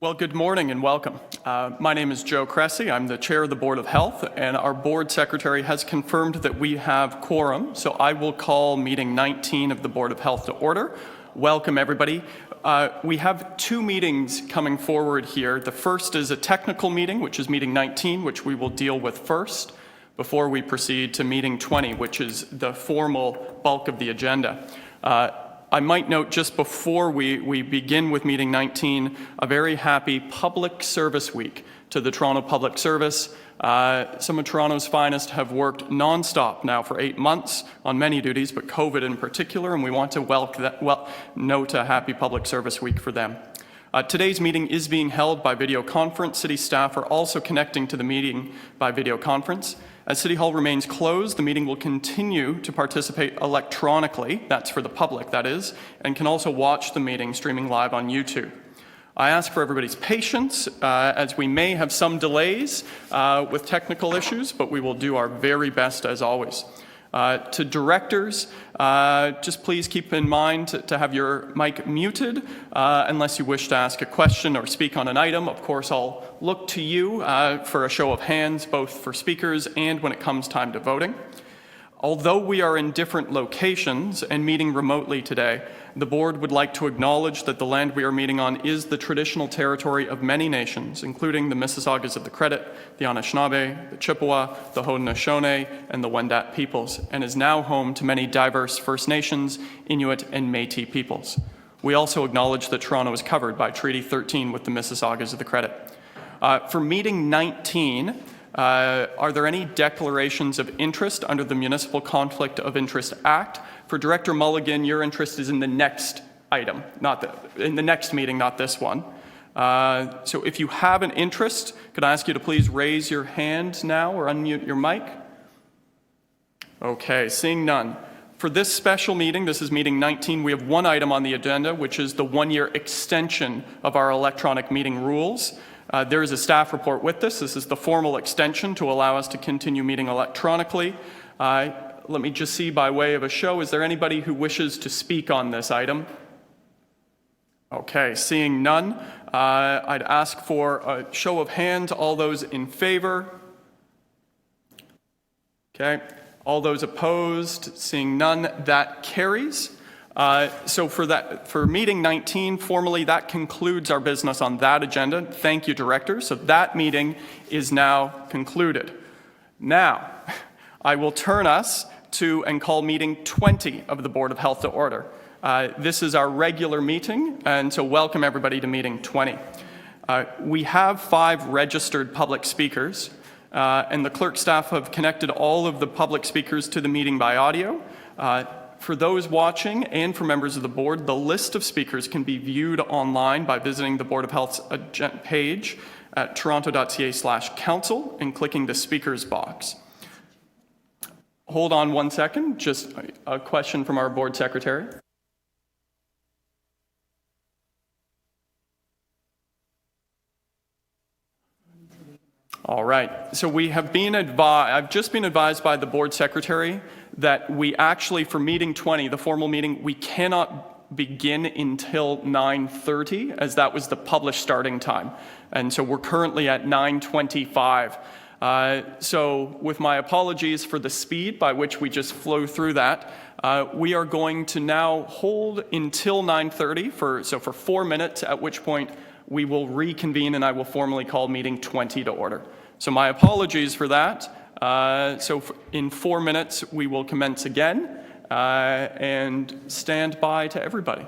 Well, good morning and welcome. My name is Joe Cressy. I'm the chair of the Board of Health, and our board secretary has confirmed that we have quorum, so I will call meeting 19 of the Board of Health to order. Welcome, everybody. We have two meetings coming forward here. The first is a technical meeting, which is meeting 19, which we will deal with first, before we proceed to meeting 20, which is the formal bulk of the agenda. I might note just before we begin with meeting 19, a very happy Public Service Week to the Toronto Public Service. Some of Toronto's finest have worked nonstop now for 8 months on many duties, but COVID in particular, and we want to note a happy Public Service Week for them. Today's meeting is being held by video conference. City staff are also connecting to the meeting by video conference. As City Hall remains closed, the meeting will continue to participate electronically, that's for the public, that is, and can also watch the meeting streaming live on YouTube. I ask for everybody's patience, as we may have some delays with technical issues, but we will do our very best as always. To directors, just please keep in mind to have your mic muted unless you wish to ask a question or speak on an item. Of course, I'll look to you for a show of hands, both for speakers and when it comes time to voting. Although we are in different locations and meeting remotely today, the board would like to acknowledge that the land we are meeting on is the traditional territory of many nations, including the Mississaugas of the Credit, the Anishinaabe, the Chippewa, the Haudenosaunee, and the Wendat peoples, and is now home to many diverse First Nations, Inuit, and Métis peoples. We also acknowledge that Toronto is covered by Treaty 13 with the Mississaugas of the Credit. For meeting 19, are there any declarations of interest under the Municipal Conflict of Interest Act? For Director Mulligan, your interest is in the next item, in the next meeting, not this one. So if you have an interest, could I ask you to please raise your hand now or unmute your mic? Okay, seeing none. For this special meeting, this is meeting 19, we have one item on the agenda, which is the one-year extension of our electronic meeting rules. There is a staff report with this. This is the formal extension to allow us to continue meeting electronically. Let me just see by way of a show, is there anybody who wishes to speak on this item? Okay, seeing none, I'd ask for a show of hands. All those in favor? Okay, all those opposed? Seeing none, that carries. So for meeting 19, formally, that concludes our business on that agenda. Thank you, directors. So that meeting is now concluded. Now, I will turn us to and call meeting 20 of the Board of Health to order. This is our regular meeting, and so welcome everybody to meeting 20. We have 5 registered public speakers, and the clerk staff have connected all of the public speakers to the meeting by audio. For those watching and for members of the board, the list of speakers can be viewed online by visiting the Board of Health's page at toronto.ca/council and clicking the speakers box. Hold on one second, just a question from our board secretary. All right, so we have been I've just been advised by the board secretary that we actually, for meeting 20, the formal meeting, we cannot begin until 9:30, as that was the published starting time. And so we're currently at 9:25. So with my apologies for the speed by which we just flew through that, we are going to now hold until 9:30 for 4 minutes, at which point we will reconvene and I will formally call meeting 20 to order. So my apologies for that. In 4 minutes, we will commence again, and stand by to everybody.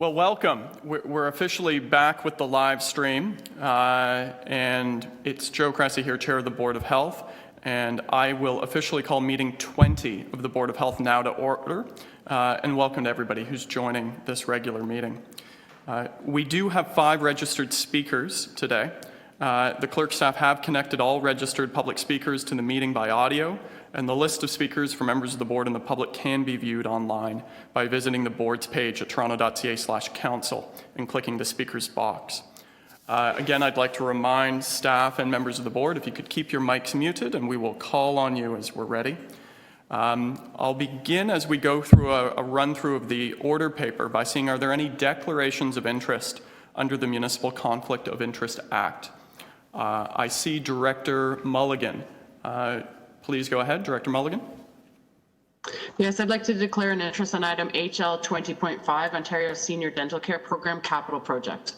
Well, welcome. We're officially back with the live stream, and it's Joe Cressy here, Chair of the Board of Health, and I will officially call meeting 20 of the Board of Health now to order, and welcome to everybody who's joining this regular meeting. We do have 5 registered speakers today. The clerk staff have connected all registered public speakers to the meeting by audio, and the list of speakers for members of the board and the public can be viewed online by visiting the board's page at toronto.ca/council and clicking the speakers box. Again, I'd like to remind staff and members of the board, if you could keep your mics muted, and we will call on you as we're ready. I'll begin as we go through a run-through of the order paper by seeing, are there any declarations of interest under the Municipal Conflict of Interest Act? I see Director Mulligan. Please go ahead, Director Mulligan. Yes, I'd like to declare an interest on item HL 20.5, Ontario Senior Dental Care Program Capital Project.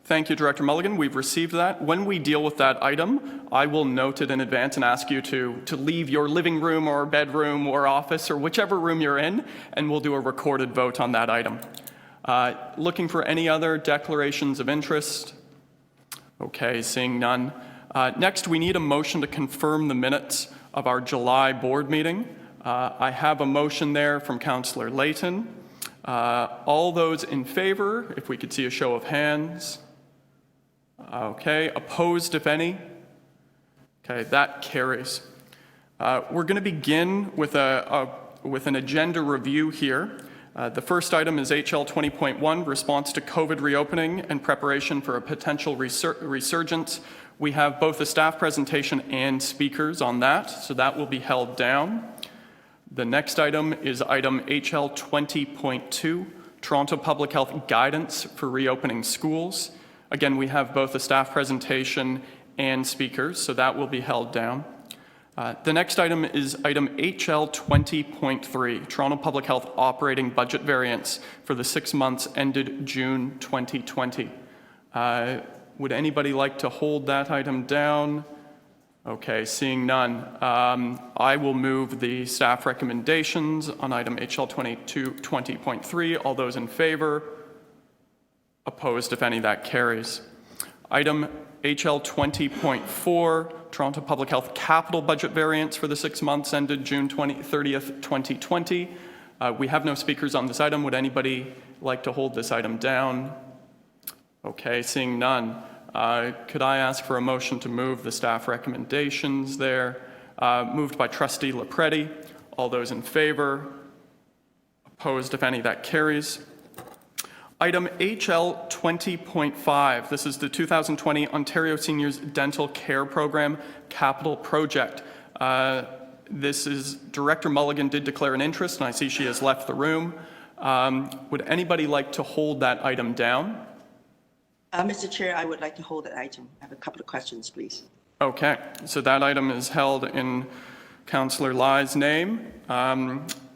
Thank you, Director Mulligan. We've received that. When we deal with that item, I will note it in advance and ask you to leave your living room or bedroom or office or whichever room you're in, and we'll do a recorded vote on that item. Looking for any other declarations of interest? Okay, seeing none. Next, we need a motion to confirm the minutes of our July board meeting. I have a motion there from Councillor Layton. All those in favor, if we could see a show of hands. Okay, opposed if any. Okay, that carries. We're going to begin with an agenda review here. The first item is HL 20.1, response to COVID reopening and preparation for a potential resurgence. We have both a staff presentation and speakers on that, so that will be held down. The next item is item HL 20.2, Toronto Public Health Guidance for Reopening Schools. Again, we have both a staff presentation and speakers, so that will be held down. The next item is item HL 20.3, Toronto Public Health Operating Budget Variance for the 6 months ended June 2020. Would anybody like to hold that item down? Okay, seeing none. I will move the staff recommendations on item HL 20.3. All those in favor? Opposed, if any, that carries. Item HL 20.4, Toronto Public Health Capital Budget Variance for the 6 months ended June 30th, 2020. We have no speakers on this item. Would anybody like to hold this item down? Okay, seeing none. Could I ask for a motion to move the staff recommendations there? Moved by Trustee Lopretti. All those in favor? Opposed, if any, that carries. Item HL 20.5, this is the 2020 Ontario Seniors Dental Care Program Capital Project. This is, Director Mulligan did declare an interest, and I see she has left the room. Would anybody like to hold that item down? Mr. Chair, I would like to hold that item. I have a couple of questions, please. Okay, so that item is held in Councillor Lai's name.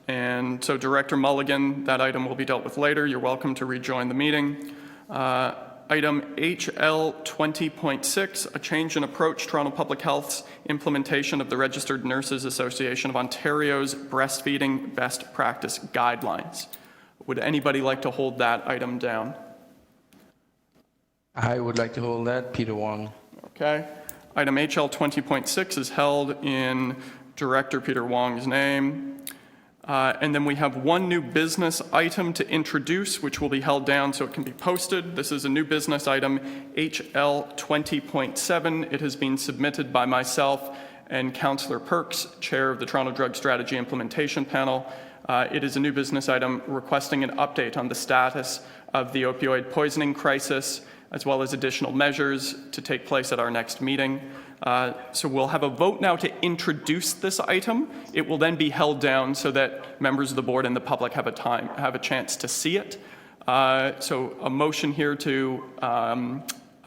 And so Director Mulligan, that item will be dealt with later. You're welcome to rejoin the meeting. Item HL 20.6, a change in approach, Toronto Public Health's implementation of the Registered Nurses Association of Ontario's breastfeeding best practice guidelines. Would anybody like to hold that item down? I would like to hold that. Peter Wong. Okay. Item HL 20.6 is held in Director Peter Wong's name. And then we have one new business item to introduce, which will be held down so it can be posted. This is a new business item, HL 20.7. It has been submitted by myself and Councillor Perks, Chair of the Toronto Drug Strategy Implementation Panel. It is a new business item requesting an update on the status of the opioid poisoning crisis, as well as additional measures to take place at our next meeting. So we'll have a vote now to introduce this item. It will then be held down so that members of the board and the public have a chance to see it. So a motion here to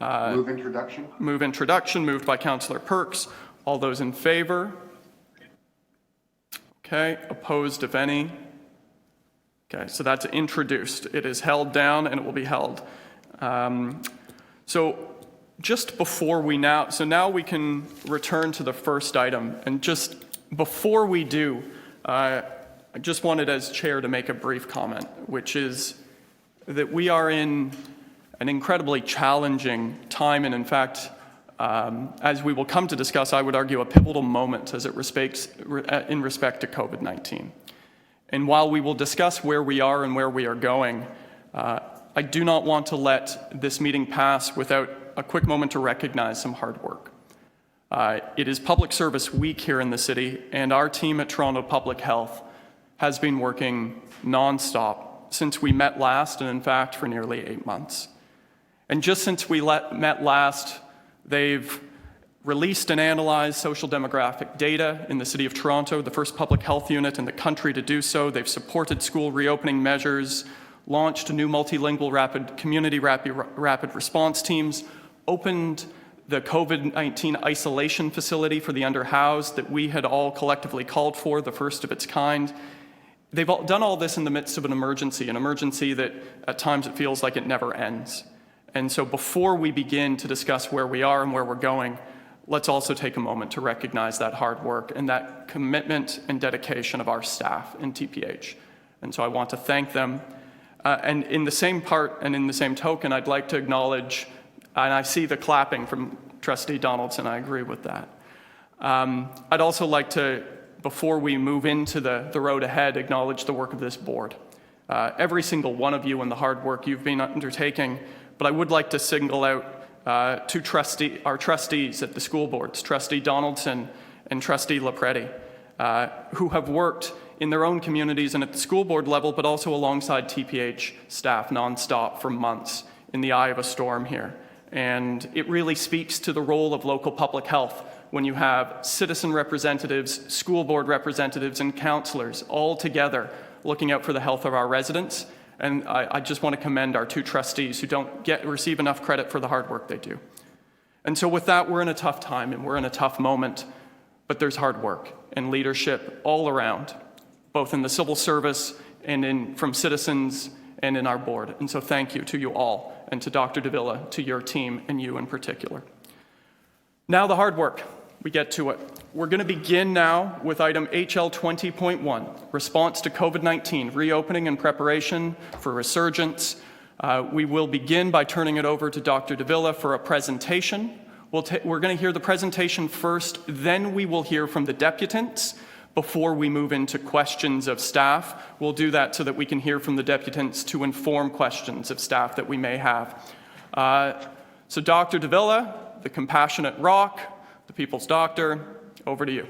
move introduction. Move introduction, moved by Councillor Perks. All those in favor? Okay, opposed if any? Okay, so that's introduced. It is held down and it will be held. So just before we now we can return to the first item. And just before we do, I just wanted as chair to make a brief comment, which is that we are in an incredibly challenging time, and in fact, as we will come to discuss, I would argue a pivotal moment as it in respect to COVID-19. And while we will discuss where we are and where we are going, I do not want to let this meeting pass without a quick moment to recognize some hard work. It is Public Service Week here in the city, and our team at Toronto Public Health has been working nonstop since we met last, and in fact for nearly 8 months. And just since we met last, they've released and analyzed social demographic data in the City of Toronto, the first public health unit in the country to do so. They've supported school reopening measures, launched new multilingual community rapid response teams, opened the COVID-19 isolation facility for the underhoused that we had all collectively called for, the first of its kind. They've done all this in the midst of an emergency that at times it feels like it never ends. And so before we begin to discuss where we are and where we're going, let's also take a moment to recognize that hard work and that commitment and dedication of our staff in TPH. And so I want to thank them. And in the same part and in the same token, I'd like to acknowledge, and I see the clapping from Trustee Donaldson, I agree with that. I'd also like to, before we move into the road ahead, acknowledge the work of this board. Every single one of you and the hard work you've been undertaking, but I would like to single out our trustees at the school boards, Trustee Donaldson and Trustee LaPretti, who have worked in their own communities and at the school board level, but also alongside TPH staff nonstop for months in the eye of a storm here. And it really speaks to the role of local public health when you have citizen representatives, school board representatives, and councillors all together looking out for the health of our residents. And I just want to commend our two trustees who don't receive enough credit for the hard work they do. And so with that, we're in a tough time and we're in a tough moment, but there's hard work and leadership all around, both in the civil service and from citizens and in our board. And so thank you to you all, and to Dr. Davila, to your team, and you in particular. Now the hard work. We get to it. We're going to begin now with item HL 20.1, Response to COVID-19, Reopening and Preparation for Resurgence. We will begin by turning it over to Dr. Davila for a presentation. We're going to hear the presentation first, then we will hear from the deputants before we move into questions of staff. We'll do that so that we can hear from the deputants to inform questions of staff that we may have. So Dr. Davila, the compassionate rock, the people's doctor, over to you.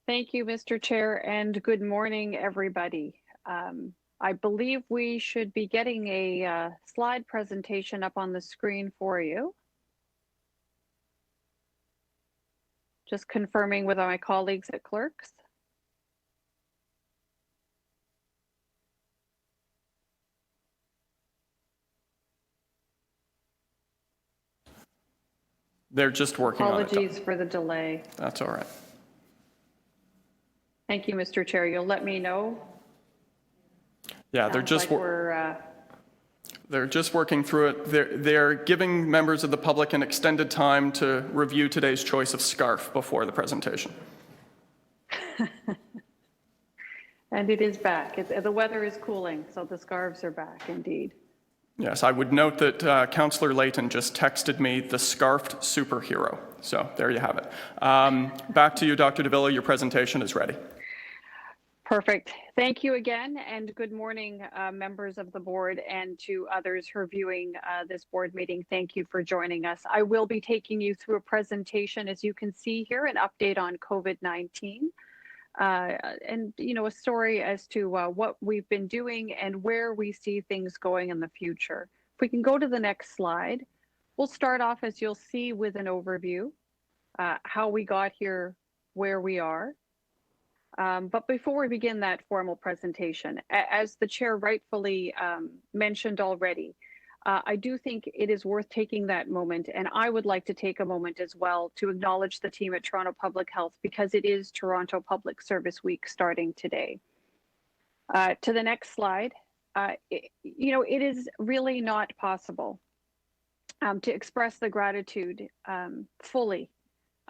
Thank you, Mr. Chair, and good morning, everybody. I believe we should be getting a slide presentation up on the screen for you. Just confirming with my colleagues at Clerks. They're just working on it. Apologies for the delay. That's all right. Thank you, Mr. Chair. You'll let me know. Yeah, they're just working through it. They're giving members of the public an extended time to review today's choice of scarf before the presentation. And it is back. The weather is cooling, so the scarves are back indeed. Yes, I would note that Councillor Layton just texted me the scarfed superhero. So there you have it. Back to you, Dr. Davila. Your presentation is ready. Perfect. Thank you again, and good morning, members of the board, and to others who are viewing this board meeting. Thank you for joining us. I will be taking you through a presentation, as you can see here, an update on COVID-19, and a story as to what we've been doing and where we see things going in the future. If we can go to the next slide, we'll start off, as you'll see, with an overview, how we got here, where we are. But before we begin that formal presentation, as the chair rightfully mentioned already, I do think it is worth taking that moment, and I would like to take a moment as well to acknowledge the team at Toronto Public Health, because it is Toronto Public Service Week starting today. To the next slide, it is really not possible to express the gratitude fully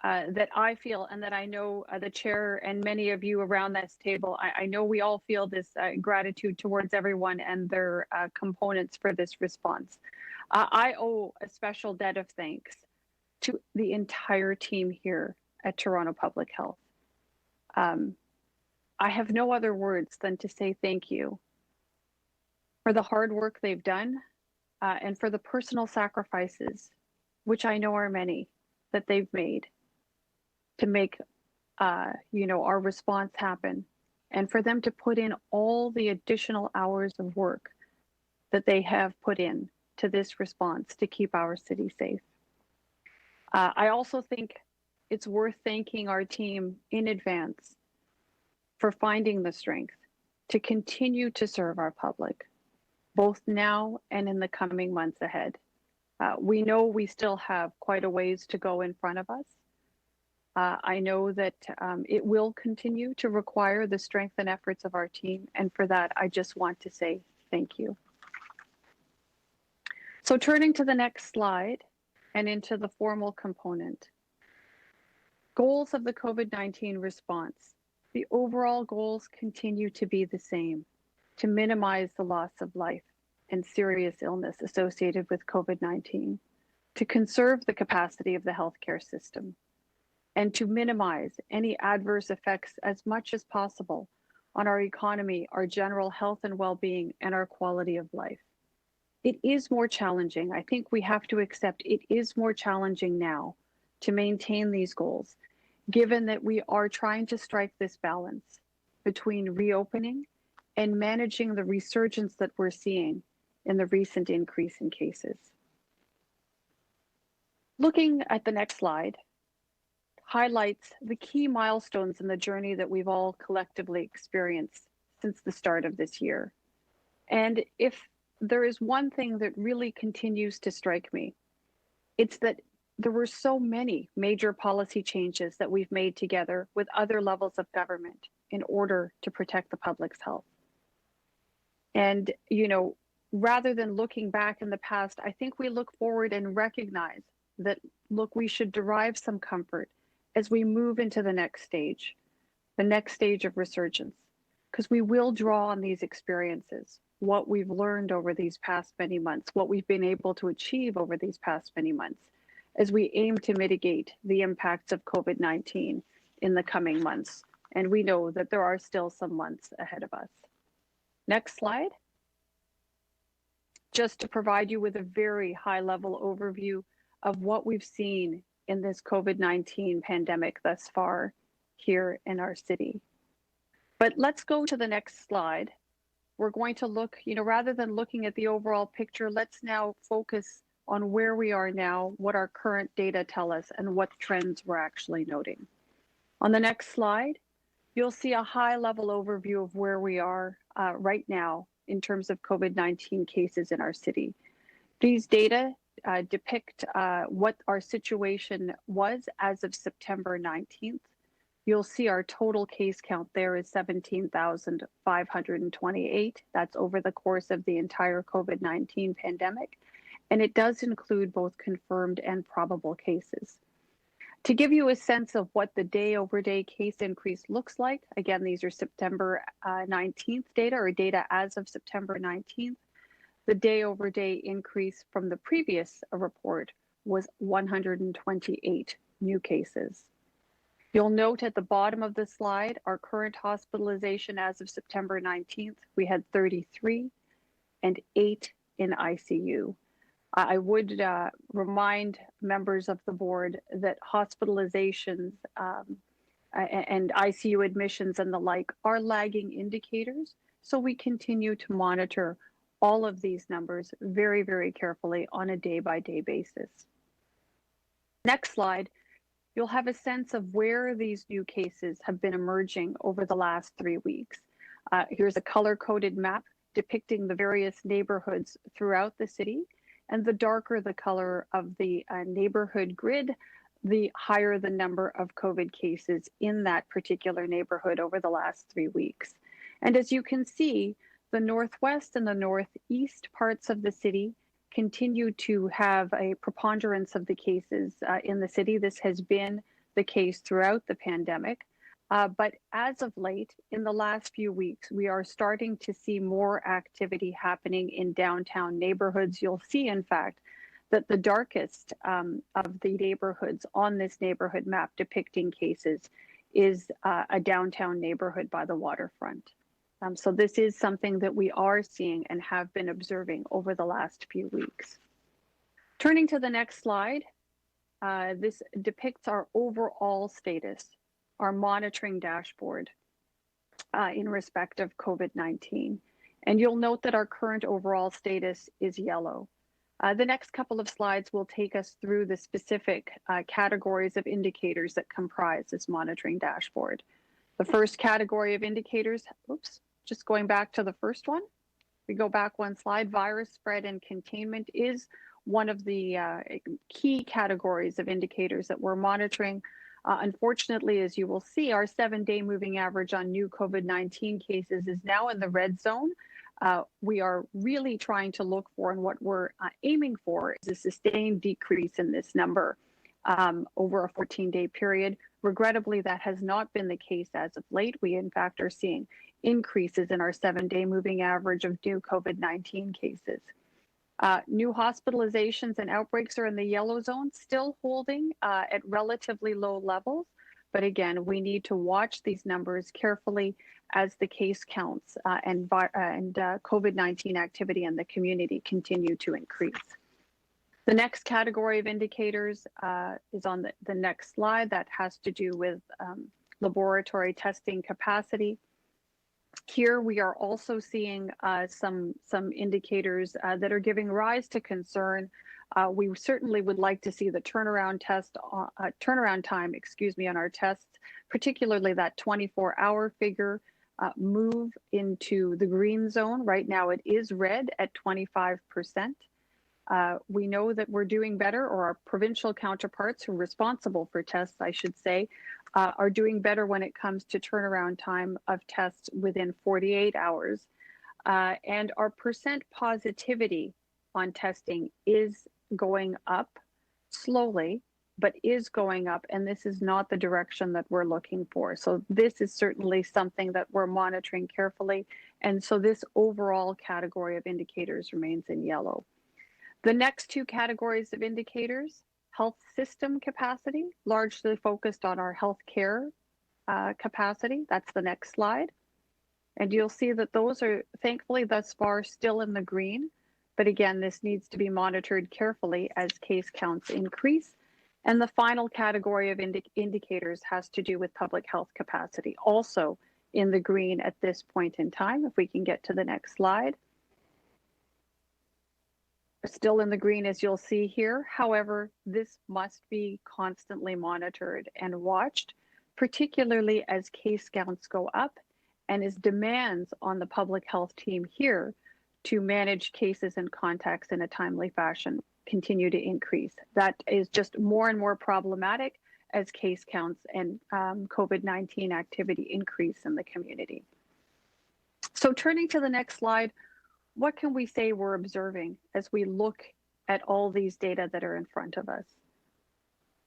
that I feel, and that I know the chair and many of you around this table, I know we all feel this gratitude towards everyone and their components for this response. I owe a special debt of thanks to the entire team here at Toronto Public Health. I have no other words than to say thank you for the hard work they've done and for the personal sacrifices, which I know are many, that they've made to make our response happen, and for them to put in all the additional hours of work that they have put in to this response to keep our city safe. I also think it's worth thanking our team in advance for finding the strength to continue to serve our public, both now and in the coming months ahead. We know we still have quite a ways to go in front of us. I know that it will continue to require the strength and efforts of our team, and for that, I just want to say thank you. So turning to the next slide and into the formal component. Goals of the COVID-19 response. The overall goals continue to be the same: to minimize the loss of life and serious illness associated with COVID-19, to conserve the capacity of the healthcare system, and to minimize any adverse effects as much as possible on our economy, our general health and well-being, and our quality of life. It is more challenging. I think we have to accept it is more challenging now to maintain these goals, given that we are trying to strike this balance between reopening and managing the resurgence that we're seeing in the recent increase in cases. Looking at the next slide highlights the key milestones in the journey that we've all collectively experienced since the start of this year. And if there is one thing that really continues to strike me, it's that there were so many major policy changes that we've made together with other levels of government in order to protect the public's health. And, rather than looking back in the past, I think we look forward and recognize that, look, we should derive some comfort as we move into the next stage of resurgence, because we will draw on these experiences, what we've learned over these past many months, what we've been able to achieve over these past many months, as we aim to mitigate the impacts of COVID-19 in the coming months. And we know that there are still some months ahead of us. Next slide. Just to provide you with a very high-level overview of what we've seen in this COVID-19 pandemic thus far here in our city. But let's go to the next slide. We're going to look, rather than looking at the overall picture, let's now focus on where we are now, what our current data tell us, and what trends we're actually noting. On the next slide, you'll see a high-level overview of where we are right now in terms of COVID-19 cases in our city. These data depict what our situation was as of September 19th. You'll see our total case count there is 17,528. That's over the course of the entire COVID-19 pandemic. And it does include both confirmed and probable cases. To give you a sense of what the day-over-day case increase looks like, again, these are September 19th data, or data as of September 19th. The day-over-day increase from the previous report was 128 new cases. You'll note at the bottom of the slide, our current hospitalization as of September 19th, we had 33 and 8 in ICU. I would remind members of the board that hospitalizations and ICU admissions and the like are lagging indicators. So we continue to monitor all of these numbers very, very carefully on a day-by-day basis. Next slide, you'll have a sense of where these new cases have been emerging over the last 3 weeks. Here's a color-coded map depicting the various neighborhoods throughout the city. And the darker the color of the neighborhood grid, the higher the number of COVID cases in that particular neighborhood over the last 3 weeks. And as you can see, the northwest and the northeast parts of the city continue to have a preponderance of the cases in the city. This has been the case throughout the pandemic. But as of late, in the last few weeks, we are starting to see more activity happening in downtown neighborhoods. You'll see, in fact, that the darkest of the neighborhoods on this neighborhood map depicting cases is a downtown neighborhood by the waterfront. So this is something that we are seeing and have been observing over the last few weeks. Turning to the next slide, this depicts our overall status, our monitoring dashboard in respect of COVID-19. And you'll note that our current overall status is yellow. The next couple of slides will take us through the specific categories of indicators that comprise this monitoring dashboard. The first category of indicators, just going back to the first one. We go back one slide, virus spread and containment is one of the key categories of indicators that we're monitoring. Unfortunately, as you will see, our 7-day moving average on new COVID-19 cases is now in the red zone. We are really trying to look for, and what we're aiming for is a sustained decrease in this number over a 14-day period. Regrettably, that has not been the case as of late. We, in fact, are seeing increases in our 7-day moving average of new COVID-19 cases. New hospitalizations and outbreaks are in the yellow zone, still holding at relatively low levels. But again, we need to watch these numbers carefully as the case counts and COVID-19 activity in the community continue to increase. The next category of indicators is on the next slide. That has to do with laboratory testing capacity. Here we are also seeing some indicators that are giving rise to concern. We certainly would like to see the turnaround time, on our tests, particularly that 24-hour figure, move into the green zone. Right now it is red at 25%. We know that we're doing better, or our provincial counterparts who are responsible for tests, I should say, are doing better when it comes to turnaround time of tests within 48 hours. And our percent positivity on testing is going up slowly, but is going up, and this is not the direction that we're looking for. So this is certainly something that we're monitoring carefully, and so this overall category of indicators remains in yellow. The next two categories of indicators, health system capacity, largely focused on our healthcare capacity. That's the next slide. And you'll see that those are thankfully thus far still in the green. But again, this needs to be monitored carefully as case counts increase. And the final category of indicators has to do with public health capacity, also in the green at this point in time. If we can get to the next slide. Still in the green, as you'll see here. However, this must be constantly monitored and watched, particularly as case counts go up and as demands on the public health team here to manage cases and contacts in a timely fashion continue to increase. That is just more and more problematic as case counts and COVID-19 activity increase in the community. So turning to the next slide, what can we say we're observing as we look at all these data that are in front of us?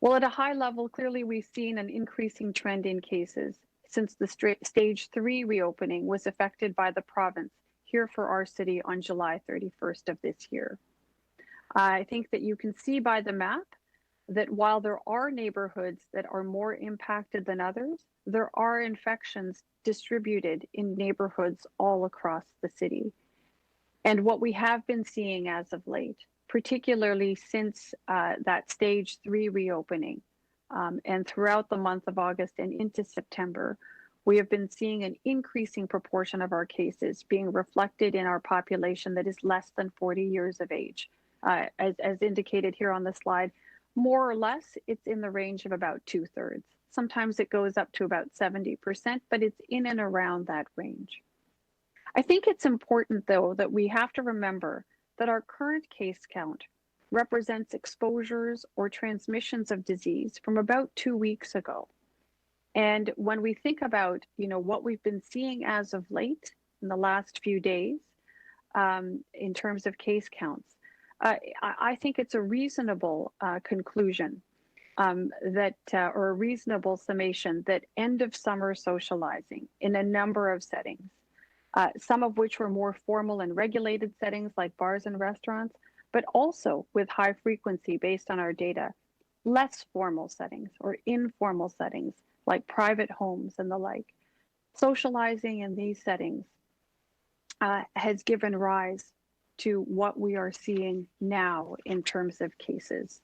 Well, at a high level, clearly we've seen an increasing trend in cases since the stage 3 reopening was affected by the province here for our city on July 31st of this year. I think that you can see by the map that while there are neighborhoods that are more impacted than others, there are infections distributed in neighborhoods all across the city. And what we have been seeing as of late, particularly since that stage 3 reopening and throughout the month of August and into September, we have been seeing an increasing proportion of our cases being reflected in our population that is less than 40 years of age. As indicated here on the slide, more or less, it's in the range of about 2/3. Sometimes it goes up to about 70%, but it's in and around that range. I think it's important, though, that we have to remember that our current case count represents exposures or transmissions of disease from about 2 weeks ago. And when we think about, what we've been seeing as of late in the last few days in terms of case counts, I think it's a reasonable conclusion or a reasonable summation that end of summer socializing in a number of settings, some of which were more formal and regulated settings like bars and restaurants, but also with high frequency based on our data, less formal settings or informal settings like private homes and the like. Socializing in these settings has given rise to what we are seeing now in terms of cases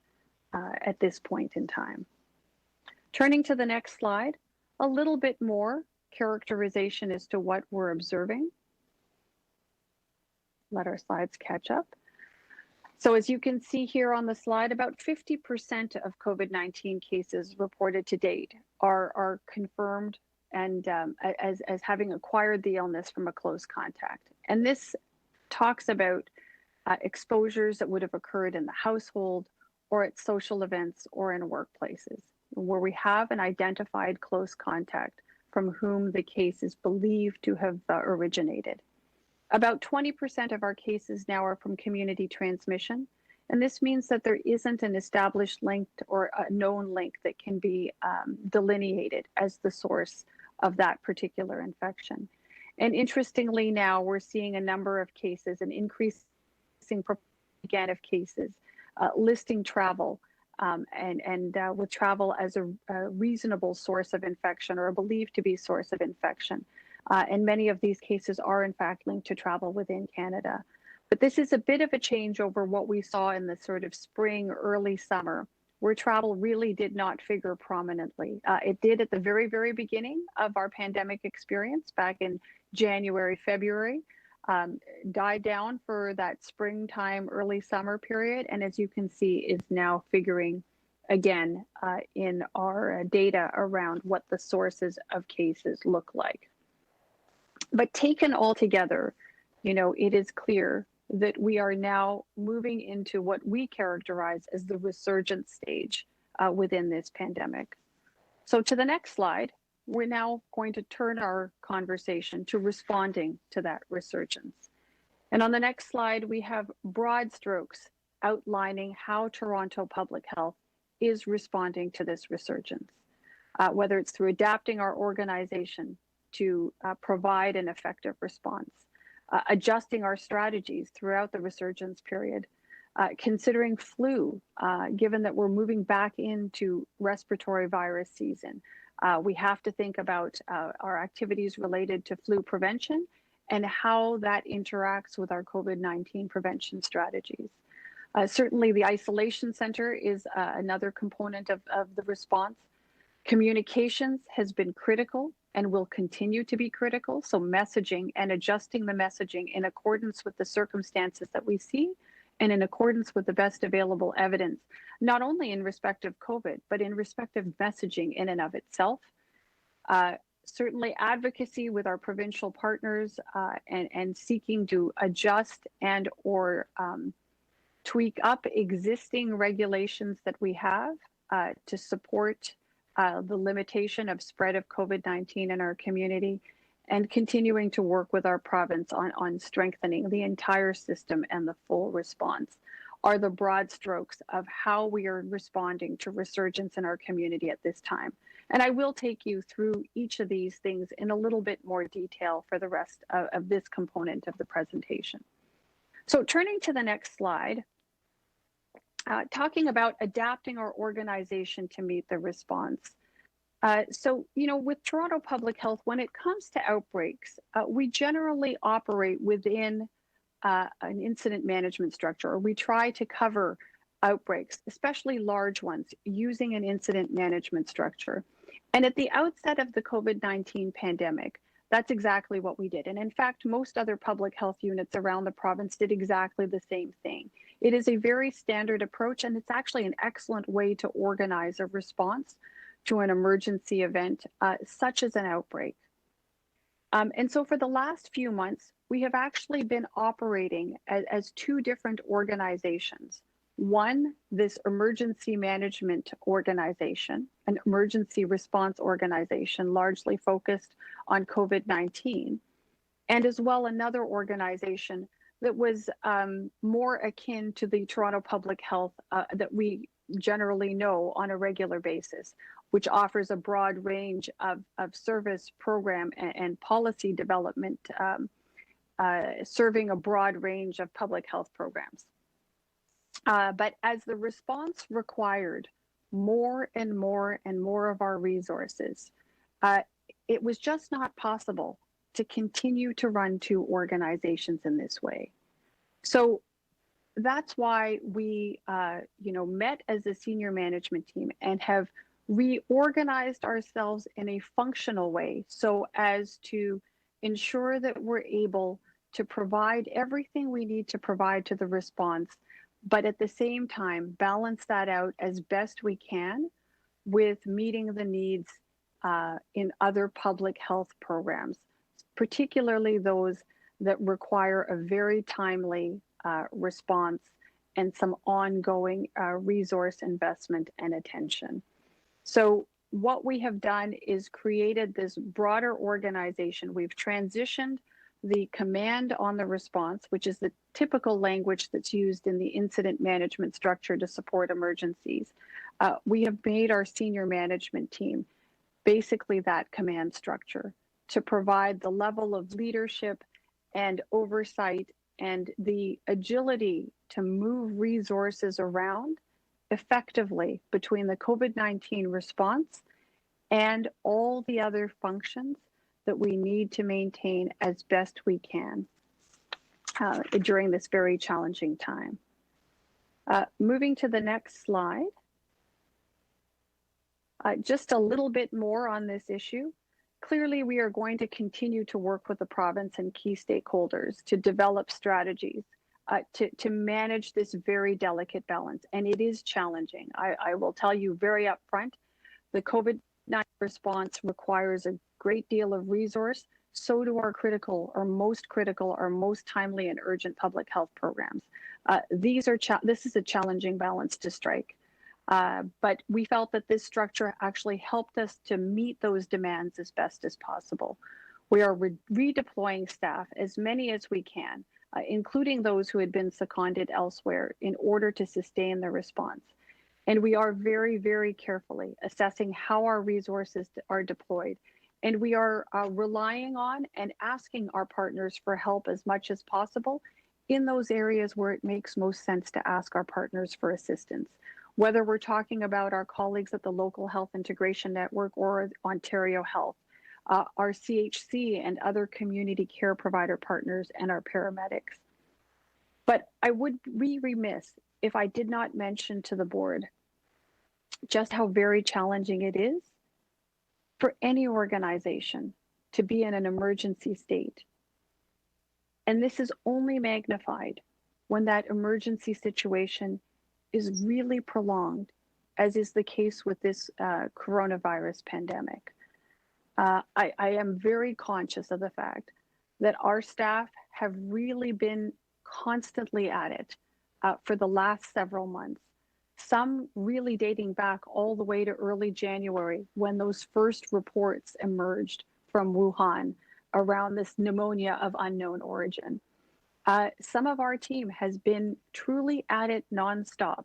at this point in time. Turning to the next slide, a little bit more characterization as to what we're observing. Let our slides catch up. So as you can see here on the slide, about 50% of COVID-19 cases reported to date are confirmed and as having acquired the illness from a close contact. And this talks about exposures that would have occurred in the household or at social events or in workplaces, where we have an identified close contact from whom the case is believed to have originated. About 20% of our cases now are from community transmission, and this means that there isn't an established link or a known link that can be delineated as the source of that particular infection. And interestingly, now we're seeing a number of cases, an increasing again of cases, listing travel and with travel as a reasonable source of infection or a believed to be source of infection. And many of these cases are in fact linked to travel within Canada. But this is a bit of a change over what we saw in the sort of spring, early summer, where travel really did not figure prominently. It did at the very, very beginning of our pandemic experience back in January, February, died down for that springtime, early summer period. And as you can see, is now figuring again in our data around what the sources of cases look like. But taken all together, you know, it is clear that we are now moving into what we characterize as the resurgence stage within this pandemic. So to the next slide, we're now going to turn our conversation to responding to that resurgence. And on the next slide, we have broad strokes outlining how Toronto Public Health is responding to this resurgence, whether it's through adapting our organization to provide an effective response, adjusting our strategies throughout the resurgence period, considering flu, given that we're moving back into respiratory virus season. We have to think about our activities related to flu prevention and how that interacts with our COVID-19 prevention strategies. Certainly the isolation center is another component of the response. Communications has been critical and will continue to be critical. So messaging and adjusting the messaging in accordance with the circumstances that we see and in accordance with the best available evidence, not only in respect of COVID, but in respect of messaging in and of itself. Certainly advocacy with our provincial partners and seeking to adjust and or tweak up existing regulations that we have to support the limitation of spread of COVID-19 in our community, and continuing to work with our province on strengthening the entire system and the full response are the broad strokes of how we are responding to resurgence in our community at this time. And I will take you through each of these things in a little bit more detail for the rest of this component of the presentation. So turning to the next slide, talking about adapting our organization to meet the response. So, you know, with Toronto Public Health, when it comes to outbreaks, we generally operate within an incident management structure, or we try to cover outbreaks, especially large ones, using an incident management structure. And at the outset of the COVID-19 pandemic, that's exactly what we did. And in fact, most other public health units around the province did exactly the same thing. It is a very standard approach, and it's actually an excellent way to organize a response to an emergency event, such as an outbreak. And so for the last few months, we have actually been operating as two different organizations. One, this emergency management organization, an emergency response organization largely focused on COVID-19, and as well another organization that was more akin to the Toronto Public Health that we generally know on a regular basis, which offers a broad range of service, program, and policy development, serving a broad range of public health programs. But as the response required more and more and more of our resources, it was just not possible to continue to run two organizations in this way. So that's why we, met as a senior management team and have reorganized ourselves in a functional way so as to ensure that we're able to provide everything we need to provide to the response, but at the same time, balance that out as best we can with meeting the needs in other public health programs, particularly those that require a very timely response and some ongoing resource investment and attention. So what we have done is created this broader organization. We've transitioned the command on the response, which is the typical language that's used in the incident management structure to support emergencies. We have made our senior management team basically that command structure to provide the level of leadership and oversight and the agility to move resources around effectively between the COVID-19 response and all the other functions that we need to maintain as best we can during this very challenging time. Moving to the next slide. Just a little bit more on this issue. Clearly, we are going to continue to work with the province and key stakeholders to develop strategies to manage this very delicate balance. And it is challenging. I will tell you very upfront, the COVID-19 response requires a great deal of resource. So do our most timely and urgent public health programs. This is a challenging balance to strike. But we felt that this structure actually helped us to meet those demands as best as possible. We are redeploying staff, as many as we can, including those who had been seconded elsewhere, in order to sustain the response. And we are very, very carefully assessing how our resources are deployed. And we are relying on and asking our partners for help as much as possible in those areas where it makes most sense to ask our partners for assistance. Whether we're talking about our colleagues at the Local Health Integration Network or Ontario Health, our CHC and other community care provider partners, and our paramedics. But I would be remiss if I did not mention to the board just how very challenging it is for any organization to be in an emergency state. And this is only magnified when that emergency situation is really prolonged, as is the case with this coronavirus pandemic. I am very conscious of the fact that our staff have really been constantly at it for the last several months, some really dating back all the way to early January, when those first reports emerged from Wuhan around this pneumonia of unknown origin. Some of our team has been truly at it nonstop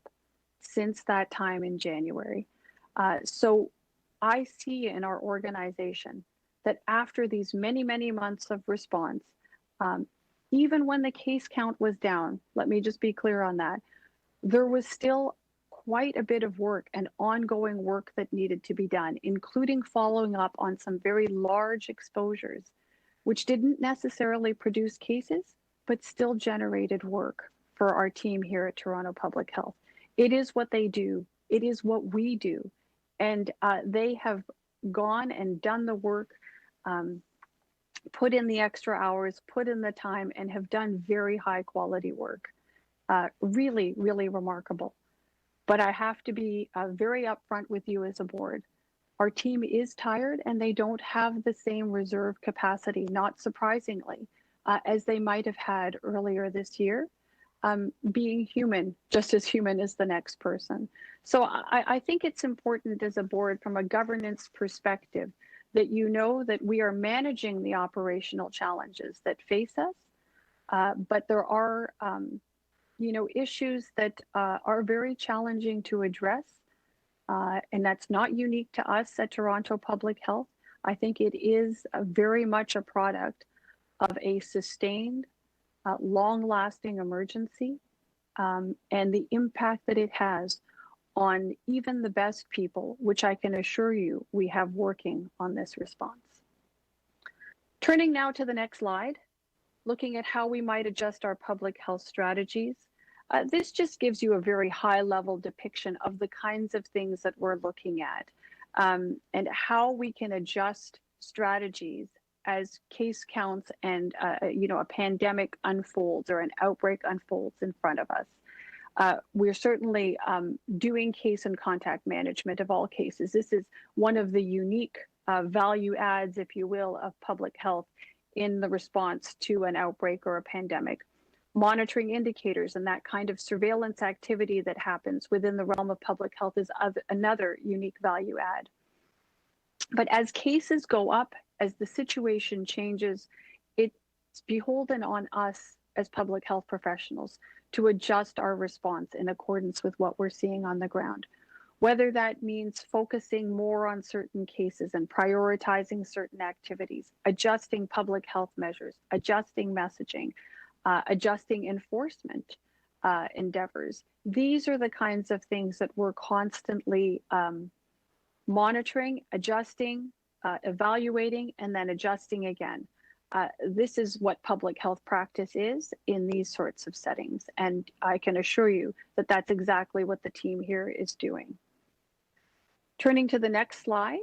since that time in January. So I see in our organization that after these many, many months of response, even when the case count was down, let me just be clear on that, there was still quite a bit of work and ongoing work that needed to be done, including following up on some very large exposures, which didn't necessarily produce cases, but still generated work for our team here at Toronto Public Health. It is what they do. It is what we do. And they have gone and done the work, put in the extra hours, put in the time, and have done very high quality work. Really, really remarkable. But I have to be very upfront with you as a board. Our team is tired and they don't have the same reserve capacity, not surprisingly, as they might have had earlier this year. Being human, just as human as the next person. So I think it's important as a board, from a governance perspective, that you know that we are managing the operational challenges that face us, but there are issues that are very challenging to address. And that's not unique to us at Toronto Public Health. I think it is very much a product of a sustained, long-lasting emergency, and the impact that it has on even the best people, which I can assure you we have working on this response. Turning now to the next slide, looking at how we might adjust our public health strategies. This just gives you a very high-level depiction of the kinds of things that we're looking at, and how we can adjust strategies as case counts and a pandemic unfolds or an outbreak unfolds in front of us. We're certainly doing case and contact management of all cases. This is one of the unique value adds, if you will, of public health in the response to an outbreak or a pandemic. Monitoring indicators and that kind of surveillance activity that happens within the realm of public health is another unique value add. But as cases go up, as the situation changes, it's beholden on us as public health professionals to adjust our response in accordance with what we're seeing on the ground. Whether that means focusing more on certain cases and prioritizing certain activities, adjusting public health measures, adjusting messaging, adjusting enforcement endeavors. These are the kinds of things that we're constantly monitoring, adjusting, evaluating, and then adjusting again. This is what public health practice is in these sorts of settings. And I can assure you that that's exactly what the team here is doing. Turning to the next slide.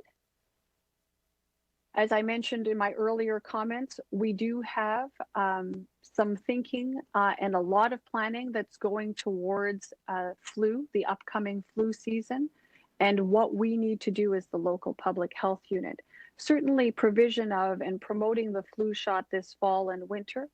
As I mentioned in my earlier comments, we do have some thinking and a lot of planning that's going towards flu, the upcoming flu season, and what we need to do as the local public health unit. Certainly provision of and promoting the flu shot this fall and winter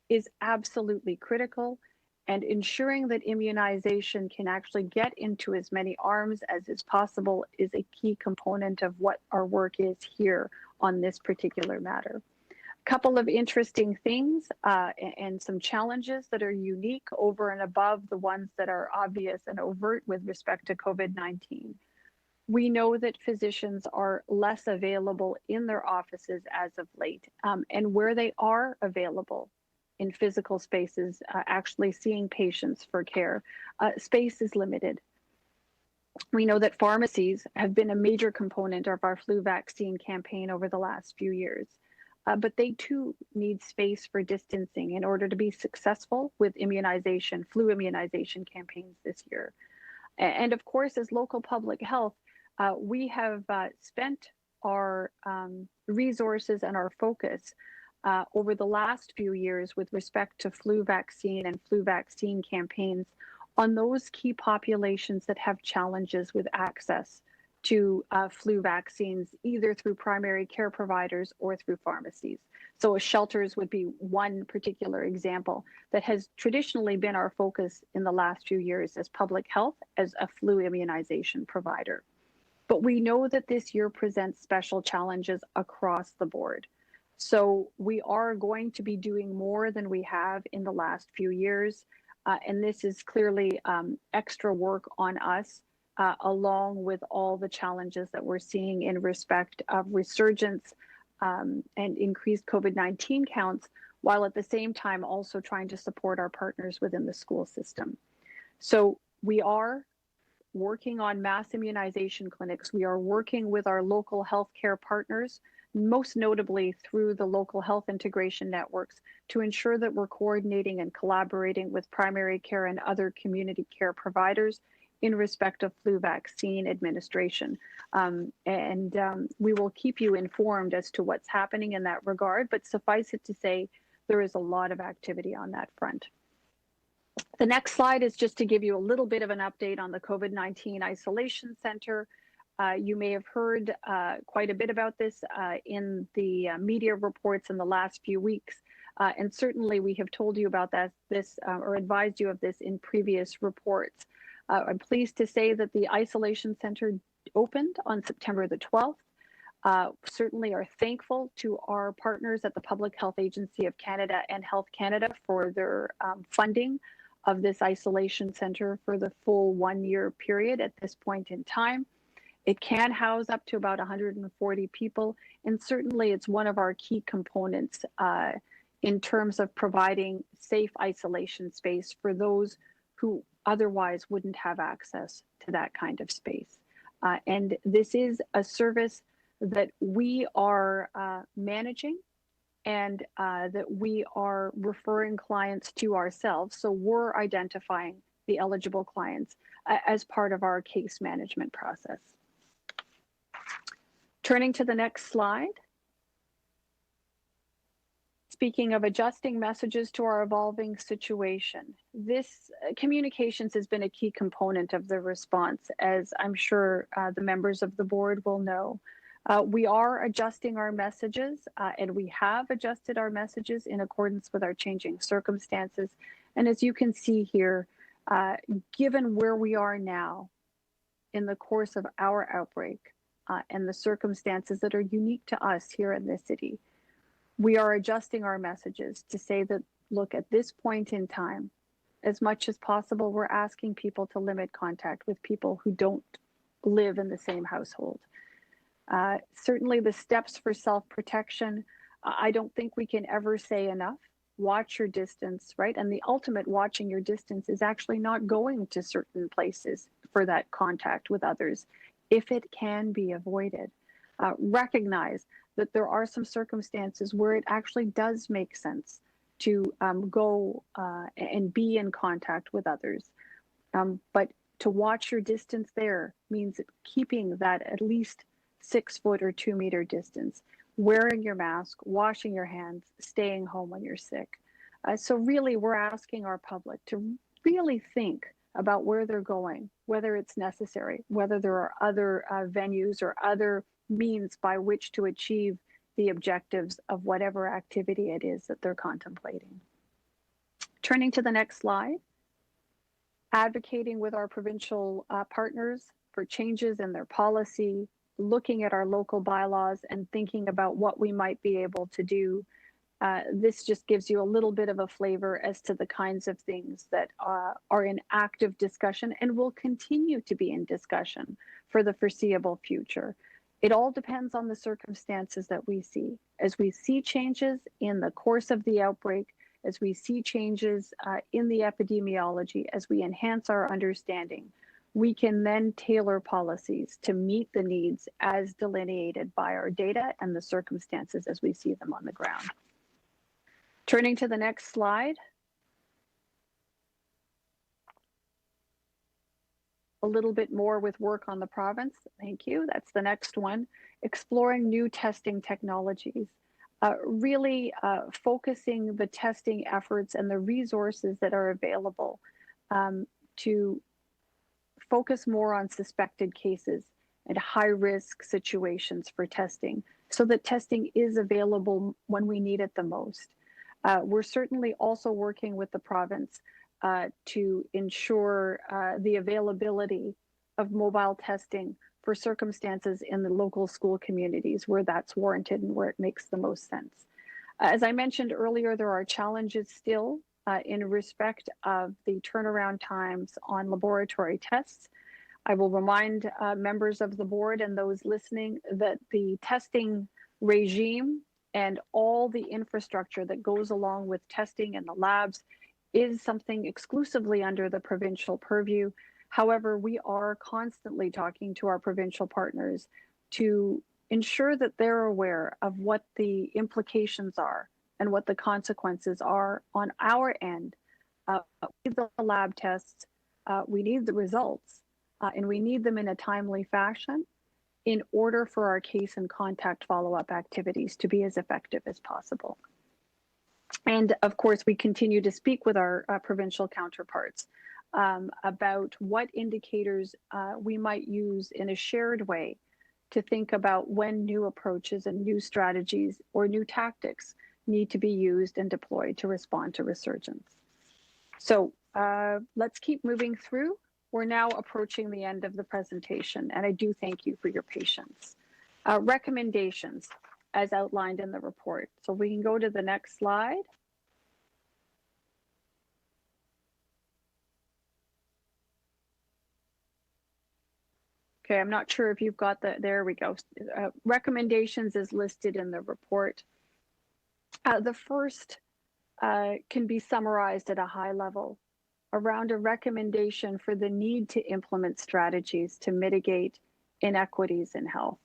is absolutely critical, and ensuring that immunization can actually get into as many arms as is possible is a key component of what our work is here on this particular matter. A couple of interesting things and some challenges that are unique over and above the ones that are obvious and overt with respect to COVID-19. We know that physicians are less available in their offices as of late, and where they are available in physical spaces, actually seeing patients for care, space is limited. We know that pharmacies have been a major component of our flu vaccine campaign over the last few years, but they too need space for distancing in order to be successful with immunization, flu immunization campaigns this year. And of course, as local public health, we have spent our resources and our focus over the last few years with respect to flu vaccine and flu vaccine campaigns on those key populations that have challenges with access to flu vaccines, either through primary care providers or through pharmacies. So shelters would be one particular example that has traditionally been our focus in the last few years as public health, as a flu immunization provider. But we know that this year presents special challenges across the board. So we are going to be doing more than we have in the last few years. And this is clearly extra work on us, along with all the challenges that we're seeing in respect of resurgence and increased COVID-19 counts, while at the same time also trying to support our partners within the school system. So we are working on mass immunization clinics. We are working with our local healthcare partners, most notably through the local health integration networks, to ensure that we're coordinating and collaborating with primary care and other community care providers in respect of flu vaccine administration. We will keep you informed as to what's happening in that regard, but suffice it to say, there is a lot of activity on that front. The next slide is just to give you a little bit of an update on the COVID-19 Isolation Center. You may have heard quite a bit about this in the media reports in the last few weeks. And certainly we have told you about this or advised you of this in previous reports. I'm pleased to say that the Isolation Center opened on September the 12th. Certainly are thankful to our partners at the Public Health Agency of Canada and Health Canada for their funding of this isolation center for the full 1 year period at this point in time. It can house up to about 140 people, and certainly it's one of our key components in terms of providing safe isolation space for those who otherwise wouldn't have access to that kind of space. And this is a service that we are managing and that we are referring clients to ourselves. So we're identifying the eligible clients as part of our case management process. Turning to the next slide. Speaking of adjusting messages to our evolving situation, this communications has been a key component of the response, as I'm sure the members of the board will know. We are adjusting our messages, and we have adjusted our messages in accordance with our changing circumstances. And as you can see here, given where we are now in the course of our outbreak and the circumstances that are unique to us here in this city, we are adjusting our messages to say that, look, at this point in time, as much as possible, we're asking people to limit contact with people who don't live in the same household. Certainly the steps for self-protection, I don't think we can ever say enough. Watch your distance, right? And the ultimate watching your distance is actually not going to certain places for that contact with others if it can be avoided. Recognize that there are some circumstances where it actually does make sense to go and be in contact with others. But to watch your distance there means keeping that at least 6 foot or 2 meter distance, wearing your mask, washing your hands, staying home when you're sick. So really, we're asking our public to really think about where they're going, whether it's necessary, whether there are other venues or other means by which to achieve the objectives of whatever activity it is that they're contemplating. Turning to the next slide, advocating with our provincial partners for changes in their policy, looking at our local bylaws and thinking about what we might be able to do. This just gives you a little bit of a flavor as to the kinds of things that are in active discussion and will continue to be in discussion for the foreseeable future. It all depends on the circumstances that we see. As we see changes in the course of the outbreak, as we see changes in the epidemiology, as we enhance our understanding, we can then tailor policies to meet the needs as delineated by our data and the circumstances as we see them on the ground. Turning to the next slide. A little bit more with work on the province. Thank you. That's the next one. Exploring new testing technologies. Really focusing the testing efforts and the resources that are available to focus more on suspected cases and high-risk situations for testing so that testing is available when we need it the most. We're certainly also working with the province to ensure the availability of mobile testing for circumstances in the local school communities where that's warranted and where it makes the most sense. As I mentioned earlier, there are challenges still in respect of the turnaround times on laboratory tests. I will remind members of the board and those listening that the testing regime and all the infrastructure that goes along with testing in the labs is something exclusively under the provincial purview. However, we are constantly talking to our provincial partners to ensure that they're aware of what the implications are and what the consequences are on our end. We need the lab tests, we need the results, and we need them in a timely fashion in order for our case and contact follow-up activities to be as effective as possible. And of course, we continue to speak with our provincial counterparts about what indicators we might use in a shared way to think about when new approaches and new strategies or new tactics need to be used and deployed to respond to resurgence. So let's keep moving through. We're now approaching the end of the presentation, and I do thank you for your patience. Recommendations as outlined in the report. So we can go to the next slide. Okay, I'm not sure if you've got there we go. Recommendations is listed in the report. The first can be summarized at a high level around a recommendation for the need to implement strategies to mitigate inequities in health.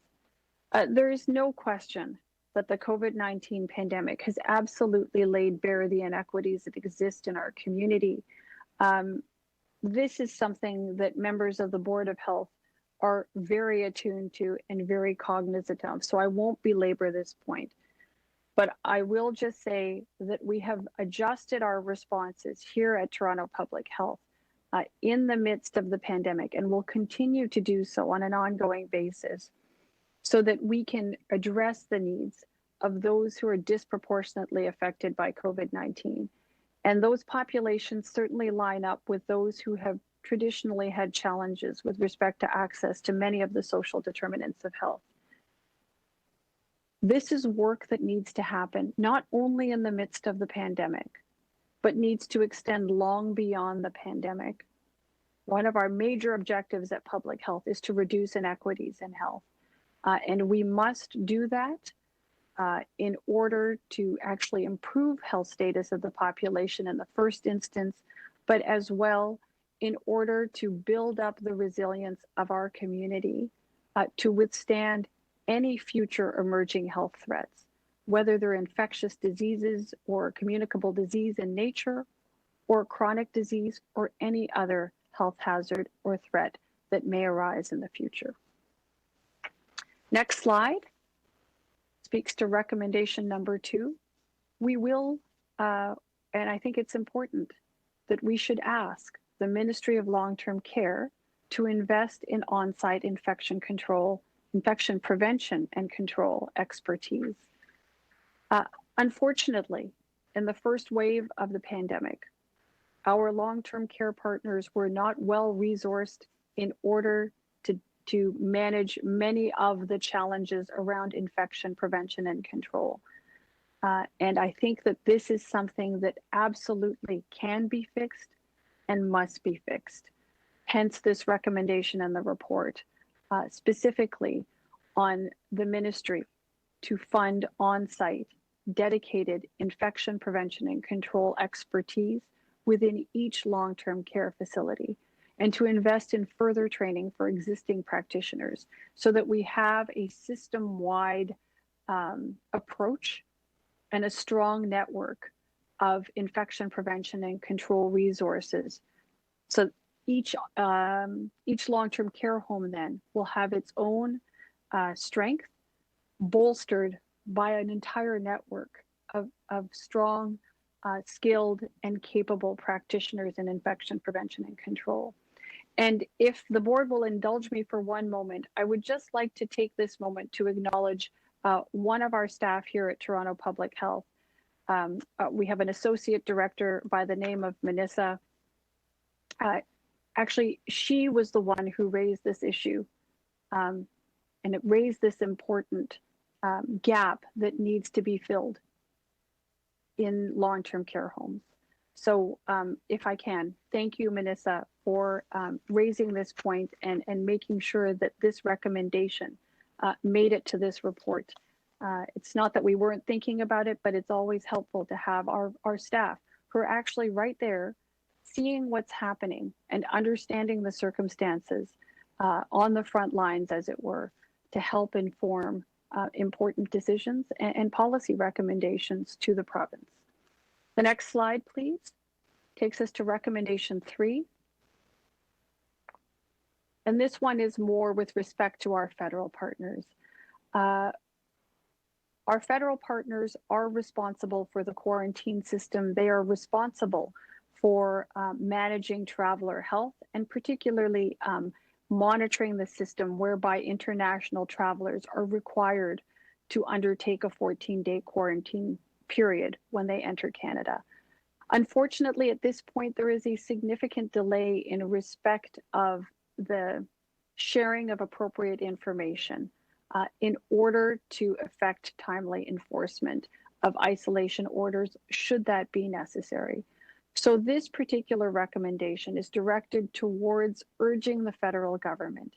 There is no question that the COVID-19 pandemic has absolutely laid bare the inequities that exist in our community. This is something that members of the Board of Health are very attuned to and very cognizant of, so I won't belabor this point. But I will just say that we have adjusted our responses here at Toronto Public Health in the midst of the pandemic, and will continue to do so on an ongoing basis so that we can address the needs of those who are disproportionately affected by COVID-19. And those populations certainly line up with those who have traditionally had challenges with respect to access to many of the social determinants of health. This is work that needs to happen not only in the midst of the pandemic, but needs to extend long beyond the pandemic. One of our major objectives at public health is to reduce inequities in health. And we must do that in order to actually improve health status of the population in the first instance, but as well in order to build up the resilience of our community to withstand any future emerging health threats, whether they're infectious diseases or communicable disease in nature, or chronic disease, or any other health hazard or threat that may arise in the future. Next slide speaks to recommendation number 2. We will, and I think it's important that we should ask the Ministry of Long-Term Care to invest in on-site infection prevention and control expertise. Unfortunately, in the first wave of the pandemic, our long-term care partners were not well resourced in order to manage many of the challenges around infection prevention and control. And I think that this is something that absolutely can be fixed and must be fixed. Hence this recommendation in the report, specifically on the ministry to fund on-site dedicated infection prevention and control expertise within each long-term care facility, and to invest in further training for existing practitioners so that we have a system-wide approach and a strong network of infection prevention and control resources. So each long-term care home then will have its own strength, bolstered by an entire network of strong, skilled and capable practitioners in infection prevention and control. And if the board will indulge me for one moment, I would just like to take this moment to acknowledge one of our staff here at Toronto Public Health. We have an associate director by the name of Manissa. Actually, she was the one who raised this issue, and it raised this important gap that needs to be filled in long-term care homes. So if I can, thank you, Manissa, for raising this point and making sure that this recommendation made it to this report. It's not that we weren't thinking about it, but it's always helpful to have our staff who are actually right there, seeing what's happening and understanding the circumstances on the front lines, as it were, to help inform important decisions and policy recommendations to the province. The next slide, please, takes us to recommendation 3. And this one is more with respect to our federal partners. Our federal partners are responsible for the quarantine system. They are responsible for managing traveler health and particularly monitoring the system whereby international travelers are required to undertake a 14-day quarantine period when they enter Canada. Unfortunately, at this point, there is a significant delay in respect of the sharing of appropriate information in order to effect timely enforcement of isolation orders, should that be necessary. So this particular recommendation is directed towards urging the federal government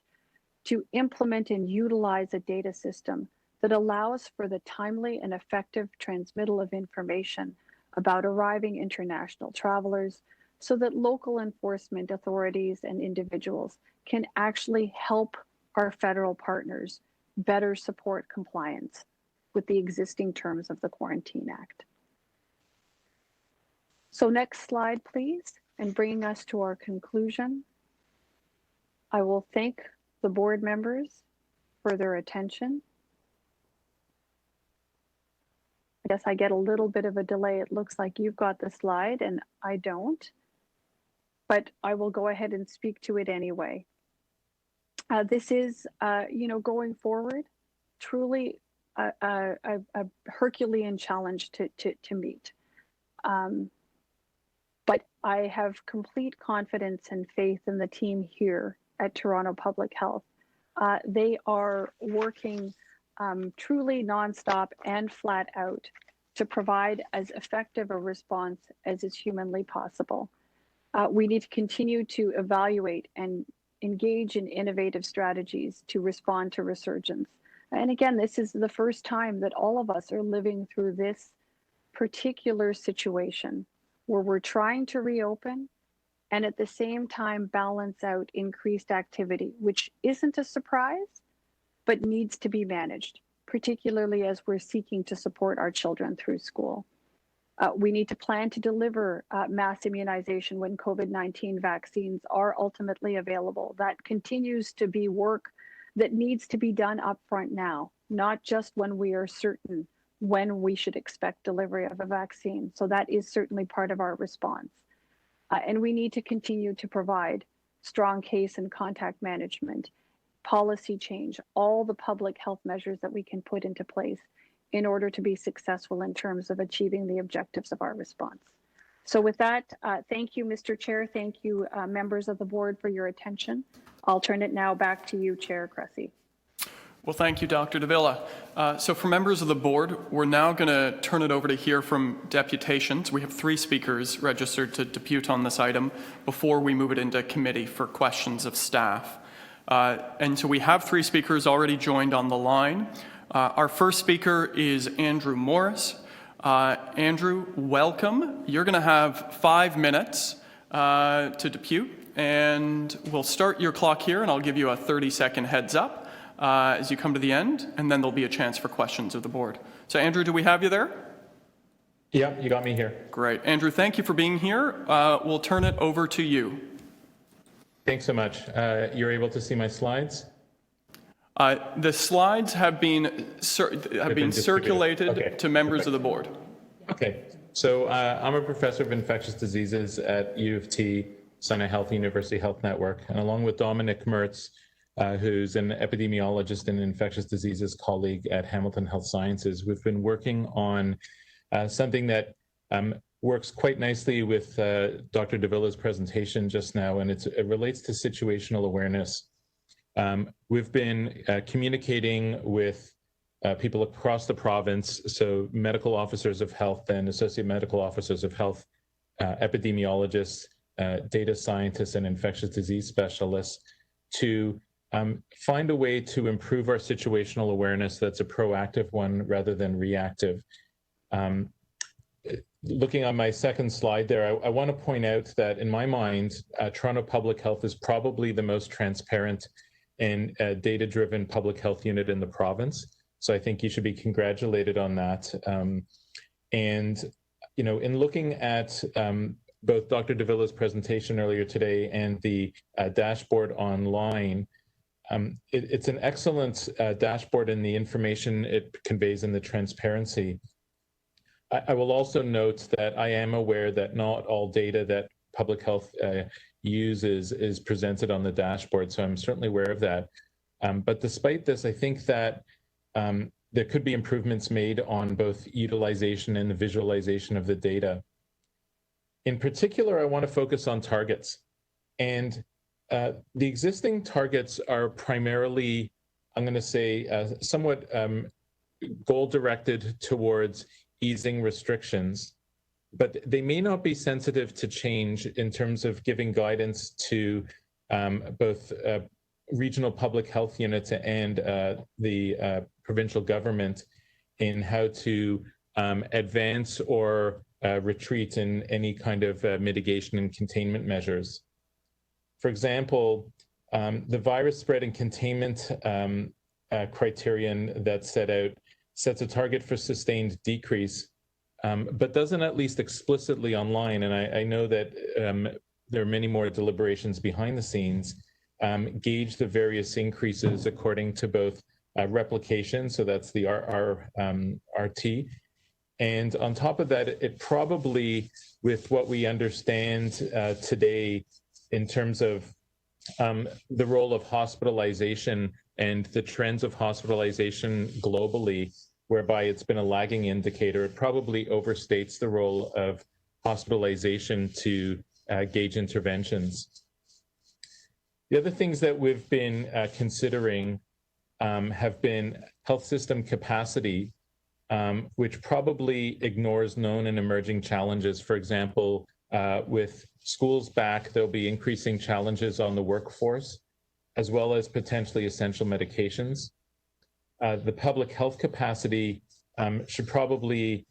to implement and utilize a data system that allows for the timely and effective transmittal of information about arriving international travelers so that local enforcement authorities and individuals can actually help our federal partners better support compliance with the existing terms of the Quarantine Act. So next slide, please, and bringing us to our conclusion. I will thank the board members for their attention. I guess I get a little bit of a delay. It looks like you've got the slide and I don't, but I will go ahead and speak to it anyway. This is, going forward, truly a Herculean challenge to meet. But I have complete confidence and faith in the team here at Toronto Public Health. They are working truly nonstop and flat out to provide as effective a response as is humanly possible. We need to continue to evaluate and engage in innovative strategies to respond to resurgence. And again, this is the first time that all of us are living through this particular situation where we're trying to reopen and at the same time balance out increased activity, which isn't a surprise, but needs to be managed, particularly as we're seeking to support our children through school. We need to plan to deliver mass immunization when COVID-19 vaccines are ultimately available. That continues to be work that needs to be done upfront now, not just when we are certain when we should expect delivery of a vaccine. So that is certainly part of our response. And we need to continue to provide strong case and contact management, policy change, all the public health measures that we can put into place in order to be successful in terms of achieving the objectives of our response. So with that, thank you, Mr. Chair. Thank you, members of the board, for your attention. I'll turn it now back to you, Chair Cressy. Well, thank you, Dr. Davila. So for members of the board, we're now going to turn it over to hear from deputations. We have 3 speakers registered to depute on this item before we move it into committee for questions of staff. And so we have 3 speakers already joined on the line. Our first speaker is Andrew Morris. Andrew, welcome. You're going to have 5 minutes to depute, and we'll start your clock here, and I'll give you a 30-second heads up as you come to the end, and then there'll be a chance for questions of the board. So Andrew, do we have you there? Yeah, you got me here. Great. Andrew, thank you for being here. We'll turn it over to you. Thanks so much. You're able to see my slides? The slides have been circulated to members of the board. Okay. So I'm a professor of infectious diseases at U of T, Sinai Health University Health Network, and along with Dominic Mertz, who's an epidemiologist and infectious diseases colleague at Hamilton Health Sciences, we've been working on something that works quite nicely with Dr. Davila's presentation just now, and it relates to situational awareness. We've been communicating with people across the province, so medical officers of health and associate medical officers of health, epidemiologists, data scientists, and infectious disease specialists to find a way to improve our situational awareness that's a proactive one rather than reactive. Looking on my second slide there, I want to point out that in my mind, Toronto Public Health is probably the most transparent and data-driven public health unit in the province. So I think you should be congratulated on that. And, in looking at both Dr. Davila's presentation earlier today and the dashboard online, it's an excellent dashboard in the information it conveys and the transparency. I will also note that I am aware that not all data that public health uses is presented on the dashboard, so I'm certainly aware of that. But despite this, I think that there could be improvements made on both utilization and the visualization of the data. In particular, I want to focus on targets. And the existing targets are primarily, I'm going to say, somewhat goal-directed towards easing restrictions, but they may not be sensitive to change in terms of giving guidance to both regional public health units and the provincial government in how to advance or retreat in any kind of mitigation and containment measures. For example, the virus spread and containment criterion that's set out sets a target for sustained decrease, but doesn't, at least explicitly online, and I know that there are many more deliberations behind the scenes, gauge the various increases according to both replication, so that's the RT, and on top of that, it probably, with what we understand today in terms of the role of hospitalization and the trends of hospitalization globally, whereby it's been a lagging indicator, it probably overstates the role of hospitalization to gauge interventions. The other things that we've been considering have been health system capacity, which probably ignores known and emerging challenges. For example, with schools back, there'll be increasing challenges on the workforce, as well as potentially essential medications. The public health capacity should probably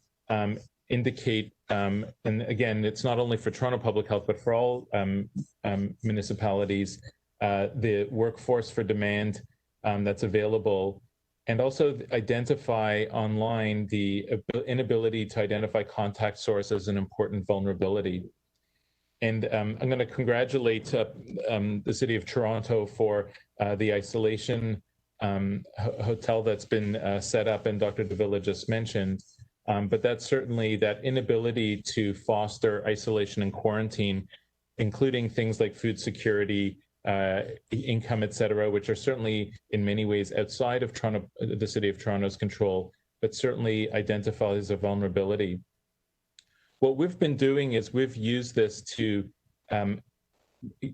indicate, and again, it's not only for Toronto Public Health, but for all municipalities, the workforce for demand that's available, and also identify online the inability to identify contact source as an important vulnerability. And I'm going to congratulate the City of Toronto for the isolation hotel that's been set up, and Dr. Davila just mentioned. But that's certainly that inability to foster isolation and quarantine, including things like food security, income, et cetera, which are certainly in many ways outside of Toronto, the City of Toronto's control, but certainly identifies a vulnerability. What we've been doing is we've used this to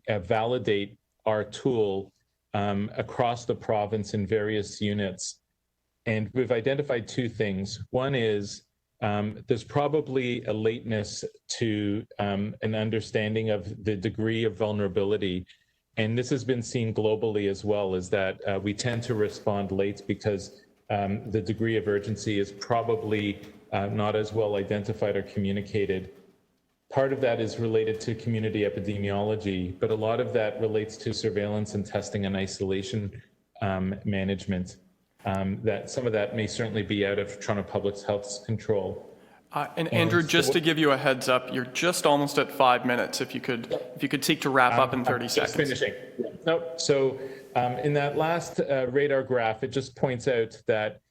validate our tool across the province in various units. And we've identified two things. One is there's probably a lateness to an understanding of the degree of vulnerability. And this has been seen globally as well, is that we tend to respond late because the degree of urgency is probably not as well identified or communicated. Part of that is related to community epidemiology, but a lot of that relates to surveillance and testing and isolation management. That some of that may certainly be out of Toronto Public Health's control. And Andrew, just to give you a heads up, you're just almost at 5 minutes. If you could seek to wrap up in 30 seconds. Just finishing. Nope. So in that last radar graph, it just points out that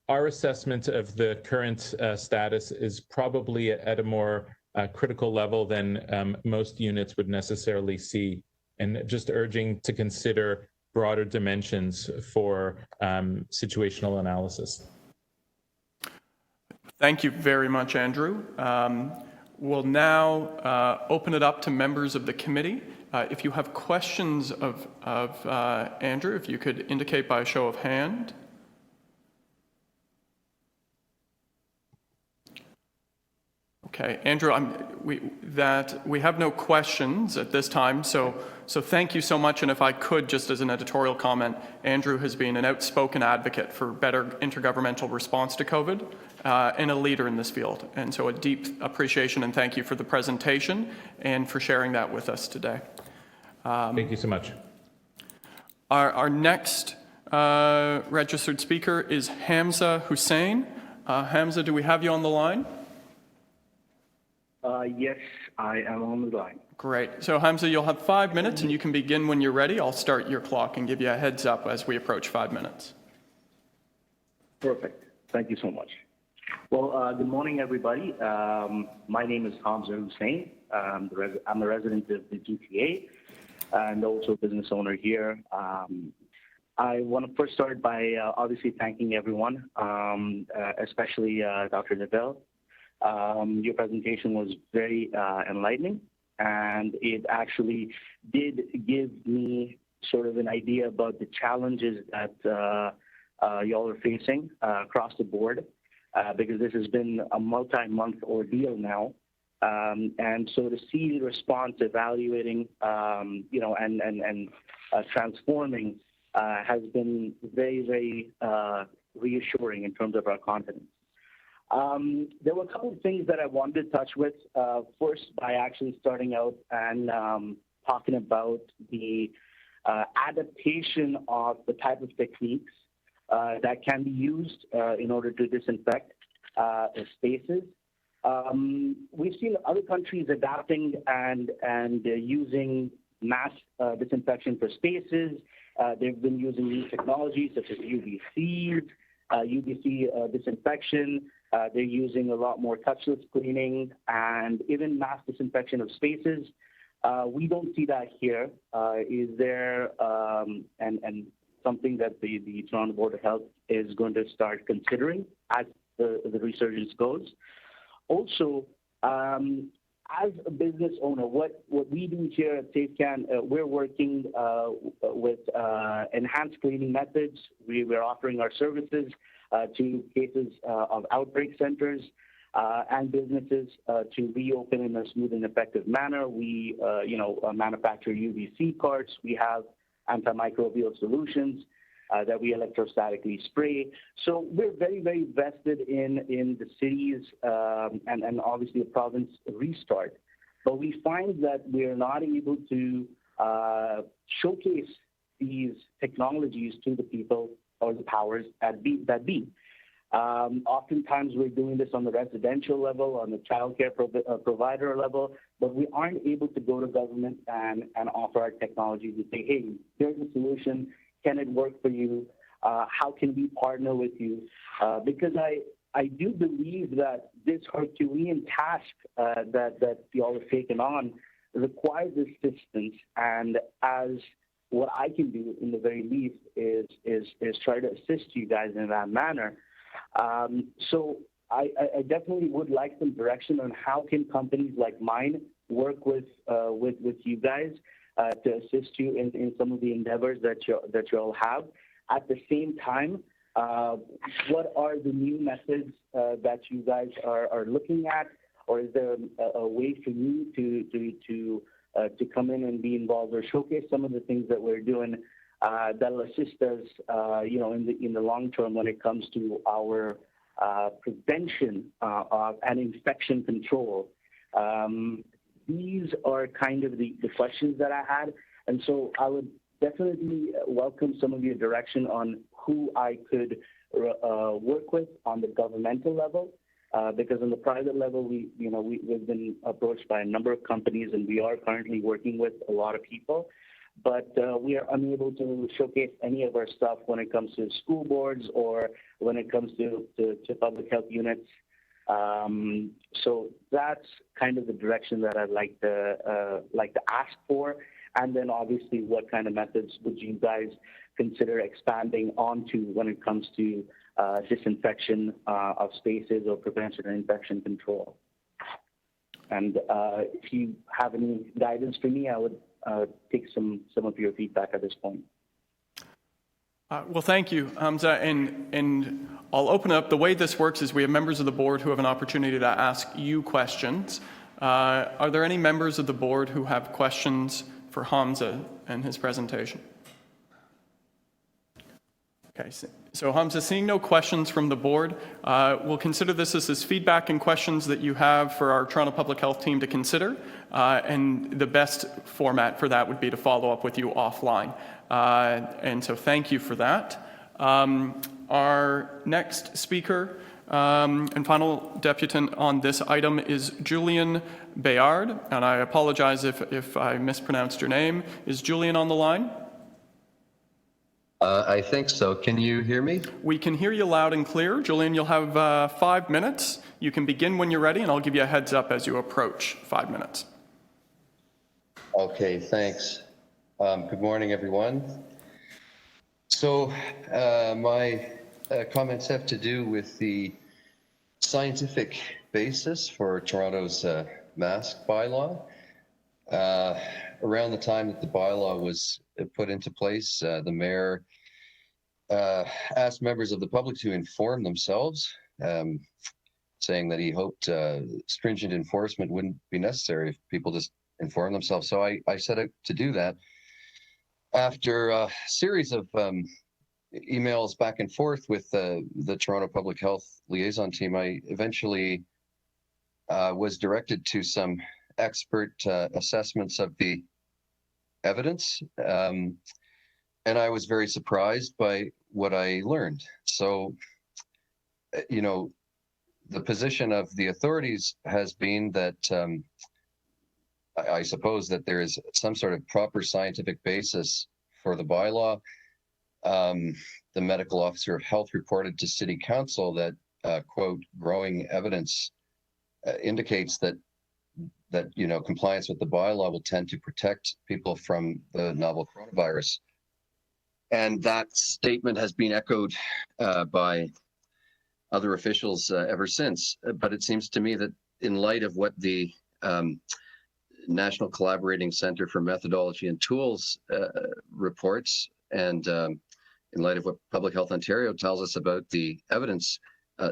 our assessment of the current status is probably at a more critical level than most units would necessarily see, and just urging to consider broader dimensions for situational analysis. Thank you very much, Andrew. We'll now open it up to members of the committee. If you have questions of Andrew, if you could indicate by a show of hand. Okay, Andrew, we have no questions at this time, so thank you so much. And if I could, just as an editorial comment, Andrew has been an outspoken advocate for better intergovernmental response to COVID and a leader in this field. And so a deep appreciation and thank you for the presentation and for sharing that with us today. Thank you so much. Our next registered speaker is Hamza Hussain. Hamza, do we have you on the line? Yes, I am on the line. Great. So Hamza, you'll have 5 minutes and you can begin when you're ready. I'll start your clock and give you a heads up as we approach 5 minutes. Perfect. Thank you so much. Well, good morning, everybody. My name is Hamza Hussain. I'm a resident of the GTA and also a business owner here. I want to first start by obviously thanking everyone, especially Dr. Neville. Your presentation was very enlightening, and it actually did give me sort of an idea about the challenges that y'all are facing across the board, because this has been a multi-month ordeal now And so to see the response evaluating, and transforming has been very, very reassuring in terms of our confidence. There were a couple of things that I wanted to touch with. First, by actually starting out and talking about the adaptation of the type of techniques that can be used in order to disinfect spaces. We've seen other countries adapting and using mass disinfection for spaces. They've been using new technologies such as UVC disinfection. They're using a lot more touchless cleaning and even mass disinfection of spaces. We don't see that here. Is there and something that the Toronto Board of Health is going to start considering as the resurgence goes? Also, as a business owner, what we do here at SafeCan, we're working with enhanced cleaning methods. We're offering our services to cases of outbreak centers and businesses to reopen in a smooth and effective manner. We, manufacture UVC carts. We have antimicrobial solutions that we electrostatically spray. So we're very, very vested in the cities and obviously the province restart. But we find that we're not able to showcase these technologies to the people or the powers that be. Oftentimes we're doing this on the residential level, on the childcare provider level, but we aren't able to go to government and offer our technology to say, hey, here's a solution. Can it work for you? How can we partner with you? Because I do believe that this Herculean task that you all have taken on requires assistance, and as what I can do in the very least is try to assist you guys in that manner. So I definitely would like some direction on how can companies like mine work with you guys to assist you in some of the endeavors that you all have. At the same time, what are the new methods that you guys are looking at, or is there a way for you to come in and be involved or showcase some of the things that we're doing that'll assist us, in the long term when it comes to our prevention and infection control? These are kind of the questions that I had, and so I would definitely welcome some of your direction on who I could work with on the governmental level, because on the private level, we've been approached by a number of companies, and we are currently working with a lot of people, but we are unable to showcase any of our stuff when it comes to school boards or when it comes to public health units. So that's kind of the direction that I'd like to ask for. And then obviously, what kind of methods would you guys consider expanding onto when it comes to disinfection of spaces or prevention and infection control? And if you have any guidance for me, I would take some of your feedback at this point. Well, thank you, Hamza. And I'll open up. The way this works is we have members of the board who have an opportunity to ask you questions. Are there any members of the board who have questions for Hamza and his presentation? Okay, so Hamza, seeing no questions from the board, we'll consider this as feedback and questions that you have for our Toronto Public Health team to consider, and the best format for that would be to follow up with you offline. And so thank you for that. Our next speaker and final deputant on this item is Julian Bayard, and I apologize if I mispronounced your name. Is Julian on the line? I think so. Can you hear me? We can hear you loud and clear. Julian, you'll have 5 minutes. You can begin when you're ready, and I'll give you a heads up as you approach 5 minutes. Okay, thanks. Good morning, everyone. So my comments have to do with the scientific basis for Toronto's mask bylaw. Around the time that the bylaw was put into place, the mayor asked members of the public to inform themselves saying that he hoped stringent enforcement wouldn't be necessary if people just inform themselves. So I set out to do that. After a series of emails back and forth with the Toronto Public Health Liaison Team, I eventually was directed to some expert assessments of the evidence. And I was very surprised by what I learned. So, you know, the position of the authorities has been that I suppose that there is some sort of proper scientific basis for the bylaw. The medical officer of health reported to City Council that, quote, growing evidence indicates that you know, compliance with the bylaw will tend to protect people from the novel coronavirus. And that statement has been echoed by other officials ever since. But it seems to me that in light of what the National Collaborating Center for Methodology and Tools reports, and in light of what Public Health Ontario tells us about the evidence,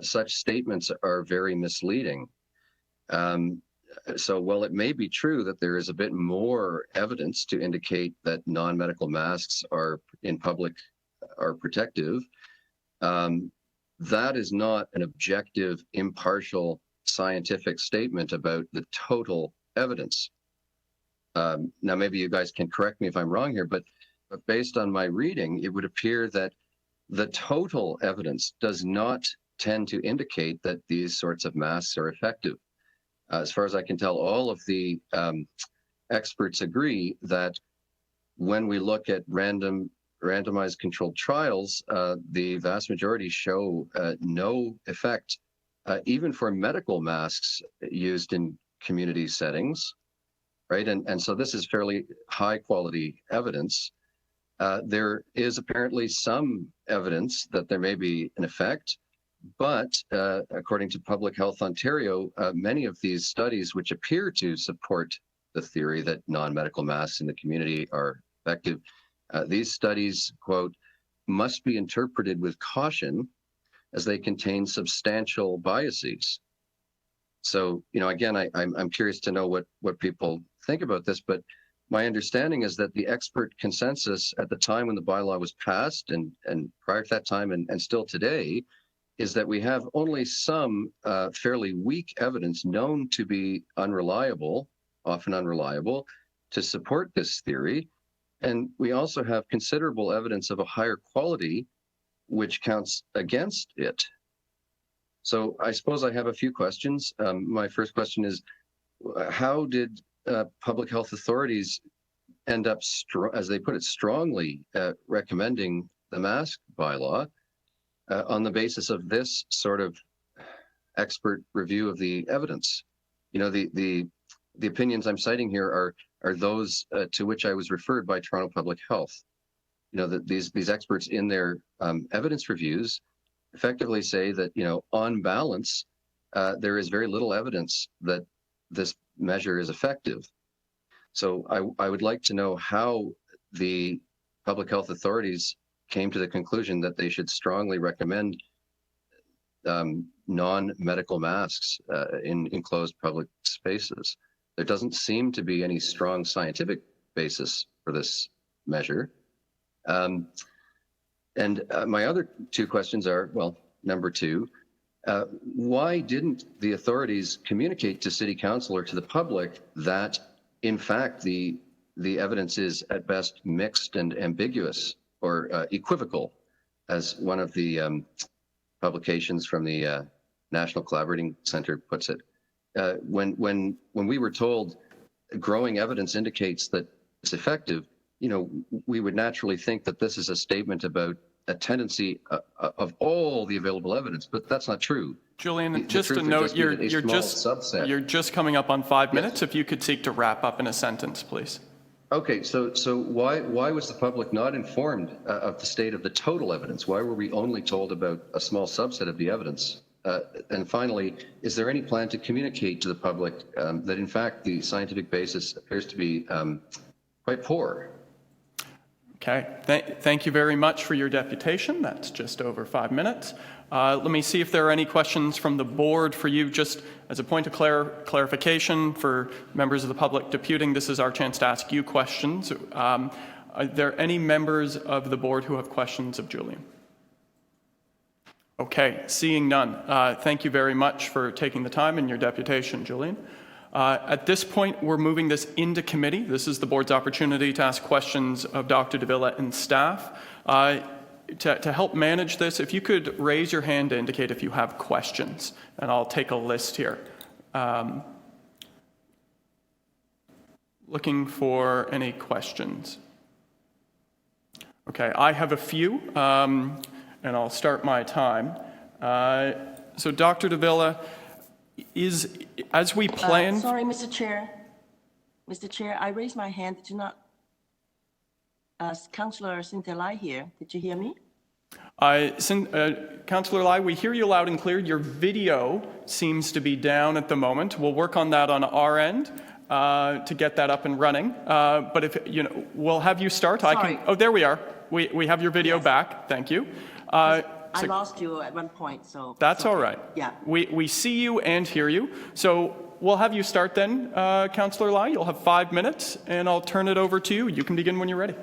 such statements are very misleading. So while it may be true that there is a bit more evidence to indicate that non-medical masks are in public are protective, that is not an objective, impartial, scientific statement about the total evidence. Now, maybe you guys can correct me if I'm wrong here, but based on my reading, it would appear that the total evidence does not tend to indicate that these sorts of masks are effective. As far as I can tell, all of the experts agree that when we look at randomized controlled trials, the vast majority show no effect, even for medical masks used in community settings, right? And so this is fairly high quality evidence. There is apparently some evidence that there may be an effect, but according to Public Health Ontario, many of these studies which appear to support the theory that non-medical masks in the community are effective, these studies, quote, must be interpreted with caution as they contain substantial biases. So, you know, again, I'm curious to know what people think about this, but my understanding is that the expert consensus at the time when the bylaw was passed and prior to that time and still today is that we have only some fairly weak evidence known to be unreliable, often unreliable, to support this theory. And we also have considerable evidence of a higher quality, which counts against it. So I suppose I have a few questions. My first question is, how did public health authorities end up, as they put it, strongly recommending the mask bylaw on the basis of this sort of expert review of the evidence? You know, the opinions I'm citing here are those to which I was referred by Toronto Public Health. You know, that these experts in their evidence reviews effectively say that, you know, on balance, there is very little evidence that this measure is effective. So I would like to know how the public health authorities came to the conclusion that they should strongly recommend non-medical masks in enclosed public spaces. There doesn't seem to be any strong scientific basis for this measure. My other two questions are, well, number two, why didn't the authorities communicate to City Council or to the public that, in fact, the evidence is at best mixed and ambiguous or equivocal, as one of the publications from the National Collaborating Center puts it? When we were told growing evidence indicates that it's effective, you know, we would naturally think that this is a statement about a tendency of all the available evidence, but that's not true. Julian, just a note, you're just coming up on 5 minutes. Yes. If you could seek to wrap up in a sentence, please. Okay, so why was the public not informed of the state of the total evidence? Why were we only told about a small subset of the evidence? And finally, is there any plan to communicate to the public that in fact the scientific basis appears to be quite poor? Okay, thank you very much for your deputation. That's just over 5 minutes. Let me see if there are any questions from the board for you. Just as a point of clarification for members of the public deputing, this is our chance to ask you questions. Are there any members of the board who have questions of Julian? Okay, seeing none. Thank you very much for taking the time in your deputation, Julian. At this point, we're moving this into committee. This is the board's opportunity to ask questions of Dr. Davila and staff. To help manage this, if you could raise your hand to indicate if you have questions, and I'll take a list here. Looking for any questions. Okay, I have a few, and I'll start my time. So Dr. Davila, as we plan... Sorry, Mr. Chair. Mr. Chair, I raised my hand. Did you not? Councillor Cynthia Lai here. Did you hear me? Councillor Lai, we hear you loud and clear. Your video seems to be down at the moment. We'll work on that on our end to get that up and running. But if we'll have you start. Sorry. Oh, there we are. We have your video back. Thank you. I lost you at one point, so... That's all right. Yeah. We see you and hear you. So we'll have you start then, Councillor Lai. You'll have 5 minutes, and I'll turn it over to you. You can begin when you're ready.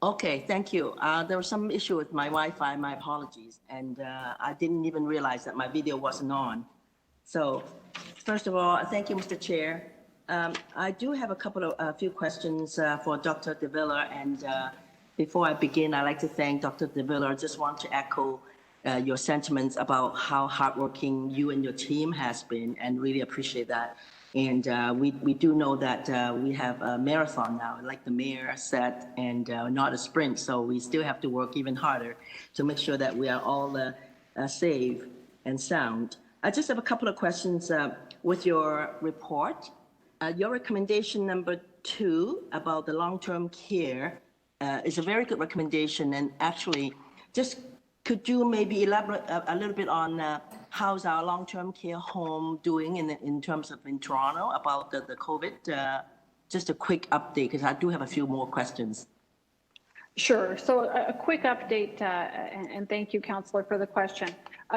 Okay, thank you. There was some issue with my Wi-Fi, my apologies, and I didn't even realize that my video wasn't on. So, first of all, thank you, Mr. Chair. I do have a few questions for Dr. Davila, and before I begin, I'd like to thank Dr. Davila. I just want to echo your sentiments about how hardworking you and your team has been, and really appreciate that. And we do know that we have a marathon now, like the mayor said, and not a sprint. So we still have to work even harder to make sure that we are all safe and sound. I just have a couple of questions with your report. Your recommendation number 2 about the long-term care is a very good recommendation. And actually, just could you maybe elaborate a little bit on how's our long-term care home doing in terms of in Toronto about the COVID? Just a quick update, because I do have a few more questions. Sure. So a quick update, and thank you, Councillor, for the question.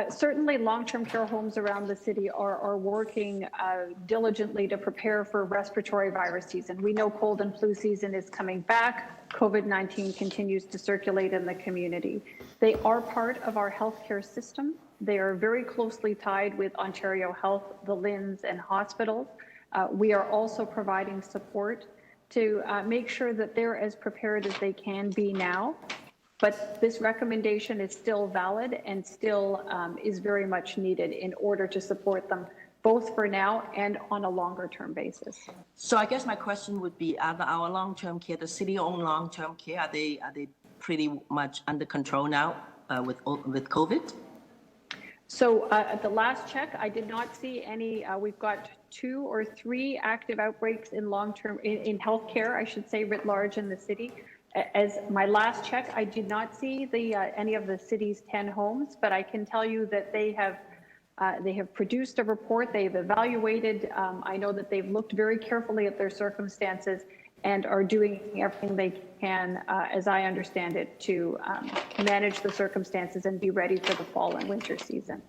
Certainly, long-term care homes around the city are working diligently to prepare for respiratory virus season. We know cold and flu season is coming back. COVID-19 continues to circulate in the community. They are part of our healthcare system. They are very closely tied with Ontario Health, the LHINs, and hospitals. We are also providing support to make sure that they're as prepared as they can be now. But this recommendation is still valid and still is very much needed in order to support them, both for now and on a longer term basis. So I guess my question would be, are our long-term care, the city-owned long-term care, are they pretty much under control now with COVID? So at the last check, I did not see any. We've got 2 or 3 active outbreaks in long-term in healthcare, I should say, writ large in the city. As my last check, I did not see any of the city's 10 homes, but I can tell you that they have produced a report. They've evaluated. I know that they've looked very carefully at their circumstances and are doing everything they can, as I understand it, to manage the circumstances and be ready for the fall and winter season.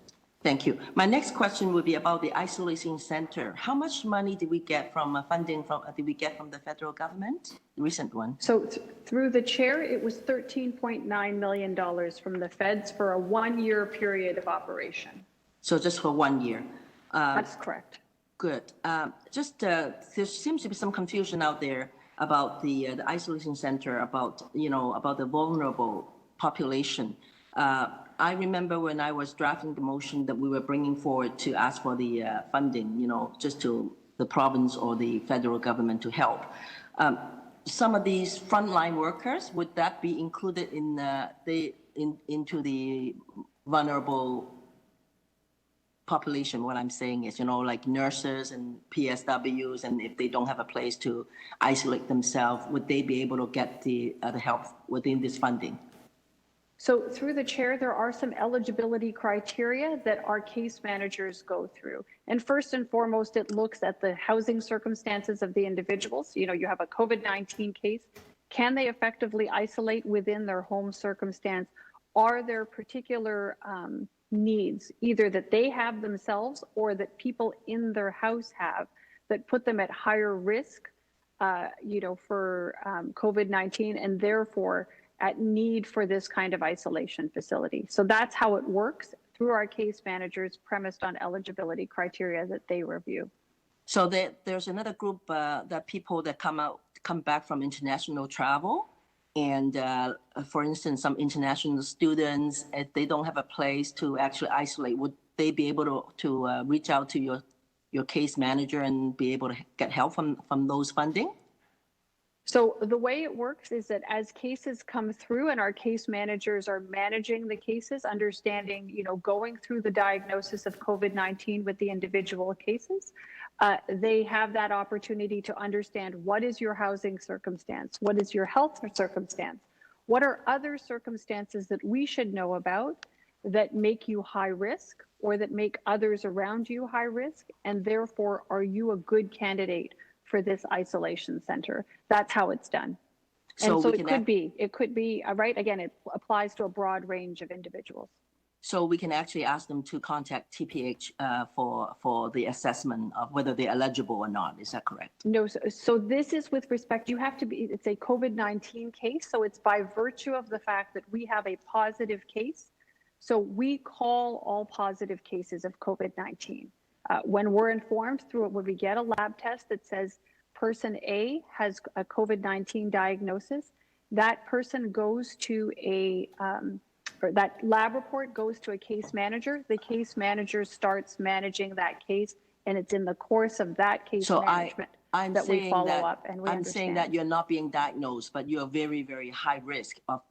Thank you. My next question would be about the isolation center. How much money did we get from funding did we get from the federal government? The recent one. So through the chair, it was $13.9 million from the feds for a 1-year period of operation. So just for 1 year. That's correct. Good. There seems to be some confusion out there about the isolation center, about the vulnerable population. I remember when I was drafting the motion that we were bringing forward to ask for the funding, just to the province or the federal government to help. Some of these frontline workers, would that be included into the vulnerable population? What I'm saying is, like nurses and PSWs, and if they don't have a place to isolate themselves, would they be able to get the help within this funding? So through the chair, there are some eligibility criteria that our case managers go through. And first and foremost, it looks at the housing circumstances of the individuals. You have a COVID-19 case. Can they effectively isolate within their home circumstance? Are there particular needs, either that they have themselves or that people in their house have, that put them at higher risk, for COVID-19, and therefore at need for this kind of isolation facility? So that's how it works through our case managers, premised on eligibility criteria that they review. So there's another group that people that come back from international travel. And for instance, some international students, if they don't have a place to actually isolate, would they be able to reach out to your case manager and be able to get help from those funding? So the way it works is that as cases come through and our case managers are managing the cases, understanding, going through the diagnosis of COVID-19 with the individual cases, they have that opportunity to understand what is your housing circumstance, what is your health circumstance, what are other circumstances that we should know about that make you high risk or that make others around you high risk, and therefore are you a good candidate for this isolation center? That's how it's done. And so it could be, right, again, it applies to a broad range of individuals. So we can actually ask them to contact TPH for the assessment of whether they're eligible or not. Is that correct? No, so this is with respect, you have to be, it's a COVID-19 case. So it's by virtue of the fact that we have a positive case. So we call all positive cases of COVID-19. When we're informed through it, when we get a lab test that says person A has a COVID-19 diagnosis, that person goes to or that lab report goes to a case manager. The case manager starts managing that case, and it's in the course of that case management that we follow up and we understand. I'm saying that you're not being diagnosed, but you're very, very high risk of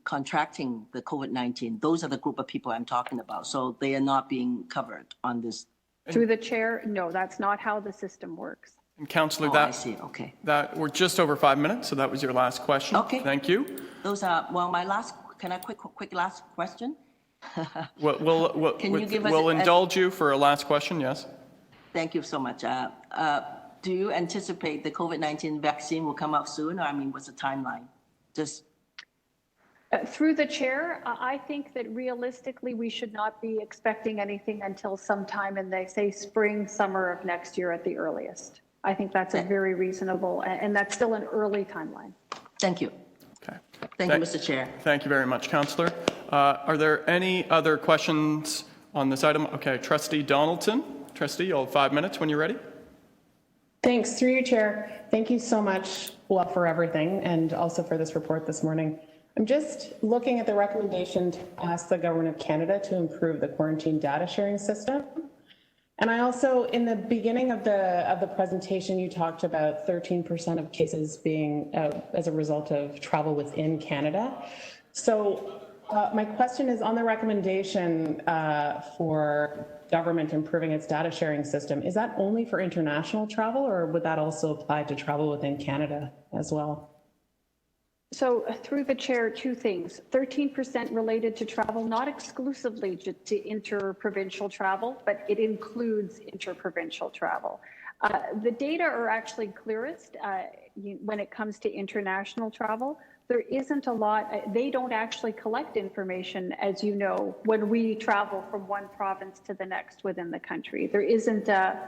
contracting the COVID-19. Those are the group of people I'm talking about. So they are not being covered on this. Through the chair, no, that's not how the system works. And Councillor, I see. Okay. that we're just over 5 minutes, so that was your last question. Okay. Thank you. Those are, my last, can I quick last question? We'll indulge you for a last question, yes. Thank you so much. Do you anticipate the COVID-19 vaccine will come out soon? Or, what's the timeline? Through the chair, I think that realistically, we should not be expecting anything until sometime in spring, summer of next year at the earliest. I think that's a very reasonable, and that's still an early timeline. Thank you. Okay. Thank you, Mr. Chair. Thank you very much, Councillor. Are there any other questions on this item? Okay, Trustee Donaldson. Trustee, you'll have 5 minutes when you're ready. Thanks. Through you, Chair. Thank you so much, for everything, and also for this report this morning. I'm just looking at the recommendation to ask the Government of Canada to improve the quarantine data sharing system. And I also, in the beginning of the presentation, you talked about 13% of cases being as a result of travel within Canada. So my question is on the recommendation for government improving its data sharing system. Is that only for international travel, or would that also apply to travel within Canada as well? So through the chair, two things. 13% related to travel, not exclusively to inter-provincial travel, but it includes inter-provincial travel. The data are actually clearest when it comes to international travel. There isn't a lot, they don't actually collect information, as you know, when we travel from one province to the next within the country. There isn't a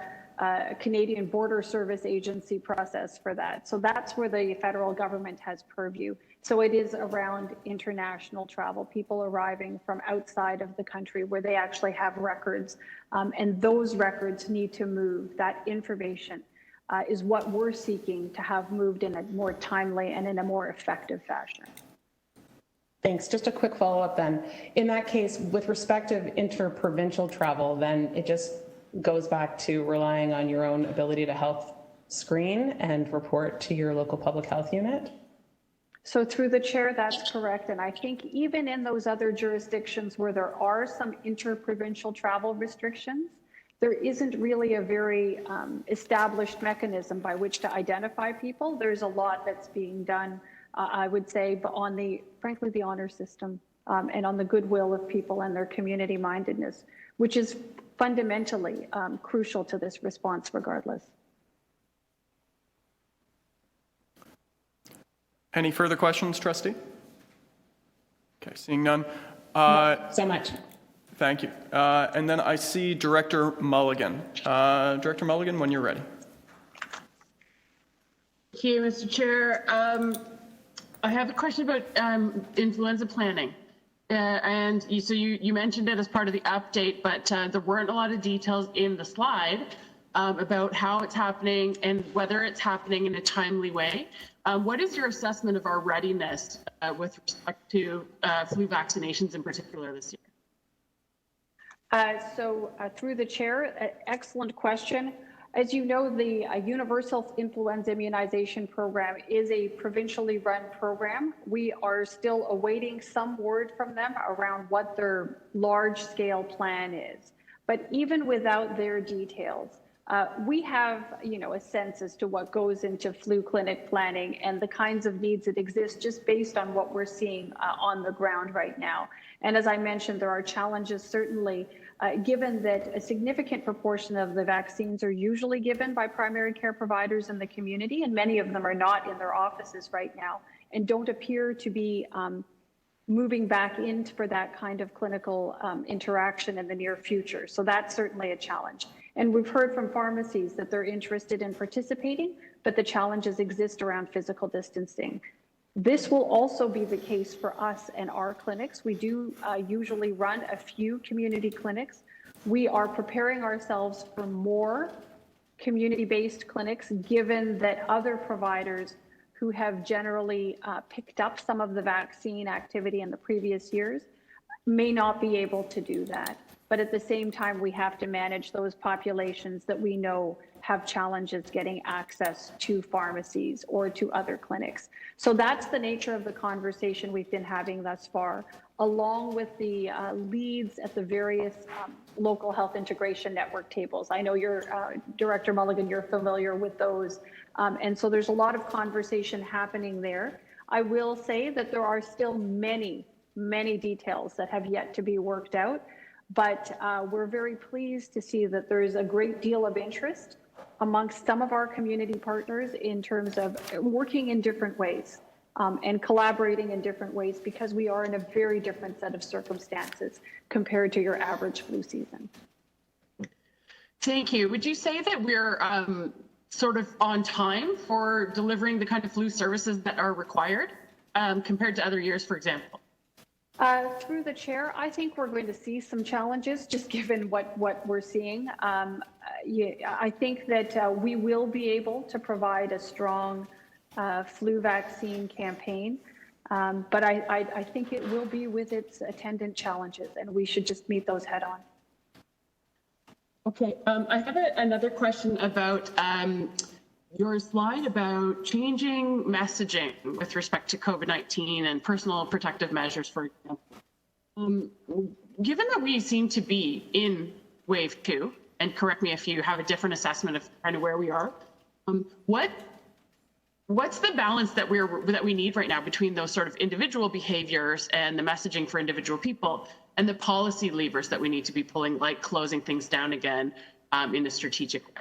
Canadian Border Service Agency process for that. So that's where the federal government has purview. So it is around international travel, people arriving from outside of the country where they actually have records. And those records need to move. That information is what we're seeking to have moved in a more timely and in a more effective fashion. Thanks. Just a quick follow-up then. In that case, with respect of inter-provincial travel, then it just goes back to relying on your own ability to health screen and report to your local public health unit? So through the chair, that's correct. And I think even in those other jurisdictions where there are some inter-provincial travel restrictions, there isn't really a very established mechanism by which to identify people. There's a lot that's being done, I would say, but on frankly, the honor system and on the goodwill of people and their community mindedness, which is fundamentally crucial to this response regardless. Any further questions, trustee? Okay, seeing none. So much. Thank you. And then I see Director Mulligan. Director Mulligan, when you're ready. Thank you, Mr. Chair. I have a question about influenza planning. You mentioned it as part of the update, but there weren't a lot of details in the slide about how it's happening and whether it's happening in a timely way. What is your assessment of our readiness with respect to flu vaccinations in particular this year? Through the chair, excellent question. As you know, the Universal Influenza Immunization Program is a provincially run program. We are still awaiting some word from them around what their large-scale plan is. But even without their details, we have, a sense as to what goes into flu clinic planning and the kinds of needs that exist just based on what we're seeing on the ground right now. And as I mentioned, there are challenges certainly, given that a significant proportion of the vaccines are usually given by primary care providers in the community, and many of them are not in their offices right now and don't appear to be moving back in for that kind of clinical interaction in the near future. So that's certainly a challenge. And we've heard from pharmacies that they're interested in participating, but the challenges exist around physical distancing. This will also be the case for us and our clinics. We do usually run a few community clinics. We are preparing ourselves for more community-based clinics, given that other providers who have generally picked up some of the vaccine activity in the previous years may not be able to do that. But at the same time, we have to manage those populations that we know have challenges getting access to pharmacies or to other clinics. So that's the nature of the conversation we've been having thus far, along with the leads at the various local health integration network tables. I know you're, Director Mulligan, you're familiar with those. And so there's a lot of conversation happening there. I will say that there are still many details that have yet to be worked out, but we're very pleased to see that there is a great deal of interest amongst some of our community partners in terms of working in different ways and collaborating in different ways, because we are in a very different set of circumstances compared to your average flu season. Thank you. Would you say that we're sort of on time for delivering the kind of flu services that are required compared to other years, for example? Through the chair, I think we're going to see some challenges just given what we're seeing. I think that we will be able to provide a strong flu vaccine campaign, but I think it will be with its attendant challenges, and we should just meet those head on. Okay, I have another question about your slide about changing messaging with respect to COVID-19 and personal protective measures, for example. Given that we seem to be in wave 2, and correct me if you have a different assessment of kind of where we are, what's the balance that we need right now between those sort of individual behaviors and the messaging for individual people and the policy levers that we need to be pulling, like closing things down again in a strategic way?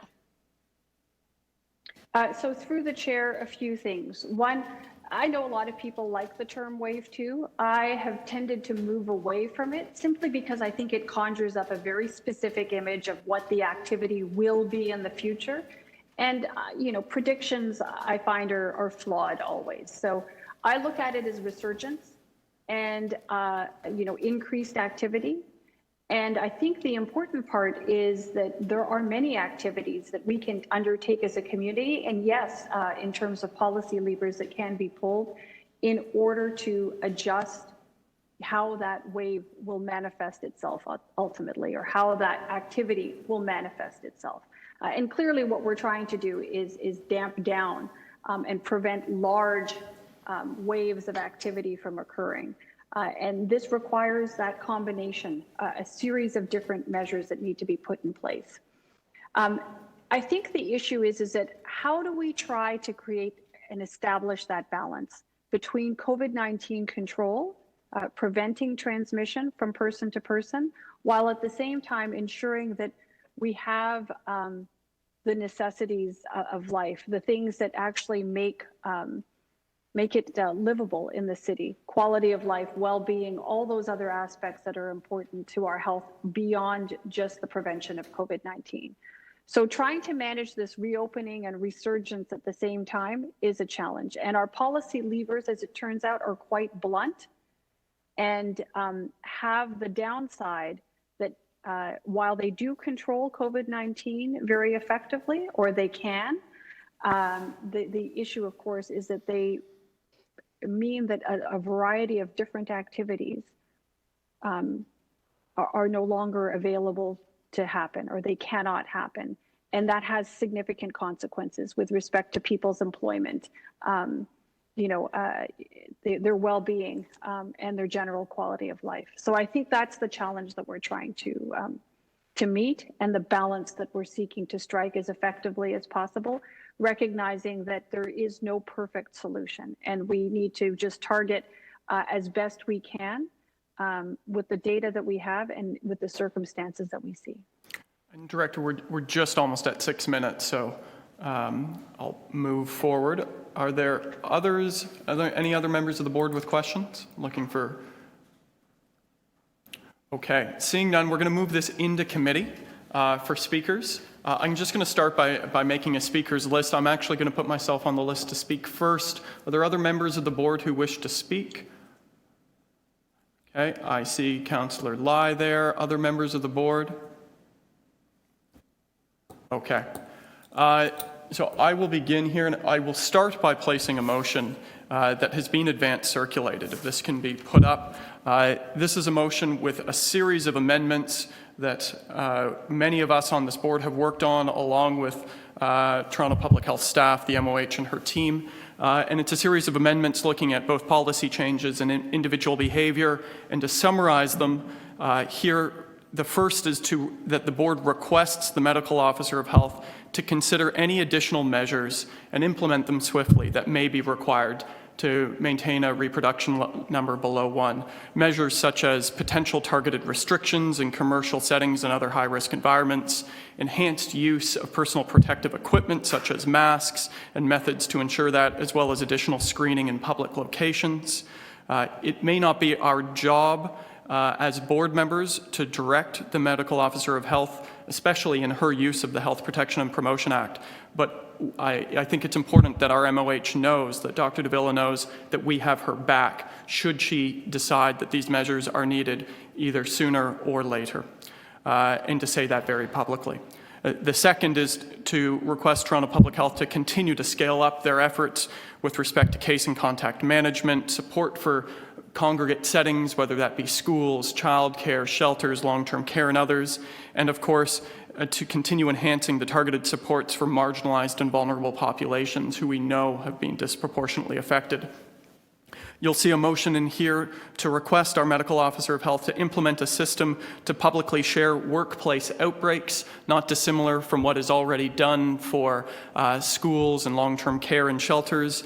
So through the chair, a few things. One, I know a lot of people like the term wave 2. I have tended to move away from it simply because I think it conjures up a very specific image of what the activity will be in the future. And, predictions I find are flawed always. So I look at it as resurgence and, increased activity. And I think the important part is that there are many activities that we can undertake as a community. And yes, in terms of policy levers that can be pulled in order to adjust how that wave will manifest itself ultimately, or how that activity will manifest itself. And clearly what we're trying to do is damp down and prevent large waves of activity from occurring. And this requires that combination, a series of different measures that need to be put in place. I think the issue is that how do we try to create and establish that balance between COVID-19 control, preventing transmission from person to person, while at the same time ensuring that we have the necessities of life, the things that actually make make it livable in the city, quality of life, well-being, all those other aspects that are important to our health beyond just the prevention of COVID-19. So trying to manage this reopening and resurgence at the same time is a challenge. And our policy levers, as it turns out, are quite blunt and have the downside that while they do control COVID-19 very effectively, or they can, the issue, of course, is that they mean that a variety of different activities are no longer available to happen, or they cannot happen. And that has significant consequences with respect to people's employment, their well-being, and their general quality of life. So I think that's the challenge that we're trying to meet, and the balance that we're seeking to strike as effectively as possible, recognizing that there is no perfect solution, and we need to just target as best we can with the data that we have and with the circumstances that we see. And Director, we're just almost at 6 minutes, so I'll move forward. Are there any other members of the board with questions? Looking for. Okay, seeing none, we're going to move this into committee for speakers. I'm just going to start by making a speakers list. I'm actually going to put myself on the list to speak first. Are there other members of the board who wish to speak? Okay, I see Councillor Lai there. Other members of the board? Okay. So I will begin here, and I will start by placing a motion that has been advance circulated. If this can be put up. This is a motion with a series of amendments that many of us on this board have worked on, along with Toronto Public Health staff, the MOH and her team. And it's a series of amendments looking at both policy changes and individual behavior. And to summarize them here, the first is that the board requests the medical officer of health to consider any additional measures and implement them swiftly that may be required to maintain a reproduction number below 1. Measures such as potential targeted restrictions in commercial settings and other high-risk environments, enhanced use of personal protective equipment such as masks and methods to ensure that, as well as additional screening in public locations. It may not be our job as board members to direct the medical officer of health, especially in her use of the Health Protection and Promotion Act. But I think it's important that our MOH knows, that Dr. Davila knows, that we have her back should she decide that these measures are needed either sooner or later, and to say that very publicly. The second is to request Toronto Public Health to continue to scale up their efforts with respect to case and contact management, support for congregate settings, whether that be schools, childcare, shelters, long-term care, and others, and of course, to continue enhancing the targeted supports for marginalized and vulnerable populations who we know have been disproportionately affected. You'll see a motion in here to request our medical officer of health to implement a system to publicly share workplace outbreaks, not dissimilar from what is already done for schools and long-term care and shelters,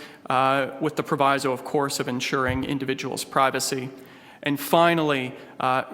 with the proviso, of course, of ensuring individuals' privacy. And finally,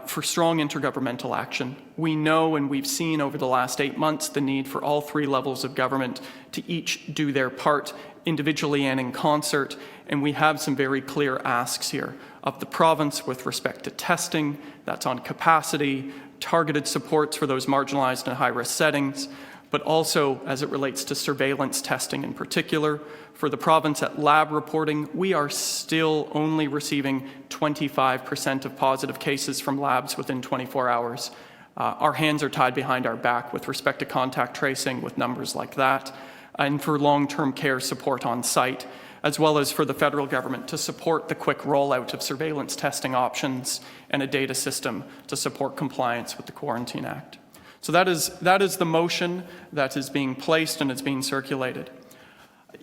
for strong intergovernmental action. We know and we've seen over the last 8 months the need for all 3 levels of government to each do their part individually and in concert, and we have some very clear asks here of the province with respect to testing, that's on capacity, targeted supports for those marginalized and high-risk settings, but also as it relates to surveillance testing in particular. For the province at lab reporting, we are still only receiving 25% of positive cases from labs within 24 hours. Our hands are tied behind our back with respect to contact tracing with numbers like that, and for long-term care support on site, as well as for the federal government to support the quick rollout of surveillance testing options and a data system to support compliance with the Quarantine Act. So that is the motion that is being placed and is being circulated.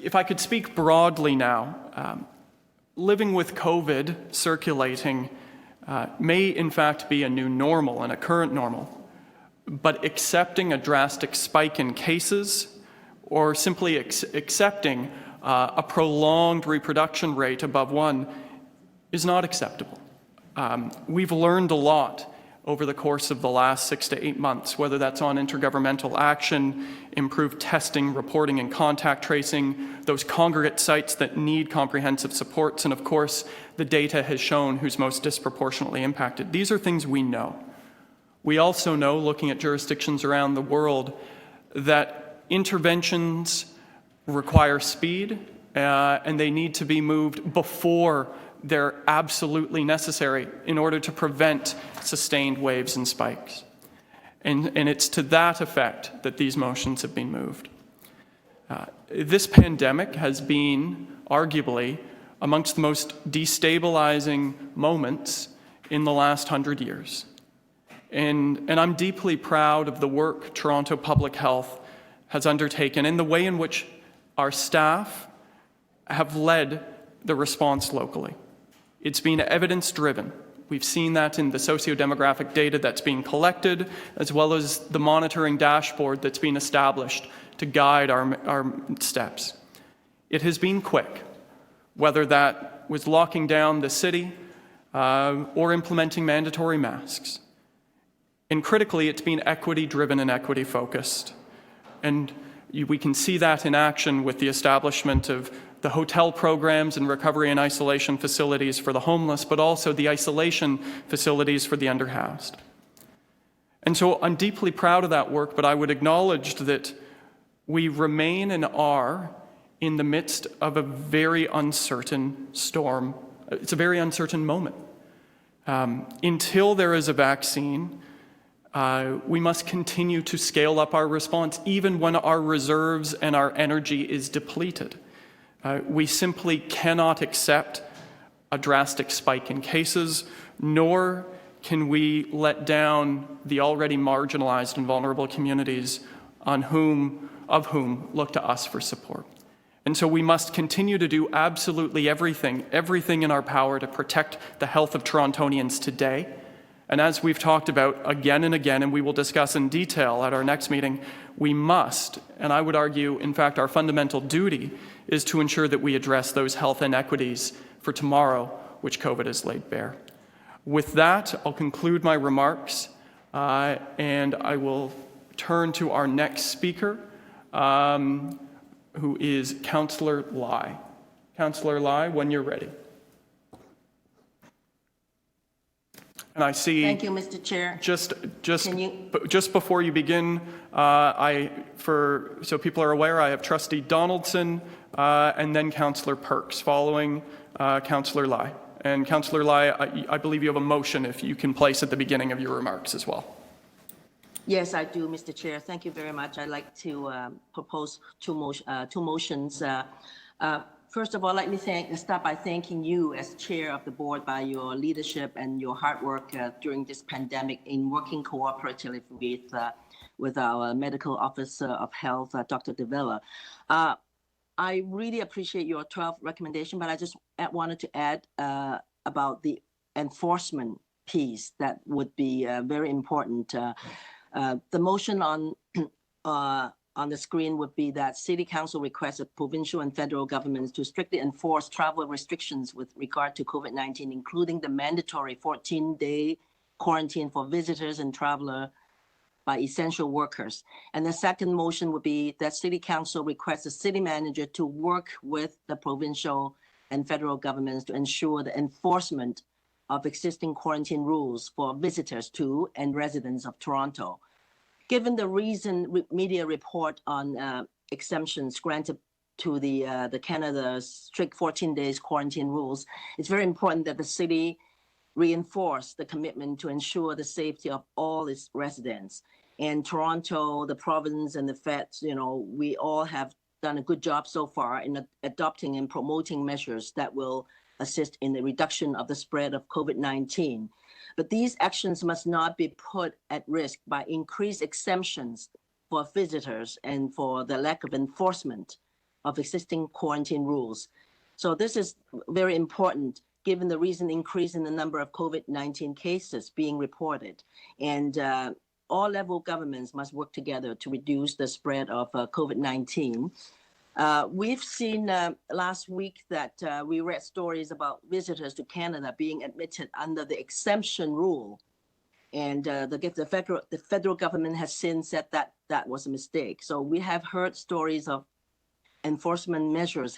If I could speak broadly now, living with COVID circulating may in fact be a new normal and a current normal, but accepting a drastic spike in cases or simply accepting a prolonged reproduction rate above 1 is not acceptable. We've learned a lot over the course of the last 6 to 8 months, whether that's on intergovernmental action, improved testing, reporting, and contact tracing, those congregate sites that need comprehensive supports, and of course, the data has shown who's most disproportionately impacted. These are things we know. We also know, looking at jurisdictions around the world, that interventions require speed and they need to be moved before they're absolutely necessary in order to prevent sustained waves and spikes. And it's to that effect that these motions have been moved. This pandemic has been arguably amongst the most destabilizing moments in the last 100 years. And I'm deeply proud of the work Toronto Public Health has undertaken and the way in which our staff have led the response locally. It's been evidence-driven. We've seen that in the socio-demographic data that's being collected, as well as the monitoring dashboard that's been established to guide our steps. It has been quick, whether that was locking down the city or implementing mandatory masks. And critically, it's been equity-driven and equity-focused. And we can see that in action with the establishment of the hotel programs and recovery and isolation facilities for the homeless, but also the isolation facilities for the underhoused. And so I'm deeply proud of that work, but I would acknowledge that we remain and are in the midst of a very uncertain storm. It's a very uncertain moment. Until there is a vaccine, we must continue to scale up our response, even when our reserves and our energy is depleted. We simply cannot accept a drastic spike in cases, nor can we let down the already marginalized and vulnerable communities of whom look to us for support. And so we must continue to do absolutely everything in our power to protect the health of Torontonians today. And as we've talked about again and again, and we will discuss in detail at our next meeting, we must, and I would argue, in fact, our fundamental duty is to ensure that we address those health inequities for tomorrow, which COVID has laid bare. With that, I'll conclude my remarks, and I will turn to our next speaker, who is Councillor Lai. Councillor Lai, when you're ready. And I see. Thank you, Mr. Chair. Just before you begin, so people are aware, I have Trustee Donaldson and then Councillor Perks following Councillor Lai. And Councillor Lai, I believe you have a motion if you can place at the beginning of your remarks as well. Yes, I do, Mr. Chair. Thank you very much. I'd like to propose two motions. First of all, let me start by thanking you as chair of the board by your leadership and your hard work during this pandemic in working cooperatively with our medical officer of health, Dr. De Villa. I really appreciate your 12th recommendation, but I just wanted to add about the enforcement piece that would be very important. The motion on the screen would be that City Council requests provincial and federal governments to strictly enforce travel restrictions with regard to COVID-19, including the mandatory 14-day quarantine for visitors and travelers by essential workers. And the second motion would be that City Council requests the city manager to work with the provincial and federal governments to ensure the enforcement of existing quarantine rules for visitors to and residents of Toronto. Given the recent media report on exemptions granted to the Canada's strict 14 days quarantine rules, it's very important that the city reinforce the commitment to ensure the safety of all its residents. And Toronto, the province, and the feds, we all have done a good job so far in adopting and promoting measures that will assist in the reduction of the spread of COVID-19. But these actions must not be put at risk by increased exemptions for visitors and for the lack of enforcement of existing quarantine rules. So this is very important given the recent increase in the number of COVID-19 cases being reported. And all level governments must work together to reduce the spread of COVID-19. We've seen last week that we read stories about visitors to Canada being admitted under the exemption rule And the federal government has since said that that was a mistake. So we have heard stories of enforcement measures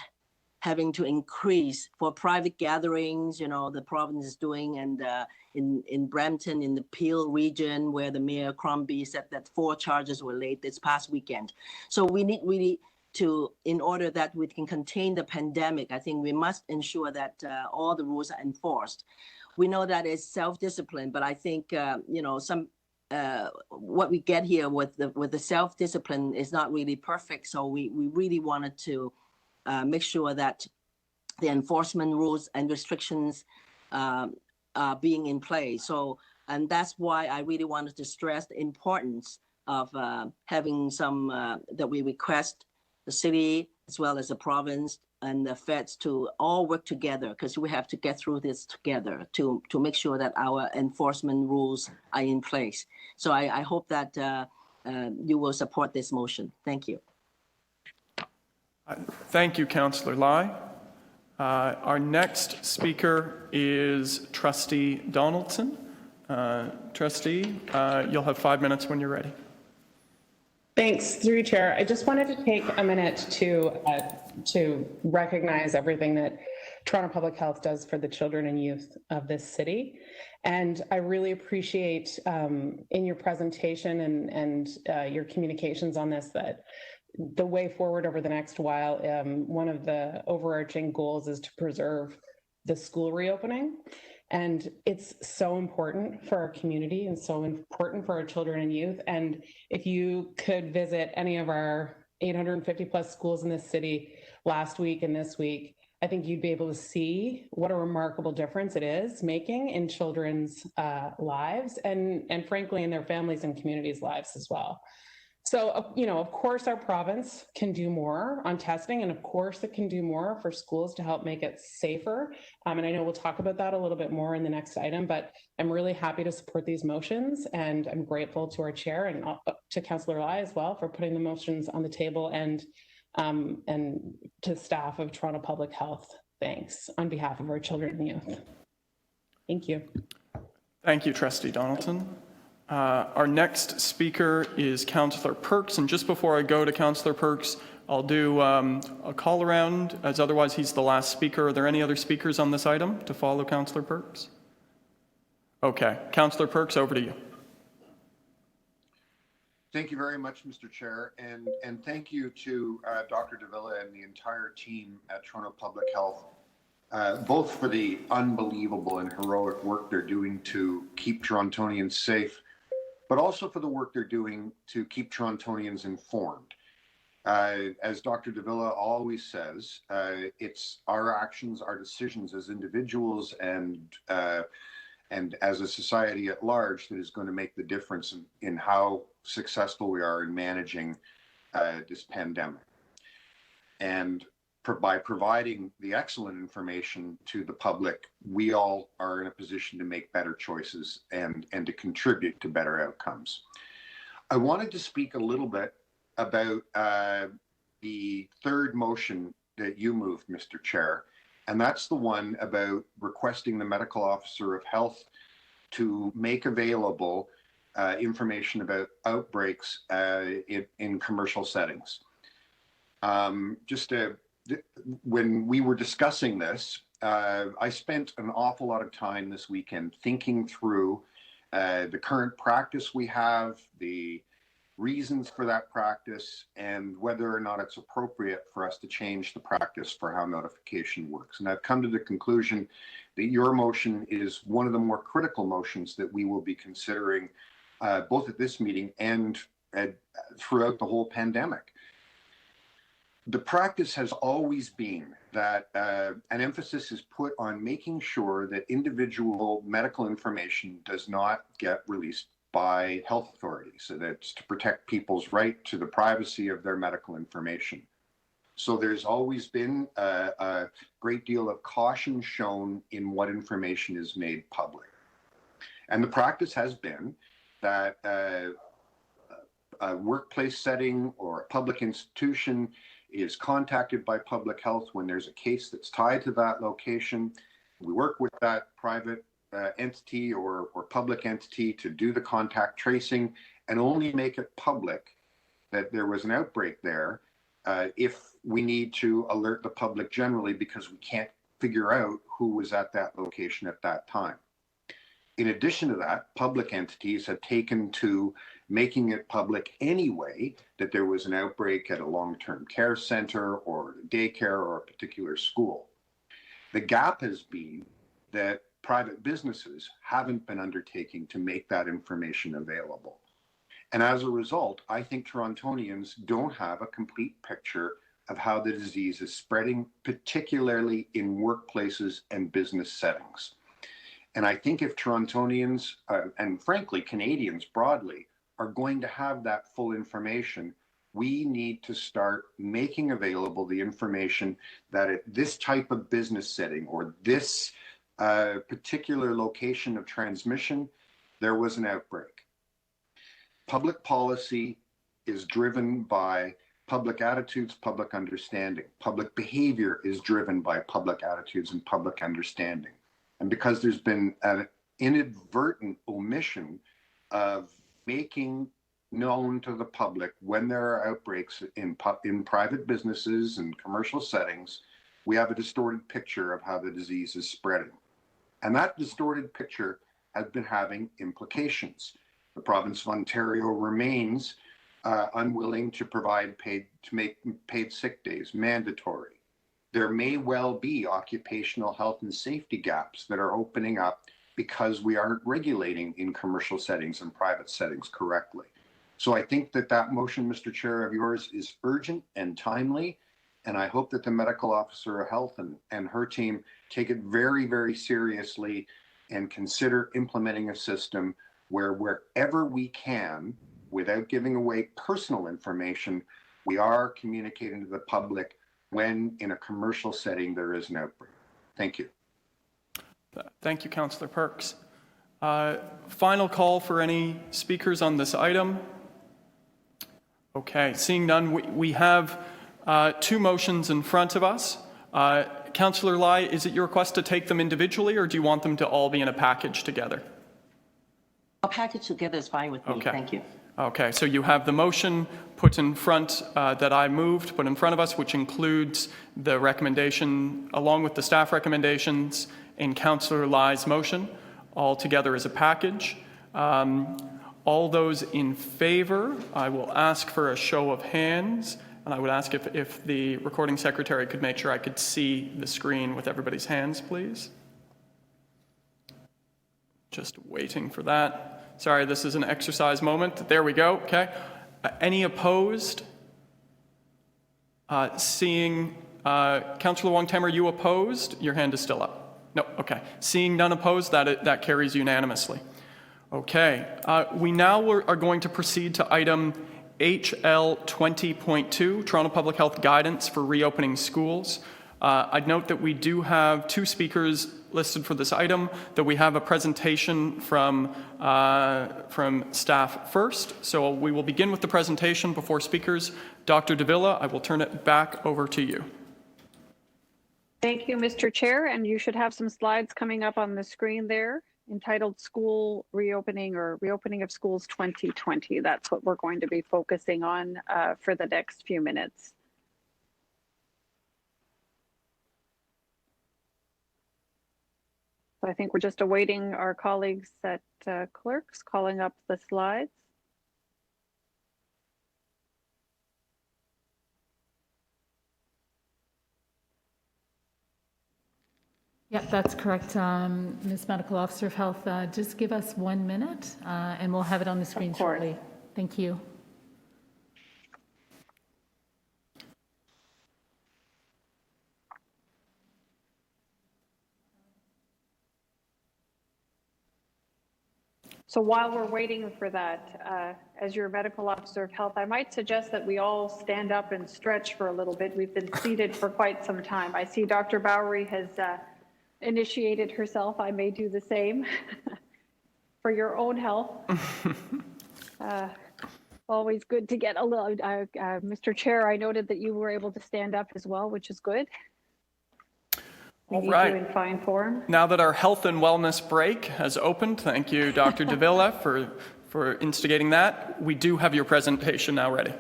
having to increase for private gatherings, the province is doing, and in Brampton, in the Peel region, where the Mayor Crombie said that 4 charges were laid this past weekend. So we need really to, in order that we can contain the pandemic, I think we must ensure that all the rules are enforced. We know that it's self-discipline, but I think, what we get here with the self-discipline is not really perfect. So we really wanted to make sure that the enforcement rules and restrictions are being in place. So, and that's why I really wanted to stress the importance of having that we request the city as well as the province and the feds to all work together, because we have to get through this together to make sure that our enforcement rules are in place. So I hope that you will support this motion. Thank you. Thank you, Councillor Lai. Our next speaker is Trustee Donaldson. Trustee, you'll have 5 minutes when you're ready. Thanks, through you, Chair. I just wanted to take a minute to recognize everything that Toronto Public Health does for the children and youth of this city. And I really appreciate in your presentation and your communications on this, that the way forward over the next while, one of the overarching goals is to preserve the school reopening. And it's so important for our community and so important for our children and youth. And if you could visit any of our 850 plus schools in this city last week and this week, I think you'd be able to see what a remarkable difference it is making in children's lives and frankly, in their families and communities' lives as well. So, of course, our province can do more on testing, and of course, it can do more for schools to help make it safer. And I know we'll talk about that a little bit more in the next item, but I'm really happy to support these motions, and I'm grateful to our chair and to Councillor Lai as well for putting the motions on the table, and to staff of Toronto Public Health. Thanks on behalf of our children and youth. Thank you. Thank you, Trustee Donaldson. Our next speaker is Councillor Perks, and just before I go to Councillor Perks, I'll do a call around, as otherwise he's the last speaker. Are there any other speakers on this item to follow Councillor Perks? Okay, Councillor Perks, over to you. Thank you very much, Mr. Chair, and thank you to Dr. Davila and the entire team at Toronto Public Health, both for the unbelievable and heroic work they're doing to keep Torontonians safe, but also for the work they're doing to keep Torontonians informed. As Dr. Davila always says, it's our actions, our decisions as individuals and as a society at large that is going to make the difference in how successful we are in managing this pandemic. And by providing the excellent information to the public, we all are in a position to make better choices and to contribute to better outcomes. I wanted to speak a little bit about the third motion that you moved, Mr. Chair, and that's the one about requesting the medical officer of health to make available information about outbreaks in commercial settings. When we were discussing this, I spent an awful lot of time this weekend thinking through the current practice we have, the reasons for that practice, and whether or not it's appropriate for us to change the practice for how notification works. And I've come to the conclusion that your motion is one of the more critical motions that we will be considering both at this meeting and throughout the whole pandemic. The practice has always been that an emphasis is put on making sure that individual medical information does not get released by health authorities. So that's to protect people's right to the privacy of their medical information. So there's always been a great deal of caution shown in what information is made public. And the practice has been that a workplace setting or a public institution is contacted by public health when there's a case that's tied to that location. We work with that private entity or public entity to do the contact tracing and only make it public that there was an outbreak there if we need to alert the public generally because we can't figure out who was at that location at that time. In addition to that, public entities have taken to making it public anyway that there was an outbreak at a long-term care center or daycare or a particular school. The gap has been that private businesses haven't been undertaking to make that information available. And as a result, I think Torontonians don't have a complete picture of how the disease is spreading, particularly in workplaces and business settings. And I think if Torontonians, and frankly, Canadians broadly, are going to have that full information, we need to start making available the information that at this type of business setting or this particular location of transmission, there was an outbreak. Public policy is driven by public attitudes, public understanding. Public behavior is driven by public attitudes and public understanding. And because there's been an inadvertent omission of making known to the public when there are outbreaks in private businesses and commercial settings, we have a distorted picture of how the disease is spreading. And that distorted picture has been having implications. The province of Ontario remains unwilling to make paid sick days mandatory. There may well be occupational health and safety gaps that are opening up because we aren't regulating in commercial settings and private settings correctly. So I think that motion, Mr. Chair, of yours is urgent and timely. And I hope that the medical officer of health and her team take it very, very seriously and consider implementing a system where wherever we can, without giving away personal information, we are communicating to the public when in a commercial setting there is an outbreak. Thank you. Thank you, Councillor Perks. Final call for any speakers on this item. Okay, seeing none, we have two motions in front of us. Councillor Lai, is it your request to take them individually or do you want them to all be in a package together? A package together is fine with me. Okay. Thank you. Okay, so you have the motion put in front that I moved, put in front of us, which includes the recommendation along with the staff recommendations in Councillor Lai's motion, all together as a package. All those in favor, I will ask for a show of hands, and I would ask if the recording secretary could make sure I could see the screen with everybody's hands, please. Just waiting for that. Sorry, this is an exercise moment. There we go, okay. Any opposed? Seeing, Councillor Wong-Tam, are you opposed? Your hand is still up. No, okay. Seeing none opposed, that carries unanimously. Okay, we now are going to proceed to item HL 20.2, Toronto Public Health Guidance for Reopening Schools. I'd note that we do have two speakers listed for this item, that we have a presentation from staff first. So we will begin with the presentation before speakers. Dr. Davila, I will turn it back over to you. Thank you, Mr. Chair, and you should have some slides coming up on the screen there entitled School Reopening or Reopening of Schools 2020. That's what we're going to be focusing on for the next few minutes. So I think we're just awaiting our colleagues at clerks calling up the slides. Yeah, that's correct, Ms. Medical Officer of Health. Just give us 1 minute and we'll have it on the screen shortly. Thank you. So while we're waiting for that, as your medical officer of health, I might suggest that we all stand up and stretch for a little bit. We've been seated for quite some time. I see Dr. Bowery has initiated herself. I may do the same for your own health. Always good to get a little, Mr. Chair, I noted that you were able to stand up as well, which is good. Are you right. doing fine form? Now that our health and wellness break has opened, thank you, Dr. Davila, for instigating that. We do have your presentation now ready.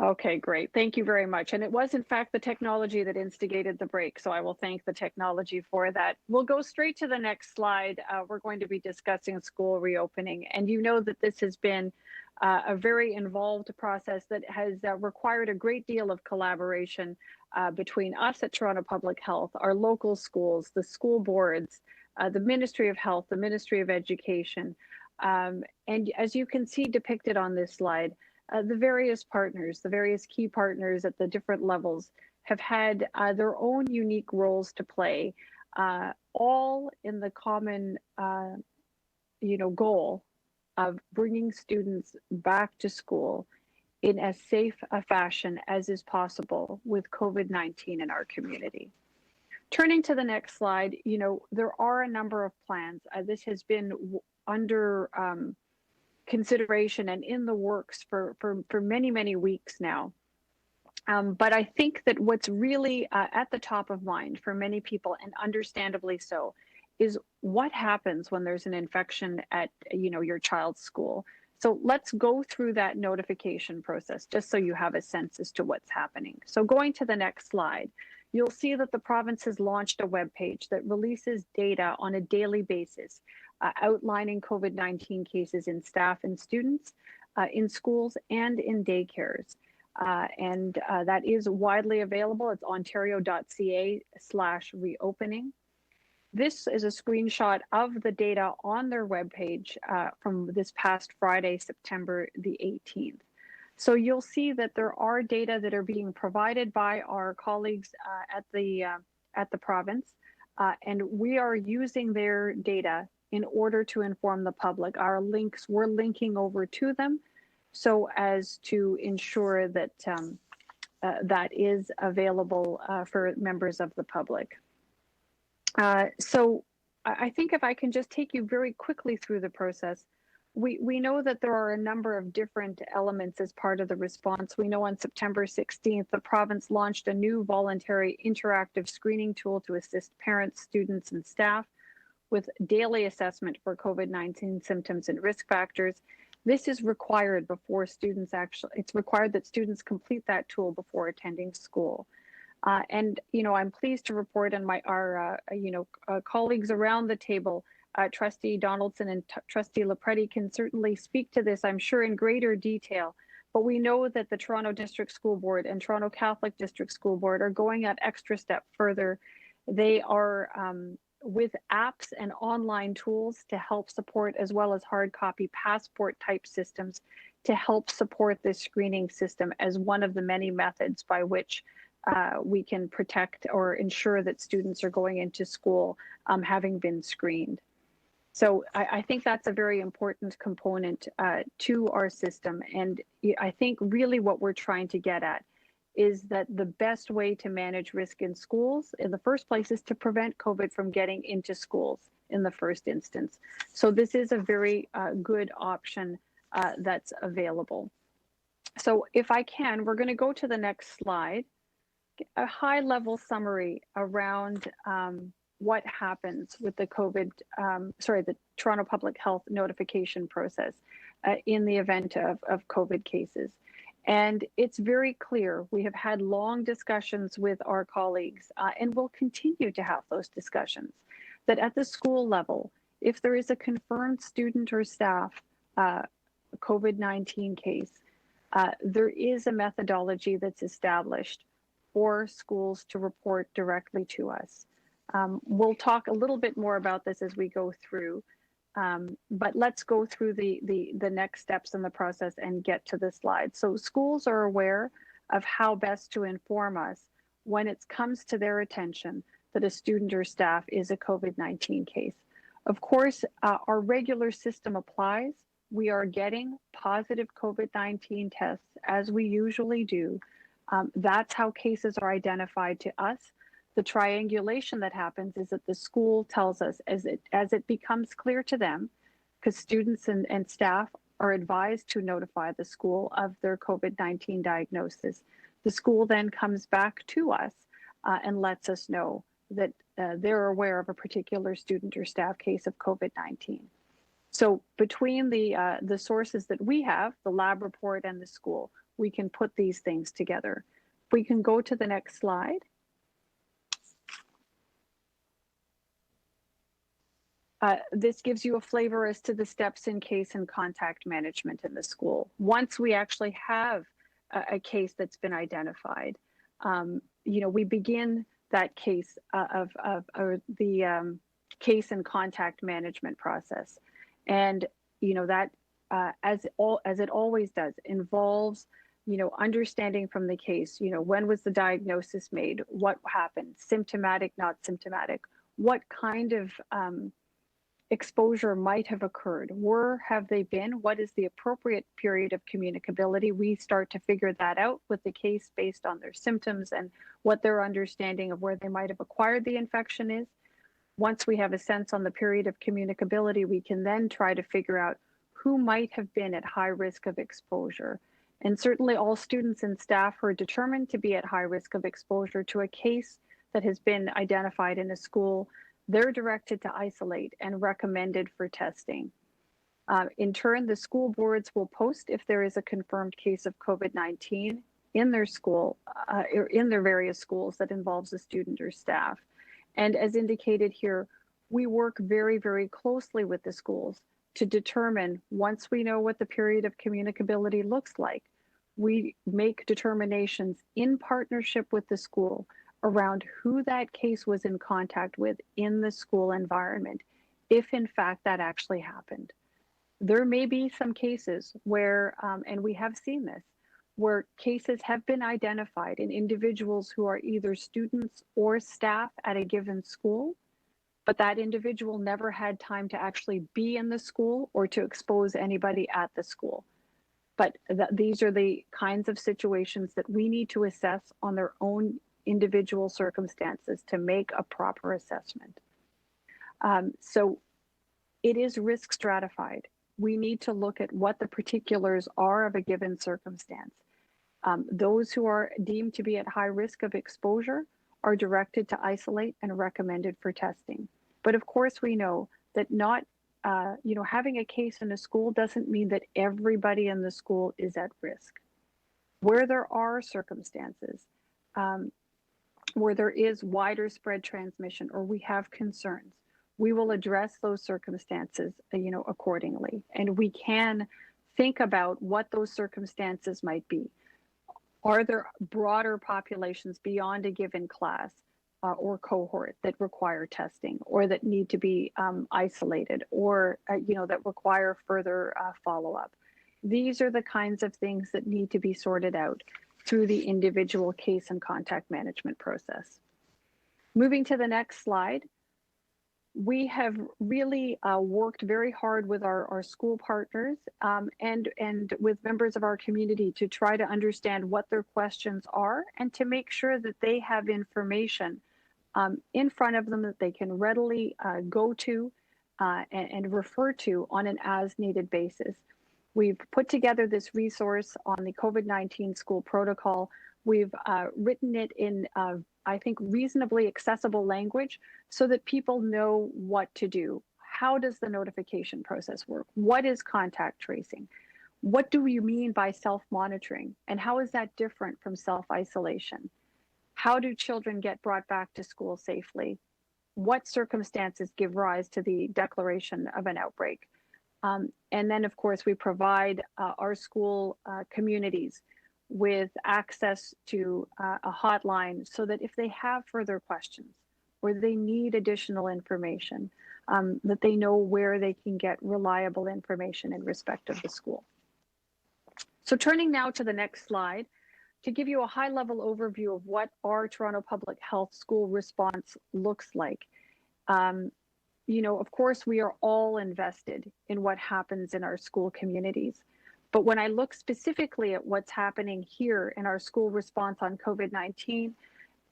Okay, great. Thank you very much. And it was in fact the technology that instigated the break. So I will thank the technology for that. We'll go straight to the next slide. We're going to be discussing school reopening. And you know that this has been a very involved process that has required a great deal of collaboration between us at Toronto Public Health, our local schools, the school boards, the Ministry of Health, the Ministry of Education. And as you can see depicted on this slide, the various partners, the various key partners at the different levels have had their own unique roles to play, all in the common, goal of bringing students back to school in as safe a fashion as is possible with COVID-19 in our community. Turning to the next slide, there are a number of plans. This has been under consideration and in the works for many, many weeks now. But I think that what's really at the top of mind for many people, and understandably so, is what happens when there's an infection at your child's school. So let's go through that notification process just so you have a sense as to what's happening. So going to the next slide, you'll see that the province has launched a webpage that releases data on a daily basis, outlining COVID-19 cases in staff and students, in schools and in daycares. And that is widely available. It's ontario.ca/reopening. This is a screenshot of the data on their webpage from this past Friday, September the 18th. So you'll see that there are data that are being provided by our colleagues at the province, and we are using their data in order to inform the public. We're linking over to them so as to ensure that that is available for members of the public. So I think if I can just take you very quickly through the process, we know that there are a number of different elements as part of the response. We know on September 16th, the province launched a new voluntary interactive screening tool to assist parents, students, and staff with daily assessment for COVID-19 symptoms and risk factors. This is required before students it's required that students complete that tool before attending school. And I'm pleased to report, and our colleagues around the table, Trustee Donaldson and Trustee LaPretti can certainly speak to this, I'm sure, in greater detail. But we know that the Toronto District School Board and Toronto Catholic District School Board are going that extra step further. They are with apps and online tools to help support, as well as hard copy passport type systems to help support this screening system as one of the many methods by which we can protect or ensure that students are going into school having been screened. So I think that's a very important component to our system. And I think really what we're trying to get at is that the best way to manage risk in schools in the first place is to prevent COVID from getting into schools in the first instance. So this is a very good option that's available. So if I can, we're going to go to the next slide. A high level summary around what happens with the the Toronto Public Health notification process in the event of COVID cases. And it's very clear, we have had long discussions with our colleagues and will continue to have those discussions, that at the school level, if there is a confirmed student or staff COVID-19 case, there is a methodology that's established for schools to report directly to us. We'll talk a little bit more about this as we go through, but let's go through the next steps in the process and get to the slide. So schools are aware of how best to inform us when it comes to their attention that a student or staff is a COVID-19 case. Of course, our regular system applies. We are getting positive COVID-19 tests as we usually do. That's how cases are identified to us. The triangulation that happens is that the school tells us as it becomes clear to them, because students and staff are advised to notify the school of their COVID-19 diagnosis. The school then comes back to us and lets us know that they're aware of a particular student or staff case of COVID-19. So between the sources that we have, the lab report and the school, we can put these things together. If we can go to the next slide. This gives you a flavor as to the steps in case and contact management in the school. Once we actually have a case that's been identified, we begin that case the case and contact management process. And, that as it always does, involves, understanding from the case, when was the diagnosis made, what happened, symptomatic, not symptomatic, what kind of exposure might have occurred, where have they been, what is the appropriate period of communicability. We start to figure that out with the case based on their symptoms and what their understanding of where they might have acquired the infection is. Once we have a sense on the period of communicability, we can then try to figure out who might have been at high risk of exposure. And certainly all students and staff who are determined to be at high risk of exposure to a case that has been identified in a school, they're directed to isolate and recommended for testing. In turn, the school boards will post if there is a confirmed case of COVID-19 in their school, or in their various schools that involves a student or staff. And as indicated here, we work very, very closely with the schools to determine, once we know what the period of communicability looks like, we make determinations in partnership with the school around who that case was in contact with in the school environment, if in fact that actually happened. There may be some cases where, and we have seen this, where cases have been identified in individuals who are either students or staff at a given school, but that individual never had time to actually be in the school or to expose anybody at the school. But these are the kinds of situations that we need to assess on their own individual circumstances to make a proper assessment. So it is risk stratified. We need to look at what the particulars are of a given circumstance. Those who are deemed to be at high risk of exposure are directed to isolate and recommended for testing. But of course, we know that not, having a case in a school doesn't mean that everybody in the school is at risk. Where there are circumstances where there is wider spread transmission or we have concerns, we will address those circumstances, accordingly. And we can think about what those circumstances might be. Are there broader populations beyond a given class or cohort that require testing or that need to be isolated or, that require further follow-up? These are the kinds of things that need to be sorted out through the individual case and contact management process. Moving to the next slide, we have really worked very hard with our school partners and with members of our community to try to understand what their questions are and to make sure that they have information in front of them that they can readily go to and refer to on an as-needed basis. We've put together this resource on the COVID-19 school protocol. We've written it in, I think, reasonably accessible language so that people know what to do. How does the notification process work? What is contact tracing? What do we mean by self-monitoring? And how is that different from self-isolation? How do children get brought back to school safely? What circumstances give rise to the declaration of an outbreak? And then, of course, we provide our school communities with access to a hotline so that if they have further questions or they need additional information, that they know where they can get reliable information in respect of the school. So turning now to the next slide, to give you a high-level overview of what our Toronto Public Health school response looks like. Of course, we are all invested in what happens in our school communities. But when I look specifically at what's happening here in our school response on COVID-19,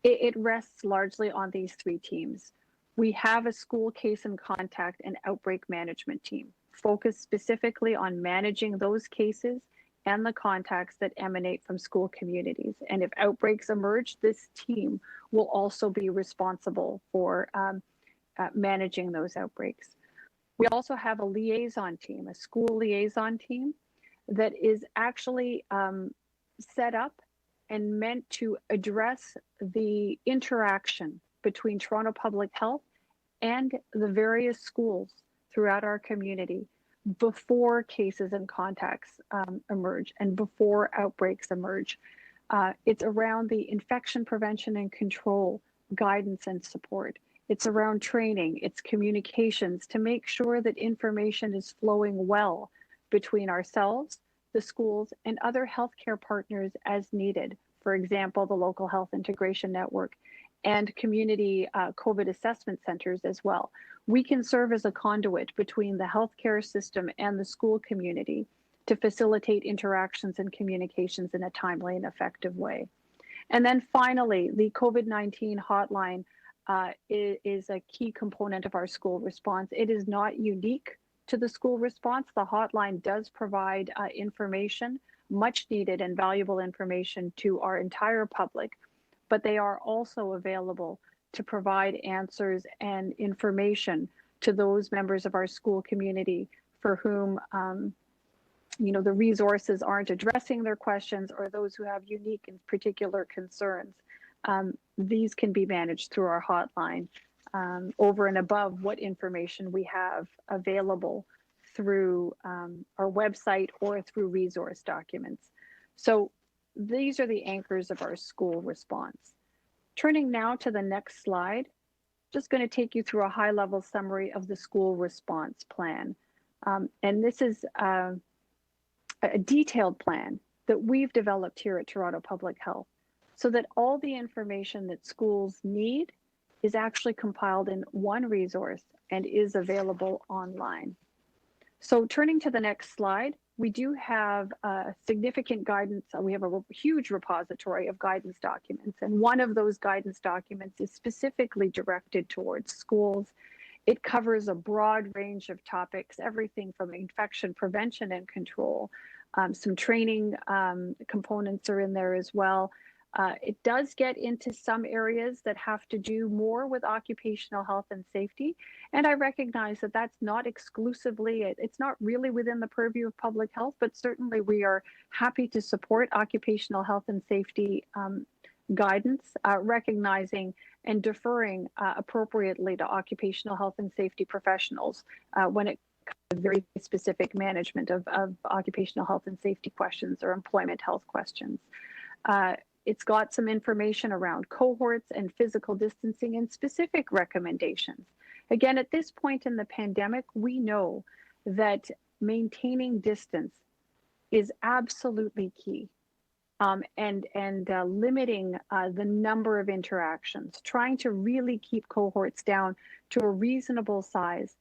it rests largely on these three teams. We have a school case and contact and outbreak management team focused specifically on managing those cases and the contacts that emanate from school communities. And if outbreaks emerge, this team will also be responsible for managing those outbreaks. We also have a liaison team, a school liaison team that is actually set up and meant to address the interaction between Toronto Public Health and the various schools throughout our community before cases and contacts emerge and before outbreaks emerge. It's around the infection prevention and control guidance and support. It's around training, it's communications to make sure that information is flowing well between ourselves, the schools, and other healthcare partners as needed. For example, the local health integration network and community COVID assessment centers as well. We can serve as a conduit between the healthcare system and the school community to facilitate interactions and communications in a timely and effective way. And then finally, the COVID-19 hotline is a key component of our school response. It is not unique to the school response. The hotline does provide information, much needed and valuable information to our entire public, but they are also available to provide answers and information to those members of our school community for whom the resources aren't addressing their questions, or those who have unique and particular concerns. These can be managed through our hotline over and above what information we have available through our website or through resource documents. So these are the anchors of our school response. Turning now to the next slide, just going to take you through a high-level summary of the school response plan. And this is a detailed plan that we've developed here at Toronto Public Health so that all the information that schools need is actually compiled in one resource and is available online. So turning to the next slide, we do have significant guidance. We have a huge repository of guidance documents, and one of those guidance documents is specifically directed towards schools. It covers a broad range of topics, everything from infection prevention and control. Some training components are in there as well. It does get into some areas that have to do more with occupational health and safety. And I recognize that that's not exclusively, it's not really within the purview of public health, but certainly we are happy to support occupational health and safety guidance, recognizing and deferring appropriately to occupational health and safety professionals when it comes to very specific management of occupational health and safety questions or employment health questions. It's got some information around cohorts and physical distancing and specific recommendations. Again, at this point in the pandemic, we know that maintaining distance is absolutely key. And limiting the number of interactions, trying to really keep cohorts down to a reasonable size,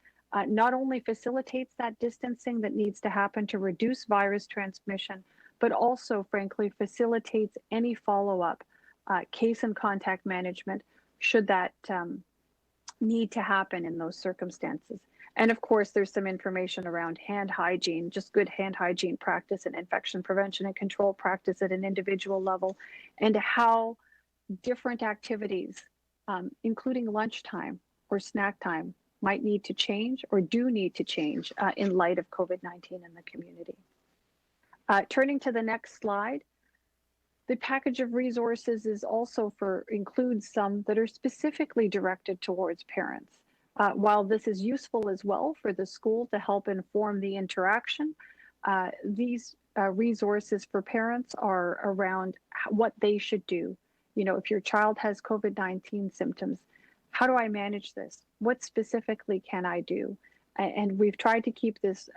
not only facilitates that distancing that needs to happen to reduce virus transmission, but also, frankly, facilitates any follow-up case and contact management should that need to happen in those circumstances. And of course, there's some information around hand hygiene, just good hand hygiene practice and infection prevention and control practice at an individual level, and how different activities, including lunchtime or snack time, might need to change or do need to change in light of COVID-19 in the community. Turning to the next slide, the package of resources is also includes some that are specifically directed towards parents. While this is useful as well for the school to help inform the interaction, these resources for parents are around what they should do. You know, if your child has COVID-19 symptoms, how do I manage this? What specifically can I do? And we've tried to keep this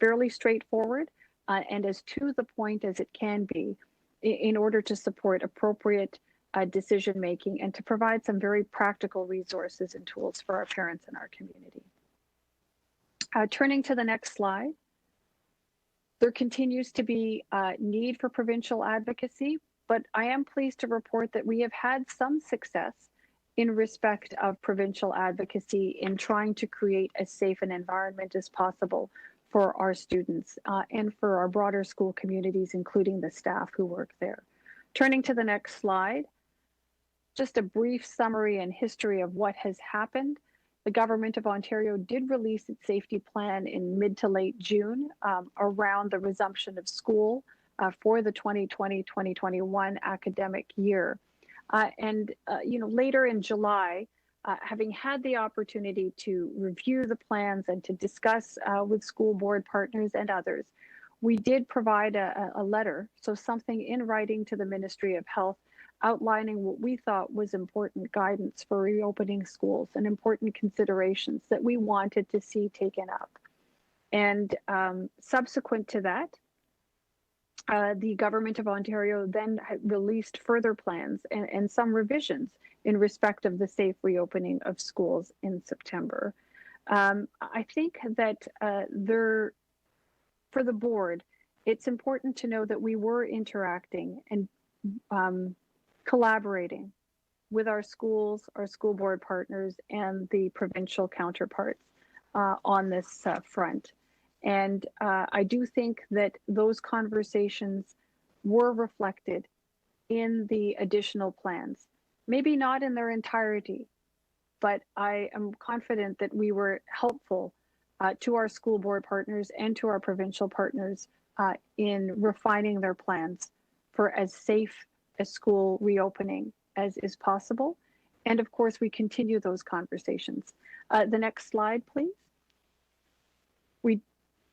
fairly straightforward and as to the point as it can be in order to support appropriate decision making and to provide some very practical resources and tools for our parents and our community. Turning to the next slide, there continues to be need for provincial advocacy, but I am pleased to report that we have had some success in respect of provincial advocacy in trying to create as safe an environment as possible for our students and for our broader school communities, including the staff who work there. Turning to the next slide, just a brief summary and history of what has happened. The Government of Ontario did release its safety plan in mid to late June around the resumption of school for the 2020-2021 academic year. Later in July, having had the opportunity to review the plans and to discuss with school board partners and others, we did provide a letter, so something in writing to the Ministry of Health, outlining what we thought was important guidance for reopening schools and important considerations that we wanted to see taken up. And subsequent to that, the Government of Ontario then released further plans and some revisions in respect of the safe reopening of schools in September. I think that for the board, it's important to know that we were interacting and collaborating with our schools, our school board partners, and the provincial counterparts on this front. And I do think that those conversations were reflected in the additional plans. Maybe not in their entirety, but I am confident that we were helpful to our school board partners and to our provincial partners in refining their plans for as safe a school reopening as is possible. And of course, we continue those conversations. The next slide, please. We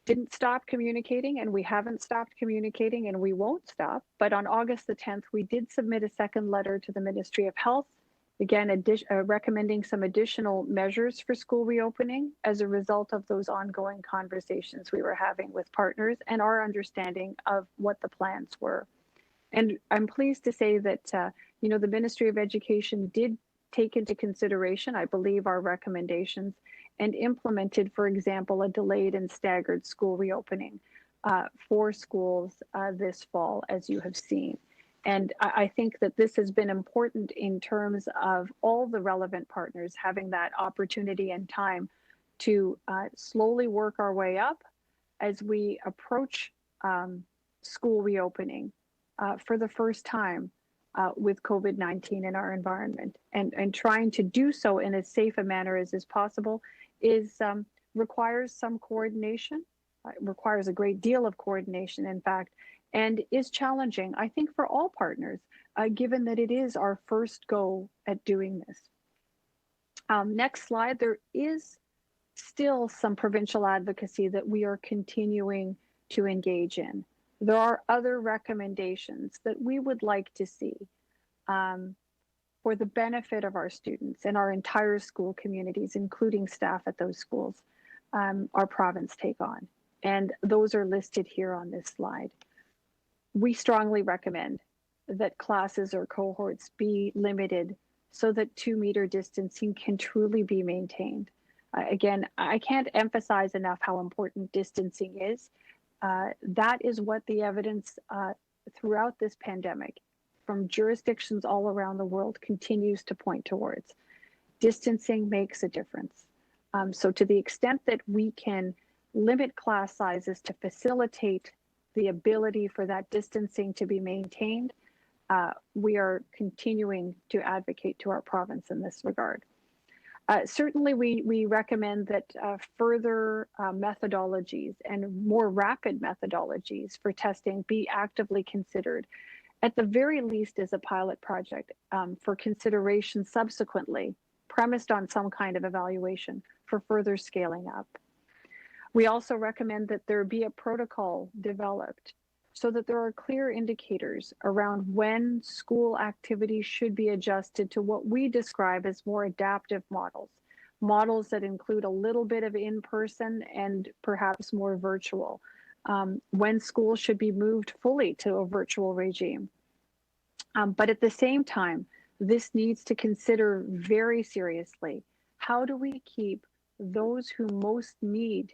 didn't stop communicating, and we haven't stopped communicating, and we won't stop. But on August the 10th, we did submit a second letter to the Ministry of Health, again, recommending some additional measures for school reopening as a result of those ongoing conversations we were having with partners and our understanding of what the plans were. And I'm pleased to say that, the Ministry of Education did take into consideration, I believe, our recommendations and implemented, for example, a delayed and staggered school reopening for schools this fall, as you have seen. And I think that this has been important in terms of all the relevant partners having that opportunity and time to slowly work our way up as we approach school reopening for the first time with COVID-19 in our environment. And trying to do so in as safe a manner as is possible requires some coordination, requires a great deal of coordination, in fact, and is challenging, I think, for all partners, given that it is our first go at doing this. Next slide, there is still some provincial advocacy that we are continuing to engage in. There are other recommendations that we would like to see for the benefit of our students and our entire school communities, including staff at those schools, our province take on. And those are listed here on this slide. We strongly recommend that classes or cohorts be limited so that 2-meter distancing can truly be maintained. Again, I can't emphasize enough how important distancing is. That is what the evidence throughout this pandemic from jurisdictions all around the world continues to point towards. Distancing makes a difference. So to the extent that we can limit class sizes to facilitate the ability for that distancing to be maintained, we are continuing to advocate to our province in this regard. Certainly, we recommend that further methodologies and more rapid methodologies for testing be actively considered, at the very least as a pilot project for consideration subsequently, premised on some kind of evaluation for further scaling up. We also recommend that there be a protocol developed so that there are clear indicators around when school activities should be adjusted to what we describe as more adaptive models, models that include a little bit of in-person and perhaps more virtual, when schools should be moved fully to a virtual regime. But at the same time, this needs to consider very seriously, how do we keep those who most need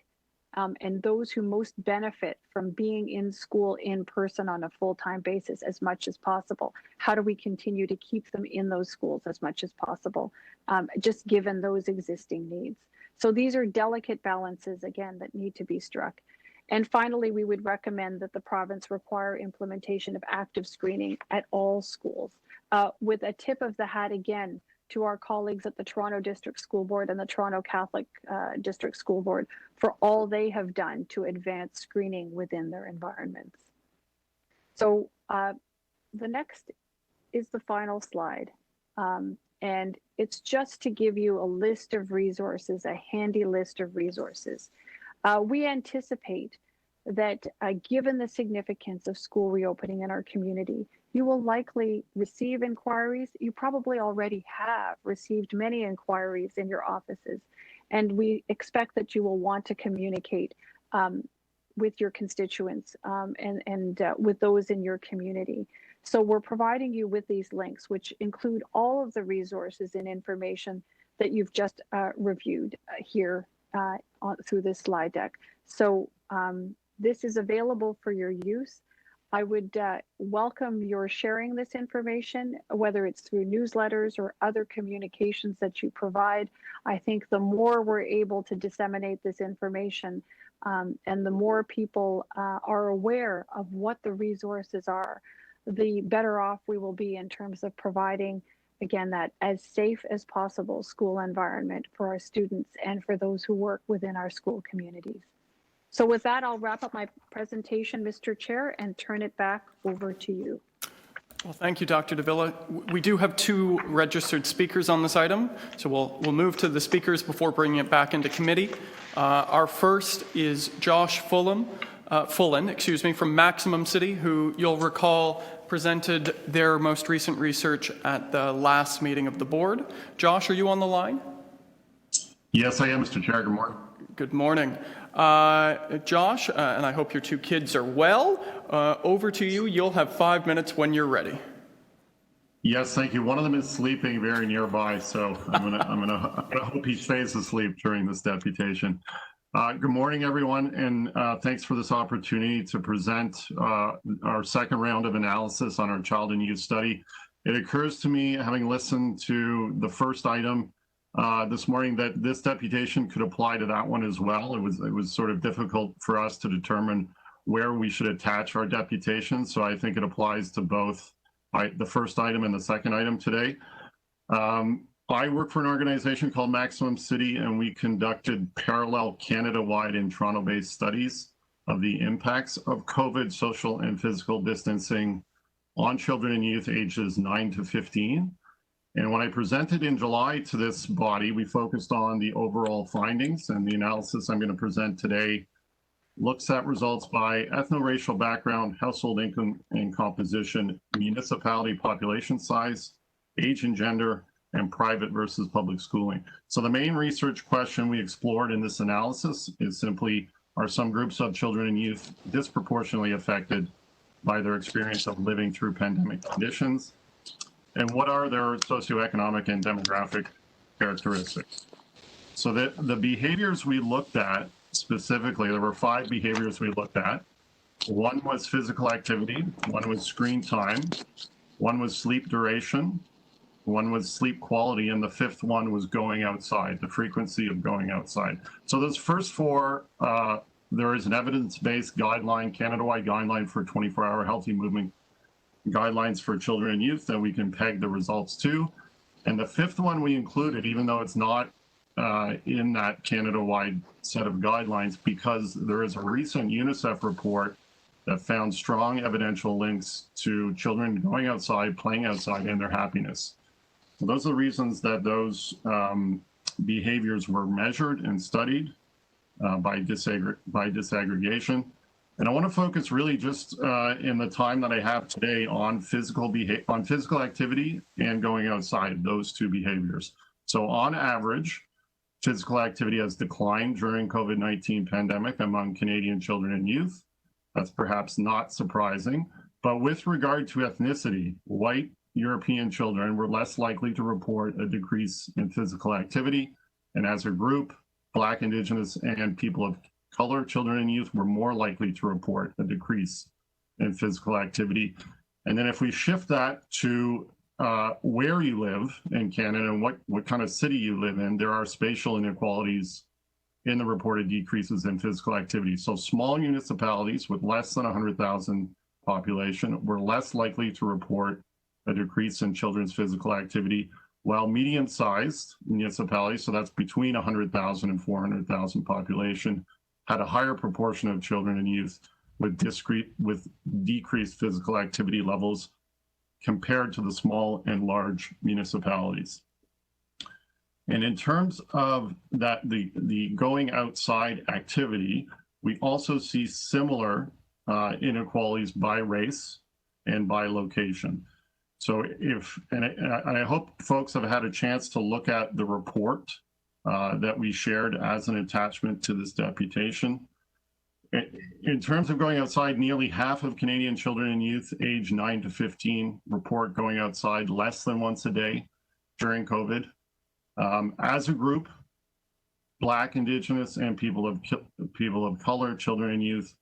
and those who most benefit from being in school in person on a full-time basis as much as possible. How do we continue to keep them in those schools as much as possible, just given those existing needs? So these are delicate balances, again, that need to be struck. And finally, we would recommend that the province require implementation of active screening at all schools, with a tip of the hat again to our colleagues at the Toronto District School Board and the Toronto Catholic District School Board for all they have done to advance screening within their environments. So the next is the final slide. And it's just to give you a list of resources, a handy list of resources. We anticipate that given the significance of school reopening in our community, you will likely receive inquiries. You probably already have received many inquiries in your offices, and we expect that you will want to communicate with your constituents and with those in your community. So we're providing you with these links, which include all of the resources and information that you've just reviewed here through this slide deck. So this is available for your use. I would welcome your sharing this information, whether it's through newsletters or other communications that you provide. I think the more we're able to disseminate this information and the more people are aware of what the resources are, the better off we will be in terms of providing, again, that as safe as possible school environment for our students and for those who work within our school communities. So with that, I'll wrap up my presentation, Mr. Chair, and turn it back over to you. Well, thank you, Dr. Davila. We do have 2 registered speakers on this item, so we'll move to the speakers before bringing it back into committee. Our first is Josh Fullen, from Maximum City, who you'll recall presented their most recent research at the last meeting of the board. Josh, are you on the line? Yes, I am, Mr. Chair. Good morning. Good morning. Josh, and I hope your 2 kids are well. Over to you. You'll have 5 minutes when you're ready. Yes, thank you. One of them is sleeping very nearby, so I'm gonna hope he stays asleep during this deputation. Good morning, everyone, and thanks for this opportunity to present our second round of analysis on our child and youth study. It occurs to me, having listened to the first item this morning, that this deputation could apply to that one as well. It was sort of difficult for us to determine where we should attach our deputation, so I think it applies to both the first item and the second item today. I work for an organization called Maximum City, and we conducted parallel Canada-wide and Toronto-based studies of the impacts of COVID, social and physical distancing on children and youth ages 9 to 15. And when I presented in July to this body, we focused on the overall findings, and the analysis I'm going to present today looks at results by ethno-racial background, household income and composition, municipality population size, age and gender, and private versus public schooling. So the main research question we explored in this analysis is simply, are some groups of children and youth disproportionately affected by their experience of living through pandemic conditions? And what are their socioeconomic and demographic characteristics? So the behaviors we looked at specifically, there were 5 behaviors we looked at. One was physical activity, one was screen time, one was sleep duration, one was sleep quality, and the 5th one was going outside, the frequency of going outside. So those first 4, there is an evidence-based guideline, Canada-wide guideline for 24-hour healthy movement guidelines for children and youth that we can peg the results to. And the 5th one we included, even though it's not in that Canada-wide set of guidelines, because there is a recent UNICEF report that found strong evidential links to children going outside, playing outside, and their happiness. So those are the reasons that those behaviors were measured and studied by disaggregation. And I want to focus really just in the time that I have today on physical activity and going outside, those 2 behaviors. So on average, physical activity has declined during COVID-19 pandemic among Canadian children and youth. That's perhaps not surprising. But with regard to ethnicity, white European children were less likely to report a decrease in physical activity. And as a group, Black, Indigenous, and people of color, children and youth were more likely to report a decrease in physical activity. And then if we shift that to where you live in Canada and what kind of city you live in, there are spatial inequalities in the reported decreases in physical activity. So small municipalities with less than 100,000 population were less likely to report a decrease in children's physical activity, while medium-sized municipalities, so that's between 100,000 and 400,000 population, had a higher proportion of children and youth with decreased physical activity levels compared to the small and large municipalities. And in terms of that, the going outside activity, we also see similar inequalities by race and by location. So and I hope folks have had a chance to look at the report that we shared as an attachment to this deputation. In terms of going outside, nearly half of Canadian children and youth aged 9 to 15 report going outside less than once a day during COVID. As a group, Black, Indigenous, and people of color, children and youth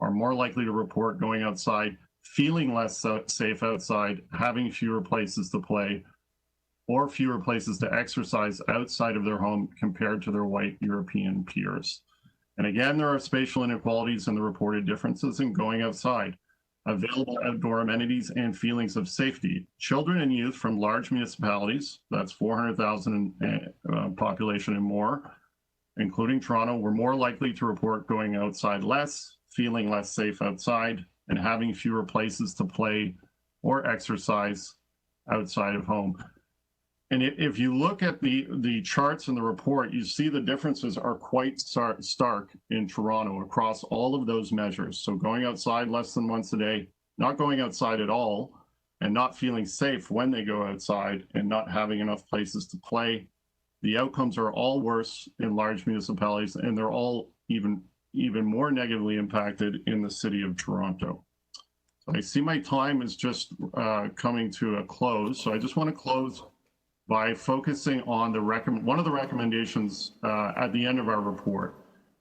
are more likely to report going outside, feeling less safe outside, having fewer places to play, or fewer places to exercise outside of their home compared to their white European peers. And again, there are spatial inequalities in the reported differences in going outside, available outdoor amenities, and feelings of safety. Children and youth from large municipalities, that's 400,000 population and more, including Toronto, were more likely to report going outside less, feeling less safe outside, and having fewer places to play or exercise outside of home. And if you look at the charts in the report, you see the differences are quite stark in Toronto across all of those measures. So going outside less than once a day, not going outside at all, and not feeling safe when they go outside, and not having enough places to play. The outcomes are all worse in large municipalities, and they're all even more negatively impacted in the city of Toronto. So I see my time is just coming to a close. So I just want to close by focusing on one of the recommendations at the end of our report.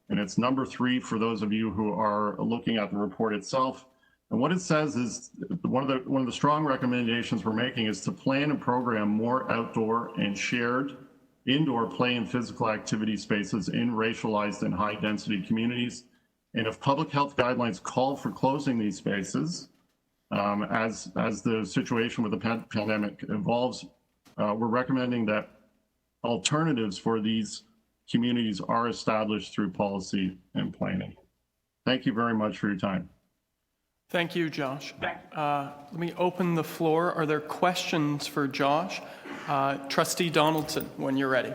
And it's number 3 for those of you who are looking at the report itself. And what it says is one of the strong recommendations we're making is to plan and program more outdoor and shared indoor play and physical activity spaces in racialized and high density communities. And if public health guidelines call for closing these spaces, as the situation with the pandemic evolves, we're recommending that alternatives for these communities are established through policy and planning. Thank you very much for your time. Thank you, Josh. Let me open the floor. Are there questions for Josh? Trustee Donaldson, when you're ready.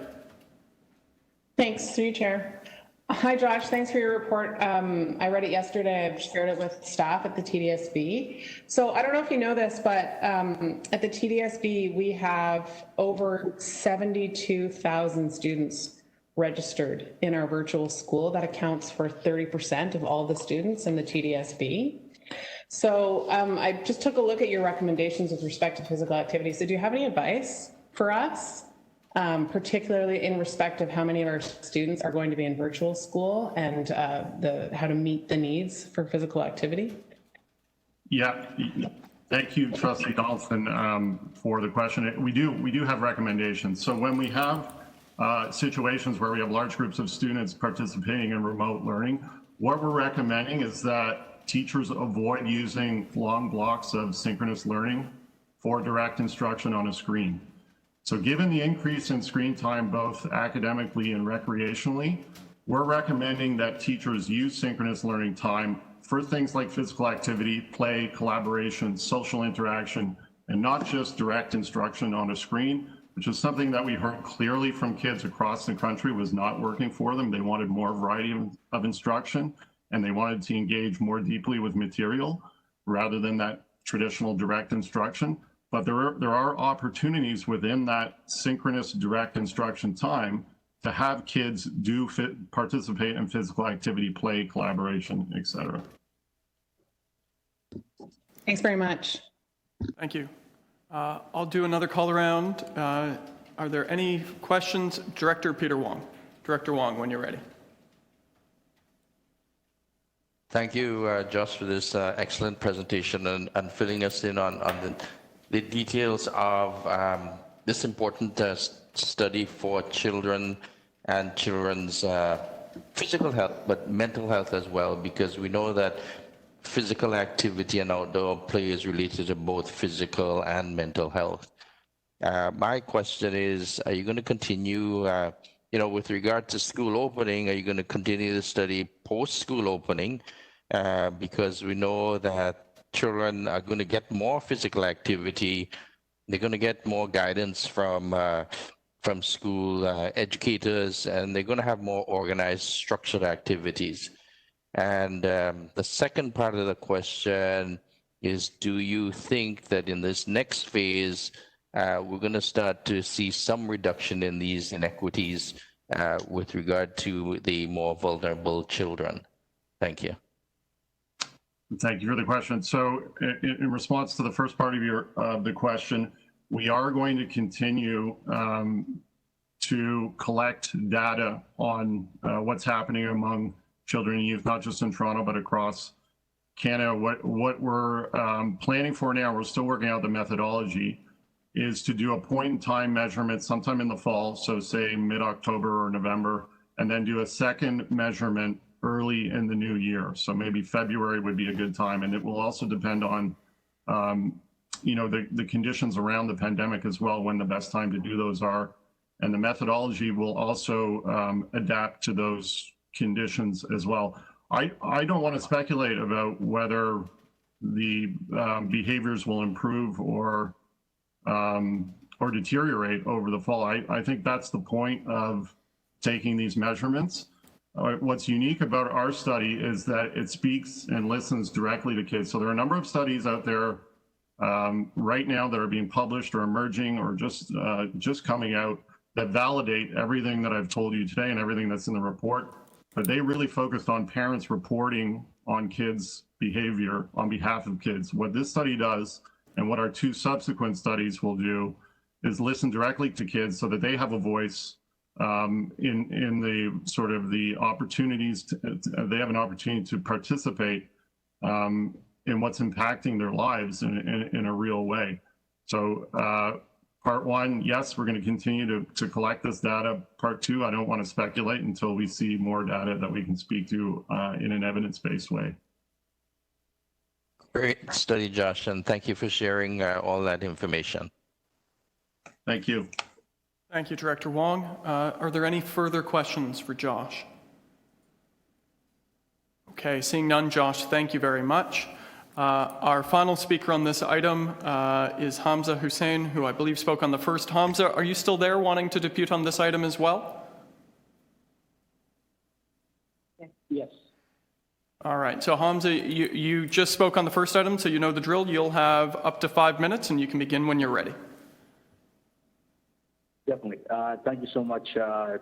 Thanks, through you, Chair. Hi, Josh. Thanks for your report. I read it yesterday. I've shared it with staff at the TDSB. So I don't know if you know this, but at the TDSB, we have over 72,000 students registered in our virtual school. That accounts for 30% of all the students in the TDSB. So I just took a look at your recommendations with respect to physical activity. So do you have any advice for us? Particularly in respect of how many of our students are going to be in virtual school and how to meet the needs for physical activity? Yeah, thank you, Trustee Donaldson, for the question. We do have recommendations. So when we have situations where we have large groups of students participating in remote learning, what we're recommending is that teachers avoid using long blocks of synchronous learning for direct instruction on a screen. So given the increase in screen time, both academically and recreationally, we're recommending that teachers use synchronous learning time for things like physical activity, play, collaboration, social interaction, and not just direct instruction on a screen, which is something that we heard clearly from kids across the country was not working for them. They wanted more variety of instruction, and they wanted to engage more deeply with material rather than that traditional direct instruction. But there are opportunities within that synchronous direct instruction time to have kids participate in physical activity, play, collaboration, etc. Thanks very much. Thank you. I'll do another call around. Are there any questions? Director Peter Wong. Director Wong, when you're ready. Thank you, Josh, for this excellent presentation and filling us in on the details of this important study for children and children's physical health, but mental health as well, because we know that physical activity and outdoor play is related to both physical and mental health. My question is, are you going to continue, with regard to school opening, are you going to continue the study post-school opening? Because we know that children are going to get more physical activity, they're going to get more guidance from school educators, and they're going to have more organized, structured activities. And the second part of the question is, do you think that in this next phase, we're going to start to see some reduction in these inequities with regard to the more vulnerable children? Thank you. Thank you for the question. So in response to the first part of the question, we are going to continue to collect data on what's happening among children and youth, not just in Toronto, but across Canada. What we're planning for now, we're still working out the methodology, is to do a point-in-time measurement sometime in the fall, so say mid-October or November, and then do a second measurement early in the new year. So maybe February would be a good time, and it will also depend on the conditions around the pandemic as well, when the best time to do those are. And the methodology will also adapt to those conditions as well. I don't want to speculate about whether the behaviors will improve or deteriorate over the fall. I think that's the point of taking these measurements. What's unique about our study is that it speaks and listens directly to kids. So there are a number of studies out there right now that are being published or emerging or just coming out that validate everything that I've told you today and everything that's in the report. But they really focused on parents reporting on kids' behavior on behalf of kids. What this study does, and what our two subsequent studies will do, is listen directly to kids so that they have a voice in the sort of the opportunities. They have an opportunity to participate in what's impacting their lives in a real way. So part one, yes, we're going to continue to collect this data. Part two, I don't want to speculate until we see more data that we can speak to in an evidence-based way. Great study, Josh, and thank you for sharing all that information. Thank you. Thank you, Director Wong. Are there any further questions for Josh? Okay, seeing none, Josh, thank you very much. Our final speaker on this item is Hamza Hussein, who I believe spoke on the first. Hamza, are you still there wanting to depute on this item as well? Yes. All right, so Hamza, you just spoke on the first item, so you know the drill. You'll have up to 5 minutes, and you can begin when you're ready. Definitely. Thank you so much, Mr.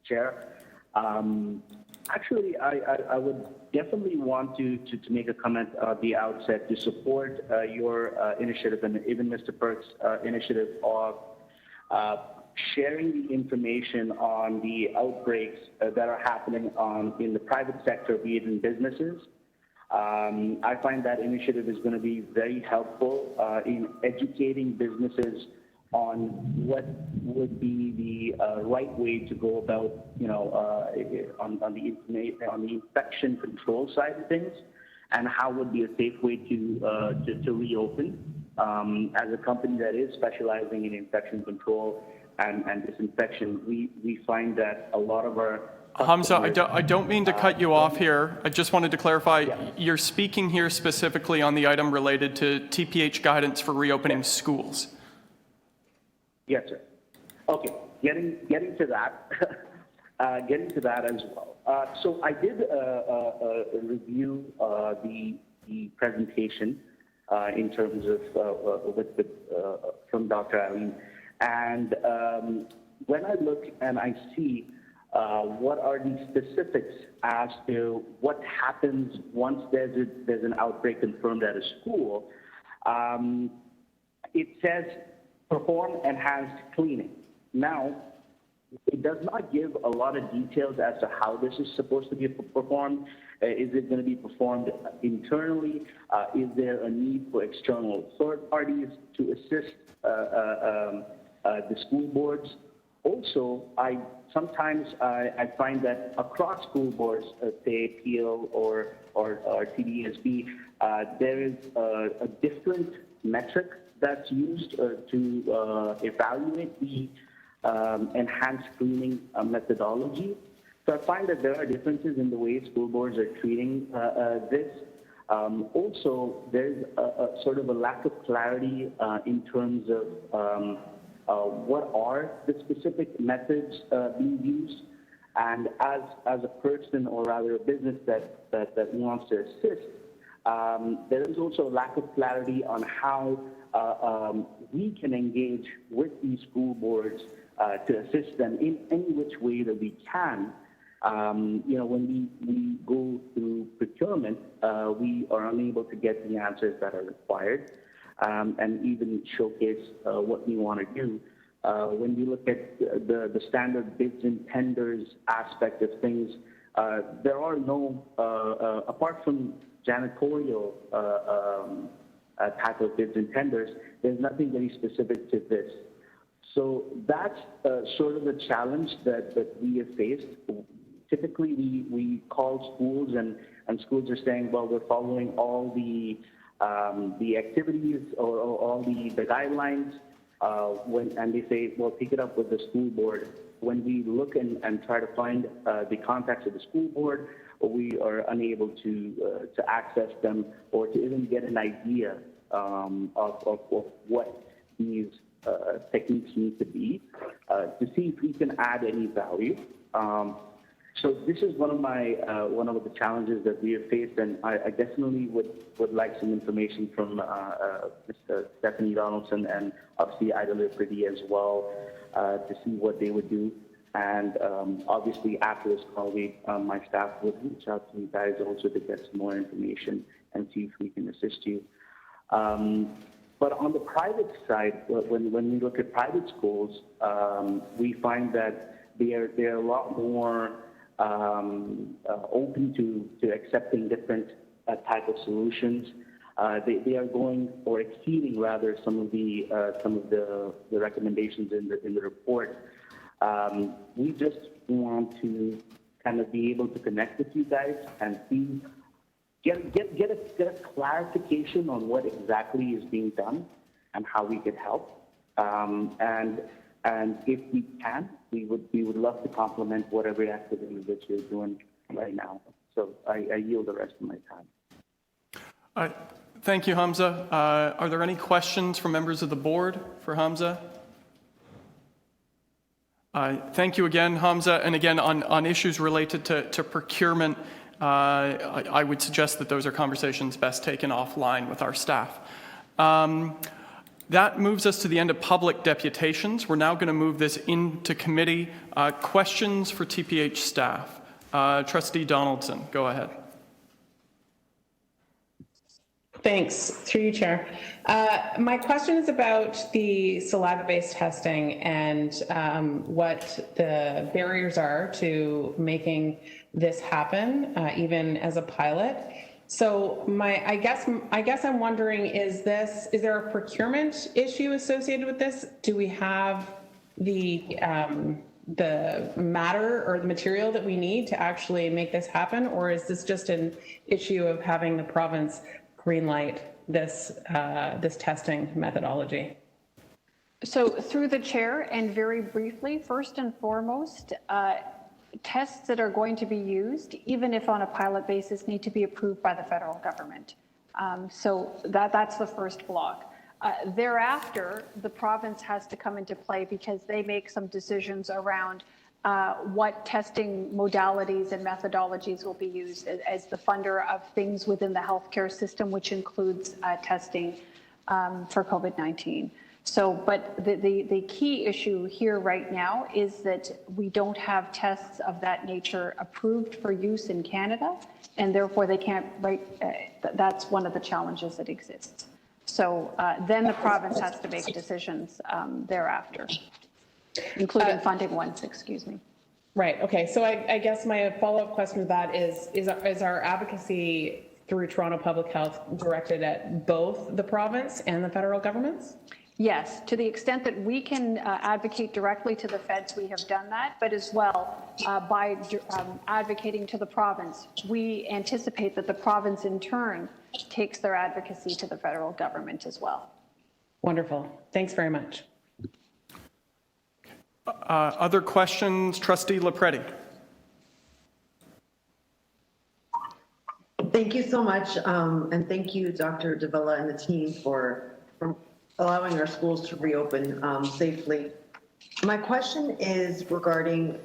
Chair. Actually, I would definitely want to make a comment at the outset to support your initiative and even Mr. Perk's initiative of sharing the information on the outbreaks that are happening in the private sector, be it in businesses. I find that initiative is going to be very helpful in educating businesses on what would be the right way to go about, on the infection control side of things, and how would be a safe way to reopen. As a company that is specializing in infection control and disinfection, we find that a lot of our Hamza, I don't mean to cut you off here. I just wanted to clarify, you're speaking here specifically on the item related to TPH guidance for reopening schools. Yes, sir. Okay, getting to that, getting to that as well. So I did review the presentation in terms of from Dr. Eileen, and when I look and I see what are the specifics as to what happens once there's an outbreak confirmed at a school, it says perform enhanced cleaning. Now, it does not give a lot of details as to how this is supposed to be performed, Is it going to be performed internally? Is there a need for external third parties to assist the school boards? Also, sometimes I find that across school boards, say Peel or TDSB, there is a different metric that's used to evaluate the enhanced screening methodology. So I find that there are differences in the way school boards are treating this. Also, there's a sort of a lack of clarity in terms of what are the specific methods being used. And as a person, or rather a business that wants to assist, there is also a lack of clarity on how we can engage with these school boards to assist them in any which way that we can. When we go through procurement, we are unable to get the answers that are required, and even showcase what we want to do. When we look at the standard bids and tenders aspect of things, there are no, apart from janitorial type of bids and tenders, there's nothing very specific to this. So that's sort of the challenge that we have faced. Typically, we call schools, and schools are saying, well, we're following all the activities or all the guidelines, and they say, well, pick it up with the school board. When we look and try to find the contacts of the school board, we are unable to access them or to even get an idea of what these techniques need to be to see if we can add any value. So this is one of the challenges that we have faced, and I definitely would like some information from Mr. Stephanie Donaldson and obviously Ida Liverty as well to see what they would do. And obviously after this call, my staff would reach out to you guys also to get some more information and see if we can assist you. But on the private side, when we look at private schools, we find that they're a lot more open to accepting different type of solutions. They are going or exceeding rather some of the recommendations in the report. We just want to kind of be able to connect with you guys and see, get a clarification on what exactly is being done and how we could help. And if we can, we would love to complement whatever activities that you're doing right now. So I yield the rest of my time. Thank you, Hamza. Are there any questions from members of the board for Hamza? Thank you again, Hamza. And again, on issues related to procurement, I would suggest that those are conversations best taken offline with our staff. That moves us to the end of public deputations. We're now going to move this into committee. Questions for TPH staff. Trustee Donaldson, go ahead. Thanks. Through you, Chair. My question is about the saliva-based testing and what the barriers are to making this happen, even as a pilot. So I guess I'm wondering, is there a procurement issue associated with this? Do we have the matter or the material that we need to actually make this happen, or is this just an issue of having the province greenlight this testing methodology? So through the chair, and very briefly, first and foremost, tests that are going to be used, even if on a pilot basis, need to be approved by the federal government. So that's the first block. Thereafter, the province has to come into play because they make some decisions around what testing modalities and methodologies will be used as the funder of things within the healthcare system, which includes testing for COVID-19. So, but the key issue here right now is that we don't have tests of that nature approved for use in Canada, and therefore they can't, that's one of the challenges that exists. So then the province has to make decisions thereafter, including funding ones, excuse me. Right, okay, so I guess my follow-up question to that is our advocacy through Toronto Public Health directed at both the province and the federal governments? Yes, to the extent that we can advocate directly to the feds, we have done that, but as well by advocating to the province, we anticipate that the province in turn takes their advocacy to the federal government as well. Wonderful, thanks very much. Other questions? Trustee LaPretti. Thank you so much, and thank you, Dr. Davila and the team for allowing our schools to reopen safely. My question is regarding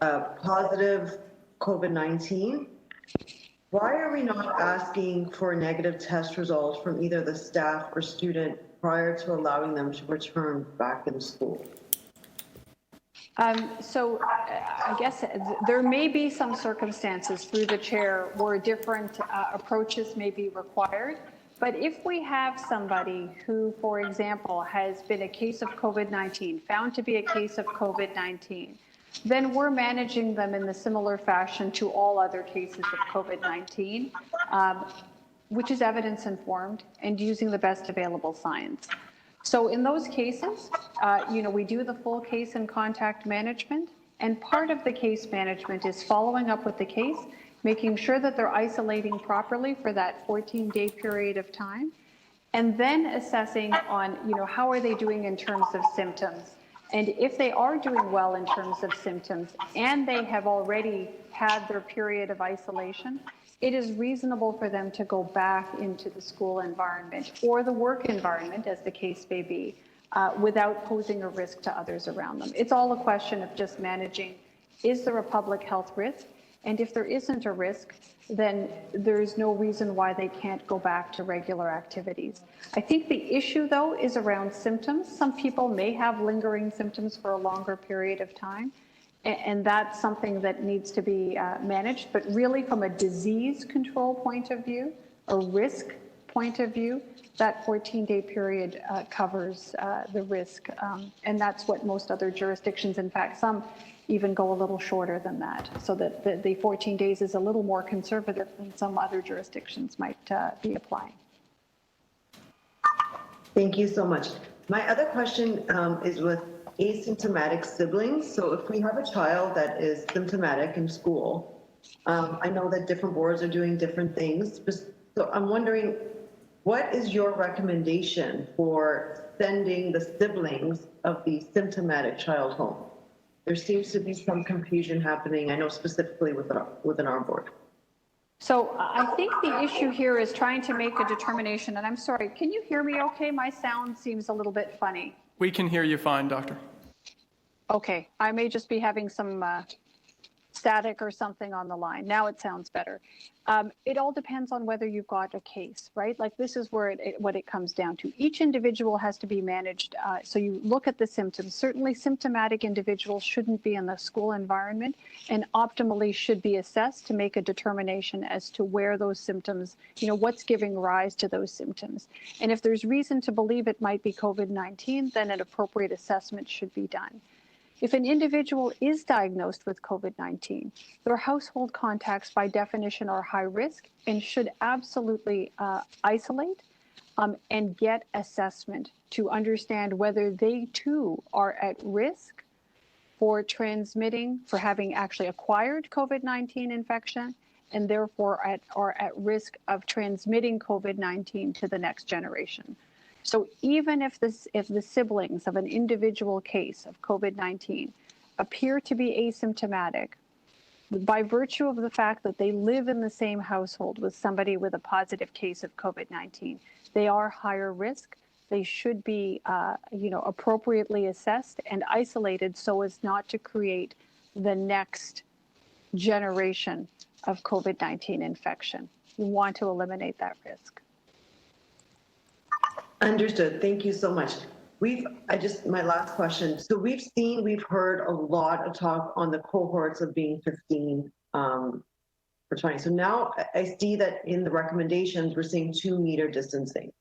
positive COVID-19. Why are we not asking for negative test results from either the staff or student prior to allowing them to return back in school? So I guess there may be some circumstances through the chair where different approaches may be required. But if we have somebody who, for example, has been a case of COVID-19, found to be a case of COVID-19, then we're managing them in the similar fashion to all other cases of COVID-19, which is evidence informed and using the best available science. So in those cases, we do the full case and contact management, and part of the case management is following up with the case, making sure that they're isolating properly for that 14-day period of time, and then assessing on, how are they doing in terms of symptoms. And if they are doing well in terms of symptoms and they have already had their period of isolation, it is reasonable for them to go back into the school environment or the work environment, as the case may be, without posing a risk to others around them. It's all a question of just managing, is there a public health risk? And if there isn't a risk, then there's no reason why they can't go back to regular activities. I think the issue, though, is around symptoms. Some people may have lingering symptoms for a longer period of time, and that's something that needs to be managed. But really, from a disease control point of view, a risk point of view, that 14-day period covers the risk. And that's what most other jurisdictions, in fact, some even go a little shorter than that, so that the 14 days is a little more conservative than some other jurisdictions might be applying. Thank you so much. My other question is with asymptomatic siblings. So if we have a child that is symptomatic in school, I know that different boards are doing different things. So I'm wondering, what is your recommendation for sending the siblings of the symptomatic child home? There seems to be some confusion happening, I know specifically within our board. So I think the issue here is trying to make a determination, and I'm sorry, can you hear me okay? My sound seems a little bit funny. We can hear you fine, Doctor. Okay, I may just be having some static or something on the line. Now it sounds better. It all depends on whether you've got a case, right? Like this is where what it comes down to. Each individual has to be managed. So you look at the symptoms. Certainly symptomatic individuals shouldn't be in the school environment and optimally should be assessed to make a determination as to where those symptoms, what's giving rise to those symptoms. And if there's reason to believe it might be COVID-19, then an appropriate assessment should be done. If an individual is diagnosed with COVID-19, their household contacts by definition are high risk and should absolutely isolate and get assessment to understand whether they too are at risk for transmitting, for having actually acquired COVID-19 infection, and therefore are at risk of transmitting COVID-19 to the next generation. So even if the siblings of an individual case of COVID-19 appear to be asymptomatic, by virtue of the fact that they live in the same household with somebody with a positive case of COVID-19, they are higher risk. They should be, appropriately assessed and isolated so as not to create the next generation of COVID-19 infection. You want to eliminate that risk. Understood. Thank you so much. My last question. So we've heard a lot of talk on the cohorts of being 15 for 20. So now I see that in the recommendations, we're seeing 2 meter distancing.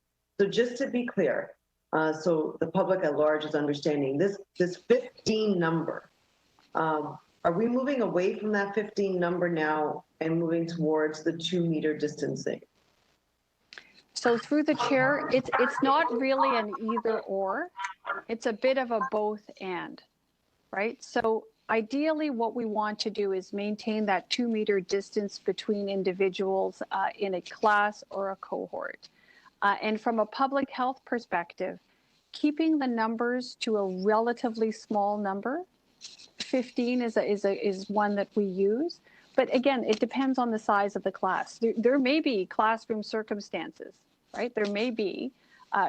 So just to be clear, so the public at large is understanding this 15 number, Are we moving away from that 15 number now and moving towards the 2-meter distancing? So through the chair, it's not really an either or, it's a bit of a both and, right? So ideally what we want to do is maintain that 2-meter distance between individuals in a class or a cohort. And from a public health perspective, keeping the numbers to a relatively small number, 15 is one that we use. But again, it depends on the size of the class. There may be classroom circumstances, right? There may be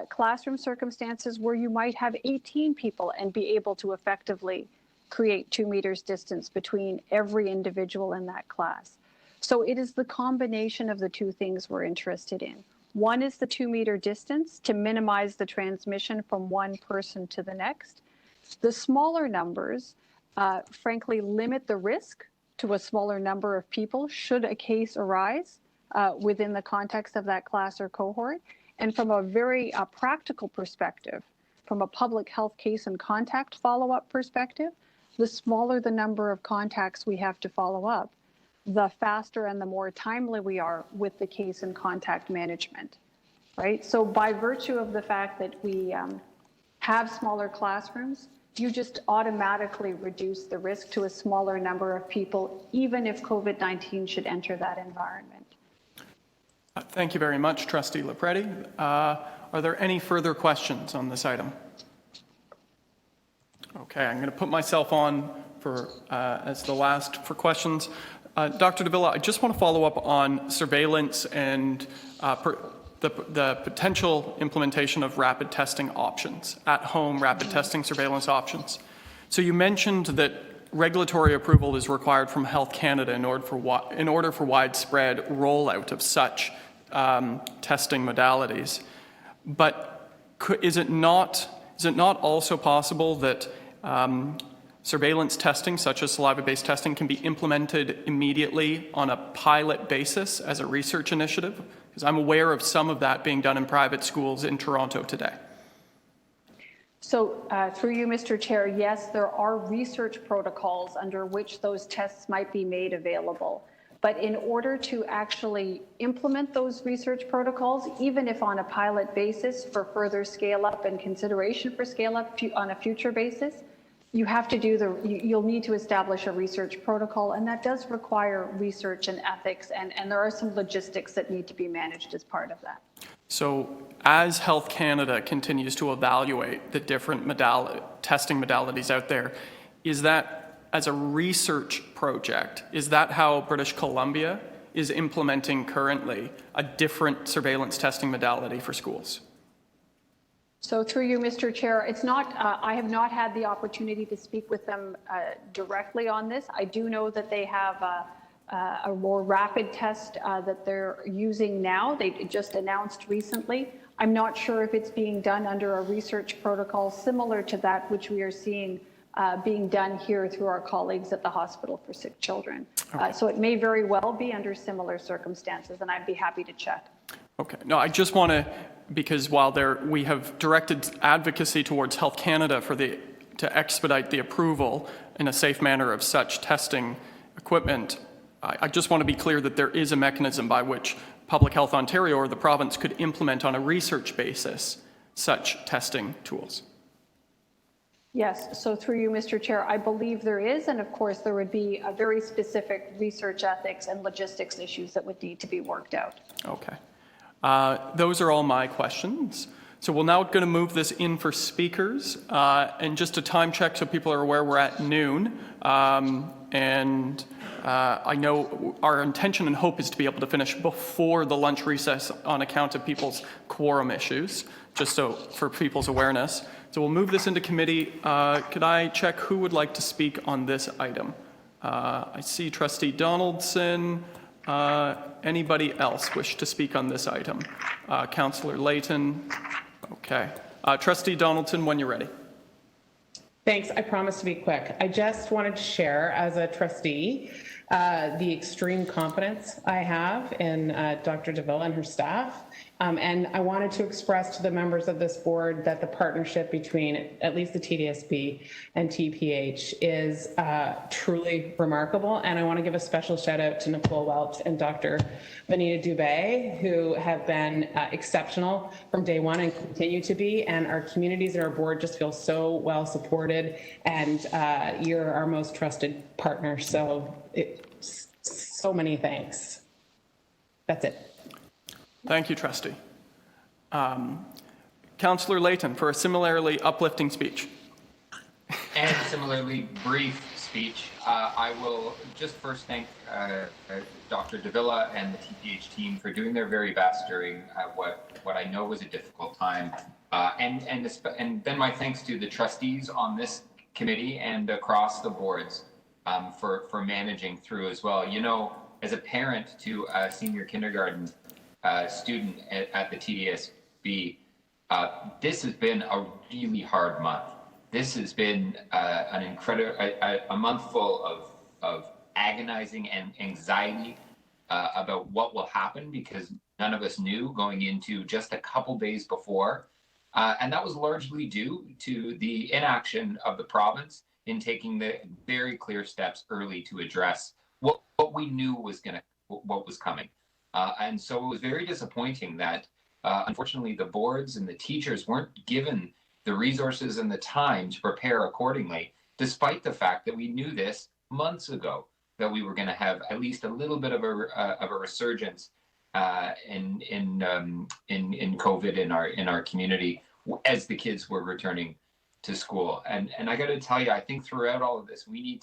classroom circumstances where you might have 18 people and be able to effectively create 2 meters distance between every individual in that class. So it is the combination of the two things we're interested in. One is the 2-meter distance to minimize the transmission from one person to the next. The smaller numbers, frankly, limit the risk to a smaller number of people should a case arise within the context of that class or cohort. And from a very practical perspective, from a public health case and contact follow-up perspective, the smaller the number of contacts we have to follow up, the faster and the more timely we are with the case and contact management, right? So by virtue of the fact that we have smaller classrooms, you just automatically reduce the risk to a smaller number of people, even if COVID-19 should enter that environment. Thank you very much, Trustee Lopretti. Are there any further questions on this item? Okay, I'm going to put myself on for as the last for questions. Dr. Davila, I just want to follow up on surveillance and the potential implementation of rapid testing options, at-home rapid testing surveillance options. So you mentioned that regulatory approval is required from Health Canada in order for widespread rollout of such testing modalities. But is it not also possible that surveillance testing, such as saliva-based testing, can be implemented immediately on a pilot basis as a research initiative? Because I'm aware of some of that being done in private schools in Toronto today. So through you, Mr. Chair, yes, there are research protocols under which those tests might be made available. But in order to actually implement those research protocols, even if on a pilot basis for further scale up and consideration for scale up on a future basis, you have to do you'll need to establish a research protocol, and that does require research and ethics, and there are some logistics that need to be managed as part of that. So as Health Canada continues to evaluate the different testing modalities out there, is that as a research project, is that how British Columbia is implementing currently a different surveillance testing modality for schools? So through you, Mr. Chair, it's not, I have not had the opportunity to speak with them directly on this. I do know that they have a more rapid test that they're using now. They just announced recently. I'm not sure if it's being done under a research protocol similar to that which we are seeing being done here through our colleagues at the Hospital for Sick Children. Okay. So it may very well be under similar circumstances, and I'd be happy to check. Okay. No, I just want to, because while we have directed advocacy towards Health Canada to expedite the approval in a safe manner of such testing equipment, I just want to be clear that there is a mechanism by which Public Health Ontario or the province could implement on a research basis such testing tools. Yes, so through you, Mr. Chair, I believe there is, and of course there would be a very specific research ethics and logistics issues that would need to be worked out. Okay. Those are all my questions. So we're now going to move this in for speakers. And just a time check so people are aware, we're at noon. I know our intention and hope is to be able to finish before the lunch recess on account of people's quorum issues, just so for people's awareness. So we'll move this into committee. Could I check who would like to speak on this item? I see Trustee Donaldson. Anybody else wish to speak on this item? Councillor Layton. Okay. Trustee Donaldson, when you're ready. Thanks. I promise to be quick. I just wanted to share as a trustee the extreme confidence I have in Dr. Davila and her staff. And I wanted to express to the members of this board that the partnership between at least the TDSB and TPH is truly remarkable. And I want to give a special shout out to Nicole Welch and Dr. Vanita Dubé, who have been exceptional from day one and continue to be. And our communities and our board just feel so well supported, and you're our most trusted partner. So so many thanks. That's it. Thank you, Trustee. Councillor Layton for a similarly uplifting speech. And similarly brief speech. I will just first thank Dr. Davila and the TPH team for doing their very best during what I know was a difficult time. And then my thanks to the trustees on this committee and across the boards for managing through as well. You know, as a parent to a senior kindergarten student at the TDSB, this has been a really hard month. This has been an incredible, a month full of agonizing and anxiety about what will happen, because none of us knew going into just a couple days before. And that was largely due to the inaction of the province in taking the very clear steps early to address what we knew was what was coming. And so it was very disappointing that unfortunately the boards and the teachers weren't given the resources and the time to prepare accordingly, despite the fact that we knew this months ago, that we were going to have at least a little bit of a resurgence in COVID in our community as the kids were returning to school. And I got to tell you, I think throughout all of this, we need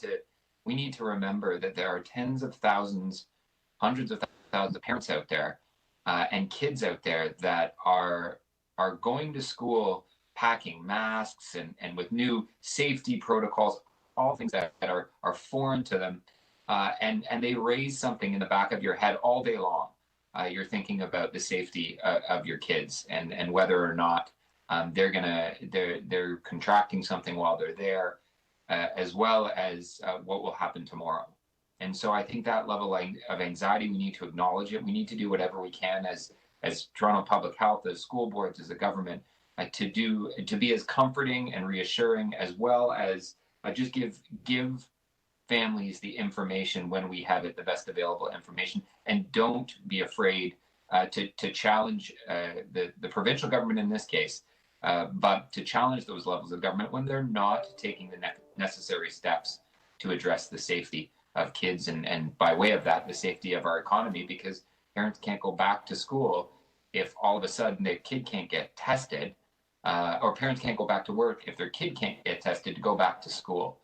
to remember that there are tens of thousands, hundreds of thousands of parents out there and kids out there that are going to school packing masks and with new safety protocols, all things that are foreign to them. And they raise something in the back of your head all day long. You're thinking about the safety of your kids and whether or not they're contracting something while they're there, as well as what will happen tomorrow. And so I think that level of anxiety, we need to acknowledge it. We need to do whatever we can as Toronto Public Health, as school boards, as a government, to be as comforting and reassuring, as well as just give families the information when we have it, the best available information, and don't be afraid to challenge the provincial government in this case, but to challenge those levels of government when they're not taking the necessary steps to address the safety of kids and by way of that, the safety of our economy, because parents can't go back to school if all of a sudden their kid can't get tested, or parents can't go back to work if their kid can't get tested to go back to school.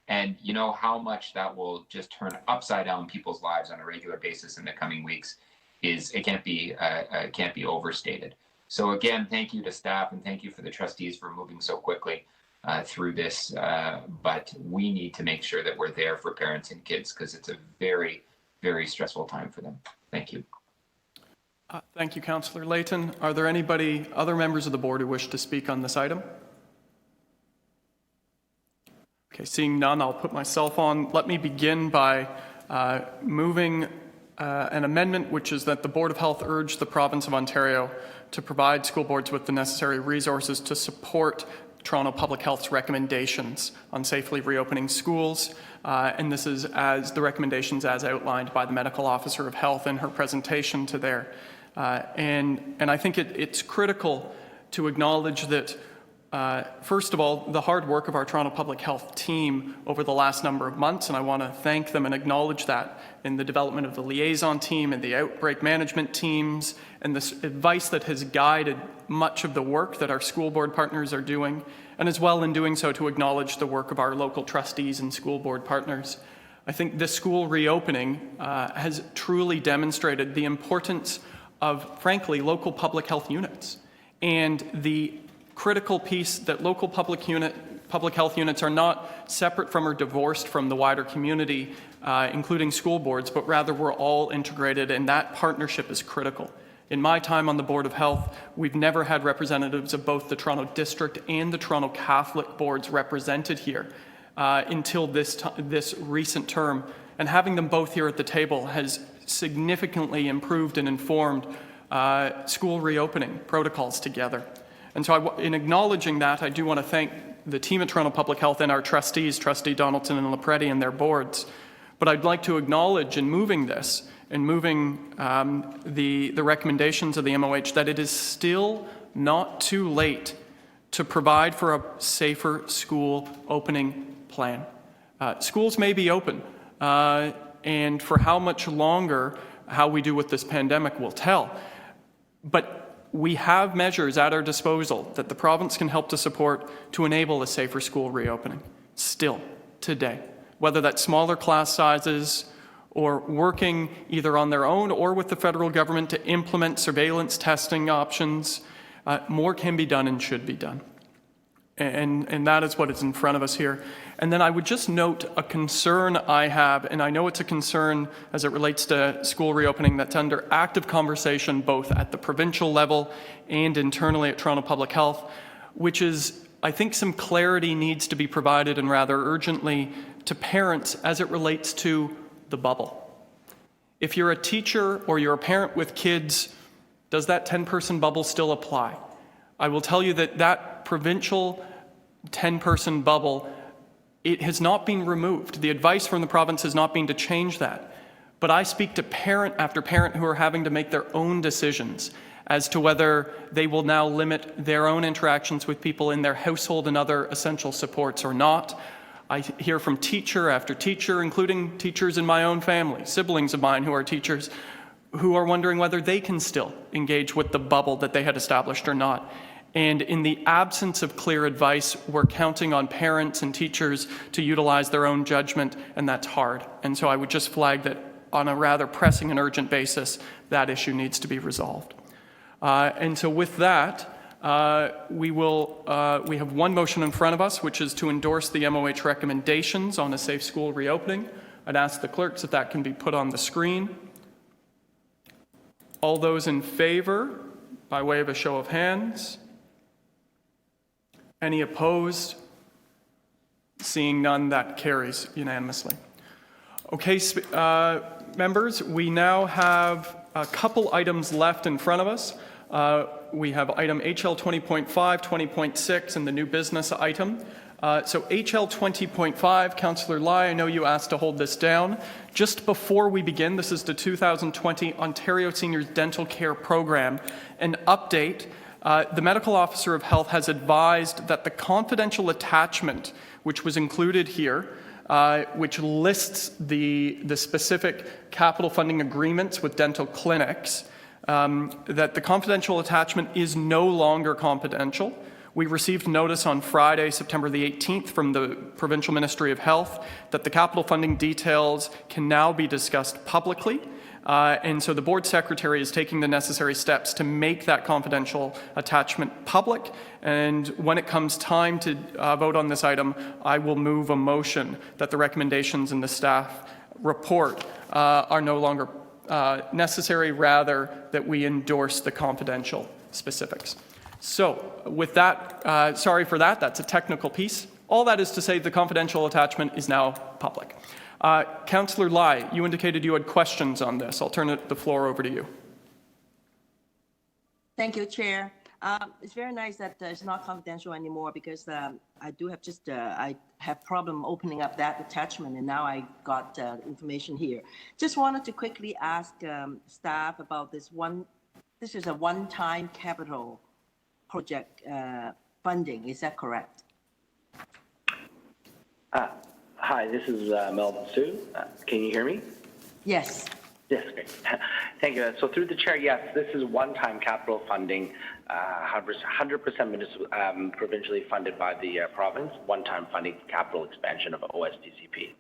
And you know how much that will just turn upside down people's lives on a regular basis in the coming weeks. It can't be overstated. So again, thank you to staff and thank you for the trustees for moving so quickly through this. But we need to make sure that we're there for parents and kids, because it's a very, very stressful time for them. Thank you. Thank you, Councillor Layton. Are there other members of the board who wish to speak on this item? Okay, seeing none, I'll put myself on. Let me begin by moving an amendment, which is that the Board of Health urge the Province of Ontario to provide school boards with the necessary resources to support Toronto Public Health's recommendations on safely reopening schools. And this is as the recommendations as outlined by the Medical Officer of Health in her presentation to there. And I think it's critical to acknowledge that first of all, the hard work of our Toronto Public Health team over the last number of months, and I want to thank them and acknowledge that in the development of the liaison team and the outbreak management teams, and this advice that has guided much of the work that our school board partners are doing, and as well in doing so to acknowledge the work of our local trustees and school board partners. I think this school reopening has truly demonstrated the importance of, frankly, local public health units and the critical piece that local public health units are not separate from or divorced from the wider community, including school boards, but rather we're all integrated, and that partnership is critical. In my time on the Board of Health, we've never had representatives of both the Toronto District and the Toronto Catholic boards represented here until this recent term. And having them both here at the table has significantly improved and informed school reopening protocols together. And so in acknowledging that, I do want to thank the team at Toronto Public Health and our trustees, Trustee Donaldson and Lapretti and their boards. But I'd like to acknowledge in moving this and moving the recommendations of the MOH that it is still not too late to provide for a safer school opening plan. Schools may be open, and for how much longer, how we do with this pandemic will tell. But we have measures at our disposal that the province can help to support to enable a safer school reopening, still, today. Whether that's smaller class sizes or working either on their own or with the federal government to implement surveillance testing options, more can be done and should be done. And that is what is in front of us here. And then I would just note a concern I have, and I know it's a concern as it relates to school reopening that's under active conversation both at the provincial level and internally at Toronto Public Health, which is I think some clarity needs to be provided and rather urgently to parents as it relates to the bubble. If you're a teacher or you're a parent with kids, does that 10-person bubble still apply? I will tell you that that provincial 10-person bubble, it has not been removed. The advice from the province has not been to change that. But I speak to parent after parent who are having to make their own decisions as to whether they will now limit their own interactions with people in their household and other essential supports or not. I hear from teacher after teacher, including teachers in my own family, siblings of mine who are teachers, who are wondering whether they can still engage with the bubble that they had established or not. And in the absence of clear advice, we're counting on parents and teachers to utilize their own judgment, and that's hard. And so I would just flag that on a rather pressing and urgent basis, that issue needs to be resolved. And so with that, we have one motion in front of us, which is to endorse the MOH recommendations on a safe school reopening. I'd ask the clerks if that can be put on the screen. All those in favor, by way of a show of hands. Any opposed? Seeing none, that carries unanimously. Okay, members, we now have a couple items left in front of us. We have item HL 20.5, 20.6, and the new business item. So HL 20.5, Councillor Lai, I know you asked to hold this down. Just before we begin, this is the 2020 Ontario Seniors Dental Care Program. An update, the Medical Officer of Health has advised that the confidential attachment, which was included here, which lists the specific capital funding agreements with dental clinics, that the confidential attachment is no longer confidential. We received notice on Friday, September the 18th from the Provincial Ministry of Health that the capital funding details can now be discussed publicly. And so the board secretary is taking the necessary steps to make that confidential attachment public. And when it comes time to vote on this item, I will move a motion that the recommendations in the staff report are no longer necessary, rather that we endorse the confidential specifics. So with that, sorry for that, that's a technical piece. All that is to say the confidential attachment is now public. Councillor Lai, you indicated you had questions on this. I'll turn the floor over to you. Thank you, Chair. It's very nice that it's not confidential anymore because I do have I have problem opening up that attachment, and now I got information here. Just wanted to quickly ask staff about this one. This is a one-time capital project funding. Is that correct? Hi, this is Melvin Sue. Can you hear me? Yes. Yes, great. Thank you. So through the chair, yes, this is one-time capital funding, 100% provincially funded by the province, one-time funding capital expansion of OSDCP.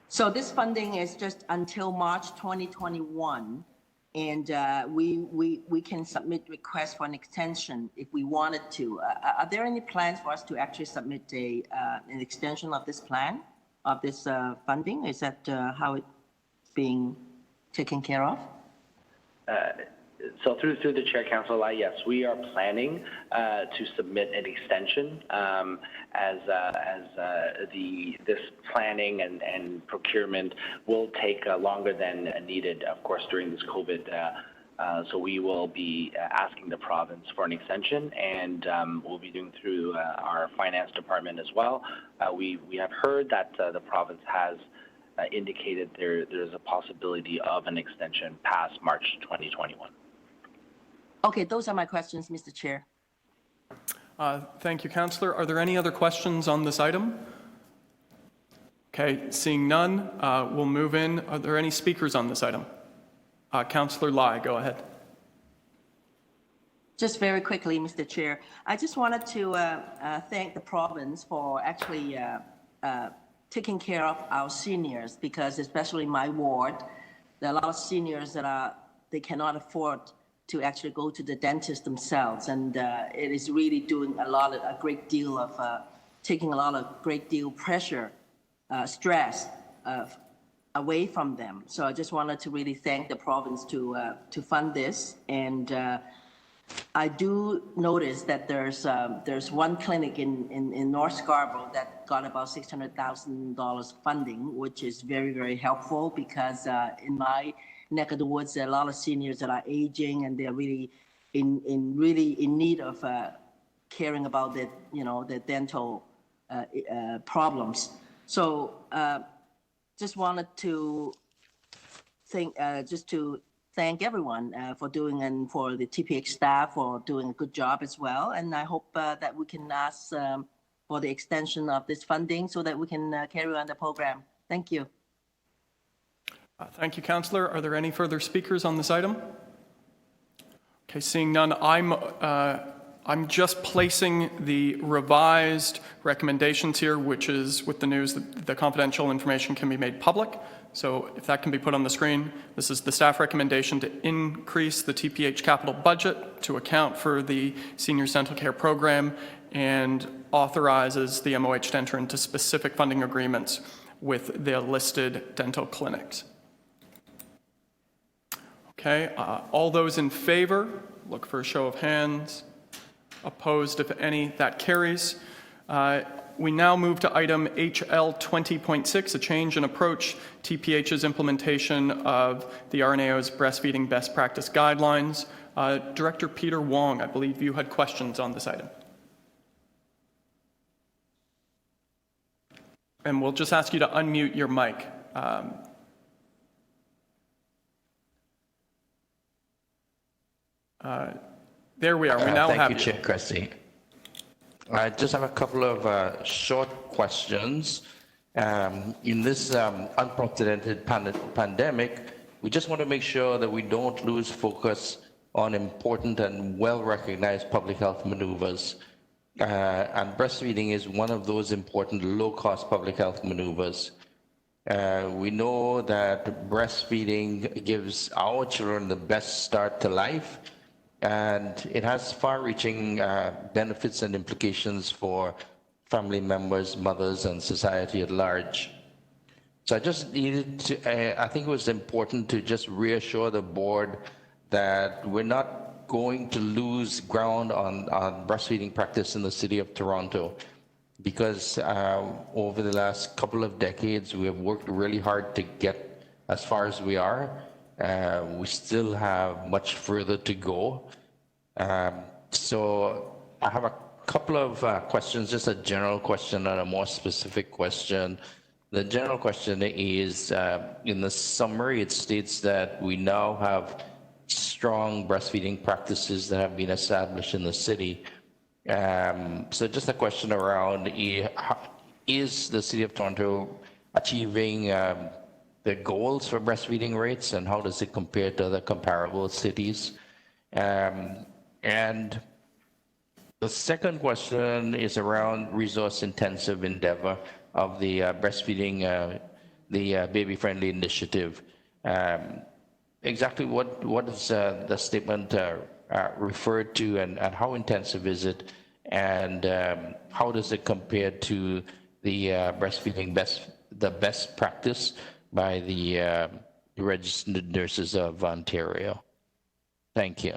So this funding is just until March 2021, and we can submit requests for an extension if we wanted to. Are there any plans for us to actually submit an extension of this plan, of this funding? Is that how it's being taken care of? So through the Chair Council, yes, we are planning to submit an extension as this planning and procurement will take longer than needed, of course, during this COVID. So we will be asking the province for an extension, and we'll be doing through our finance department as well. We have heard that the province has indicated there's a possibility of an extension past March 2021. Okay, those are my questions, Mr. Chair. Thank you, Councillor. Are there any other questions on this item? Okay, seeing none, we'll move in. Are there any speakers on this item? Councillor Lai, go ahead. Just very quickly, Mr. Chair, I just wanted to thank the province for actually taking care of our seniors, because especially my ward, there are a lot of seniors that they cannot afford to actually go to the dentist themselves, and it is really doing a great deal of pressure, stress away from them. So I just wanted to really thank the province to fund this, and I do notice that there's one clinic in North Scarborough that got about $600,000 funding, which is very, very helpful, because in my neck of the woods, there are a lot of seniors that are aging, and they're really in need of caring about their dental problems. So just wanted to thank everyone for doing, and for the TPH staff for doing a good job as well. And I hope that we can ask for the extension of this funding so that we can carry on the program. Thank you. Thank you, Councillor. Are there any further speakers on this item? Okay, seeing none, I'm just placing the revised recommendations here, which is with the news that the confidential information can be made public. So if that can be put on the screen, this is the staff recommendation to increase the TPH capital budget to account for the Seniors Dental Care Program, and authorizes the MOH to enter into specific funding agreements with the listed dental clinics. Okay, all those in favor, look for a show of hands. Opposed, if any, that carries. We now move to item HL 20.6, a change in approach, TPH's implementation of the RNAO's breastfeeding best practice guidelines. Director Peter Wong, I believe you had questions on this item. And we'll just ask you to unmute your mic. There we are. We now have you. Thank you, Chair Cressy. I just have a couple of short questions. In this unprecedented pandemic, we just want to make sure that we don't lose focus on important and well-recognized public health maneuvers. And breastfeeding is one of those important low-cost public health maneuvers. We know that breastfeeding gives our children the best start to life, and it has far-reaching benefits and implications for family members, mothers, and society at large. So I just needed to, I think it was important to just reassure the board that we're not going to lose ground on breastfeeding practice in the city of Toronto, because over the last couple of decades, we have worked really hard to get as far as we are. We still have much further to go. So I have a couple of questions, just a general question and a more specific question. The general question is, in the summary, it states that we now have strong breastfeeding practices that have been established in the city. So just a question around, is the City of Toronto achieving the goals for breastfeeding rates, and how does it compare to other comparable cities? And the second question is around resource-intensive endeavor of the breastfeeding, the baby-friendly initiative. Exactly what is the statement referred to, and how intensive is it, and how does it compare to the breastfeeding best practice by the registered nurses of Ontario? Thank Thank you.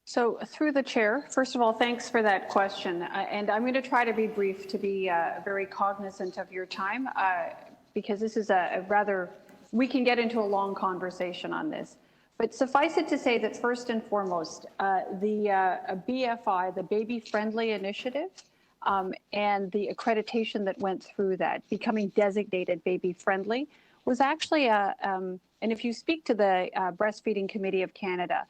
So through the chair, first of all, thanks for that question. And I'm going to try to be brief to be very cognizant of your time because this is a rather, we can get into a long conversation on this. But suffice it to say that first and foremost, the BFI, the Baby Friendly Initiative, and the accreditation that went through that, becoming designated baby friendly, was actually and if you speak to the Breastfeeding Committee of Canada,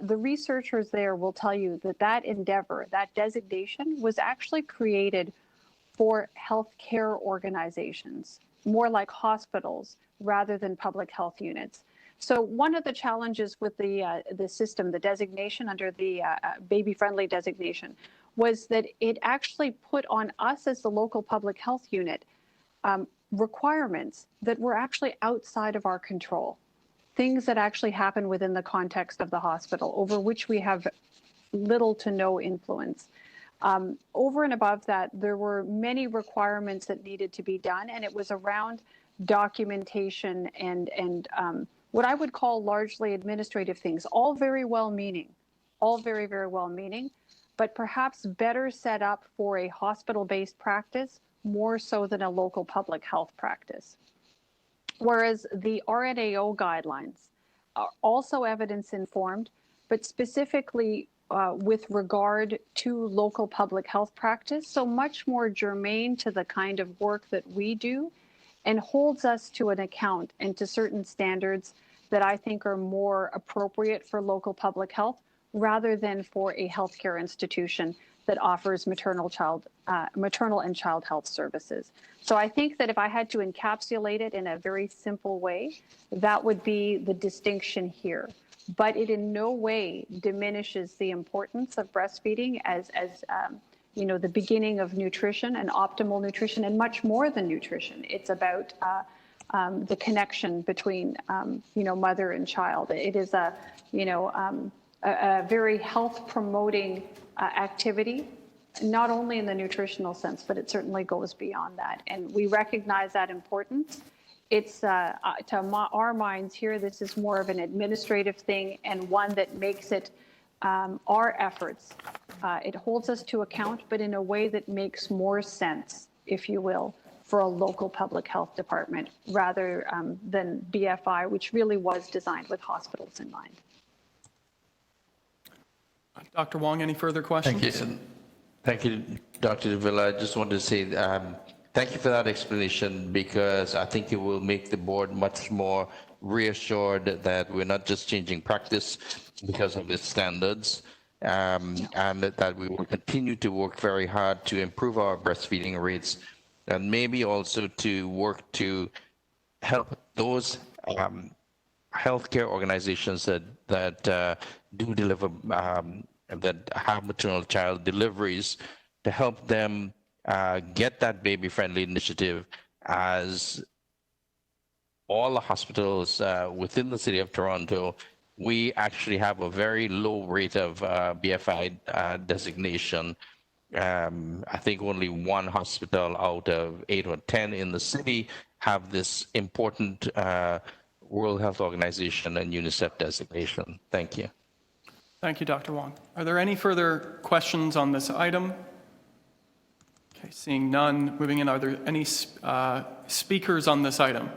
the researchers there will tell you that that endeavor, that designation, was actually created for healthcare organizations, more like hospitals rather than public health units. So one of the challenges with the system, the designation under the baby-friendly designation, was that it actually put on us as the local public health unit requirements that were actually outside of our control. Things that actually happen within the context of the hospital, over which we have little to no influence. Over and above that, there were many requirements that needed to be done, and it was around documentation and what I would call largely administrative things, all very well-meaning, all very, very well-meaning, but perhaps better set up for a hospital-based practice more so than a local public health practice. Whereas the RNAO guidelines are also evidence-informed, but specifically with regard to local public health practice, so much more germane to the kind of work that we do, and holds us to an account and to certain standards that I think are more appropriate for local public health rather than for a healthcare institution that offers maternal and child health services. So I think that if I had to encapsulate it in a very simple way, that would be the distinction here. But it in no way diminishes the importance of breastfeeding as you know, the beginning of nutrition and optimal nutrition, and much more than nutrition. It's about the connection between you know, mother and child. It is a very health promoting activity, not only in the nutritional sense, but it certainly goes beyond that. And we recognize that importance. It's to our minds here, this is more of an administrative thing, and one that makes it our efforts. It holds us to account, but in a way that makes more sense, if you will, for a local public health department rather than BFI, which really was designed with hospitals in mind. Dr. Wong, any further questions? Thank you. Thank you, Dr. Davila. I just wanted to say thank you for that explanation, because I think it will make the board much more reassured that we're not just changing practice because of its standards, and that we will continue to work very hard to improve our breastfeeding rates, and maybe also to work to help those healthcare organizations that do deliver, that have maternal child deliveries, to help them get that baby-friendly initiative, as all the hospitals within the city of Toronto, we actually have a very low rate of BFI designation. I think only one hospital out of 8 or 10 in the city have this important World Health Organization and UNICEF designation. Thank you. Thank you, Dr. Wong. Are there any further questions on this item? Okay, seeing none, moving in, are there any speakers on this item?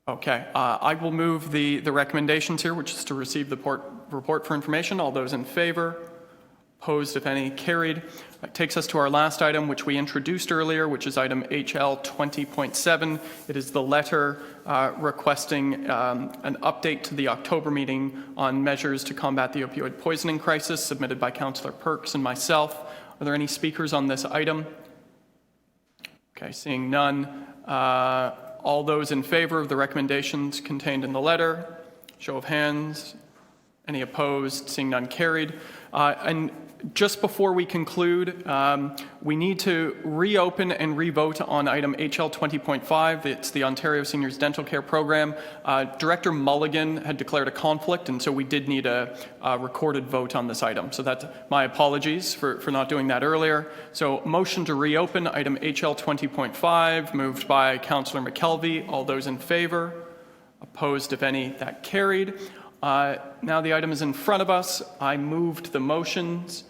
Okay, I will move the recommendations here, which is to receive the report for information. All those in favor? Opposed, if any, carried. That takes us to our last item, which we introduced earlier, which is item HL 20.7. It is the letter requesting an update to the October meeting on measures to combat the opioid poisoning crisis, submitted by Councillor Perks and myself. Are there any speakers on this item? Okay, seeing none. All those in favor of the recommendations contained in the letter? Show of hands. Any opposed? Seeing none, carried. And just before we conclude, we need to reopen and revote on item HL 20.5. It's the Ontario Seniors Dental Care Program. Director Mulligan had declared a conflict, and so we did need a recorded vote on this item. So that's my apologies for not doing that earlier. So motion to reopen item HL 20.5, moved by Councillor McKelvey. All those in favor? Opposed, if any. That carried. Now the item is in front of us. I moved the motions.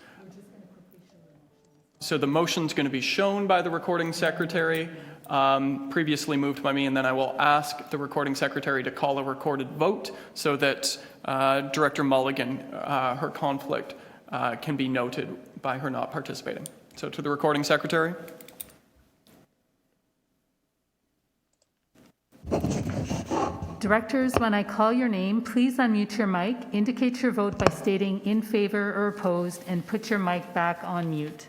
So the motion's going to be shown by the recording secretary, previously moved by me, and then I will ask the recording secretary to call a recorded vote so that Director Mulligan, her conflict, can be noted by her not participating. So to the recording secretary. Directors, when I call your name, please unmute your mic, indicate your vote by stating in favor or opposed, and put your mic back on mute.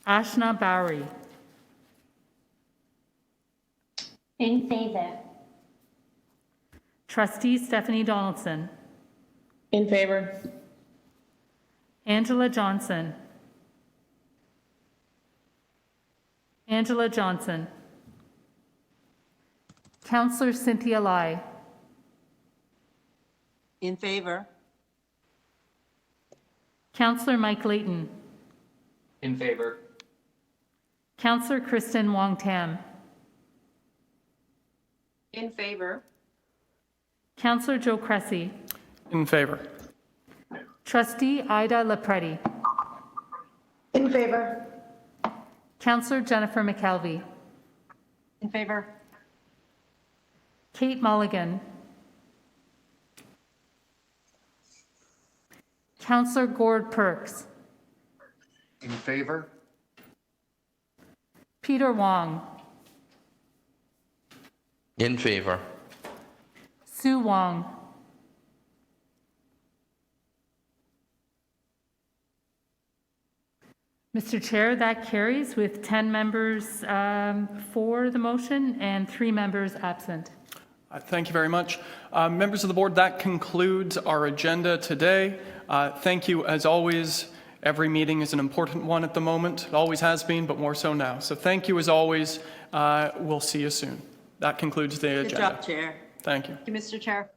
Ashna Bowery. In favor. Trustee Stephanie Donaldson. In favor. Angela Johnson. Angela Johnson. Councillor Cynthia Lai. In favor. Councillor Mike Layton. In favor. Councillor Kristen Wong-Tam. In favor. Councillor Joe Cressy. In favor. Trustee Ida Lepretti. In favor. Councillor Jennifer McKelvey. In favor. Kate Mulligan. Councillor Gord Perks. In favor? Peter Wong. In favor. Sue Wong. Mr. Chair, that carries with 10 members for the motion and 3 members absent. Thank you very much. Members of the board, that concludes our agenda today. Thank you, as always. Every meeting is an important one at the moment. It always has been, but more so now. So thank you, as always. We'll see you soon. That concludes the agenda. Good job, Chair. Thank you. Thank you, Mr. Chair.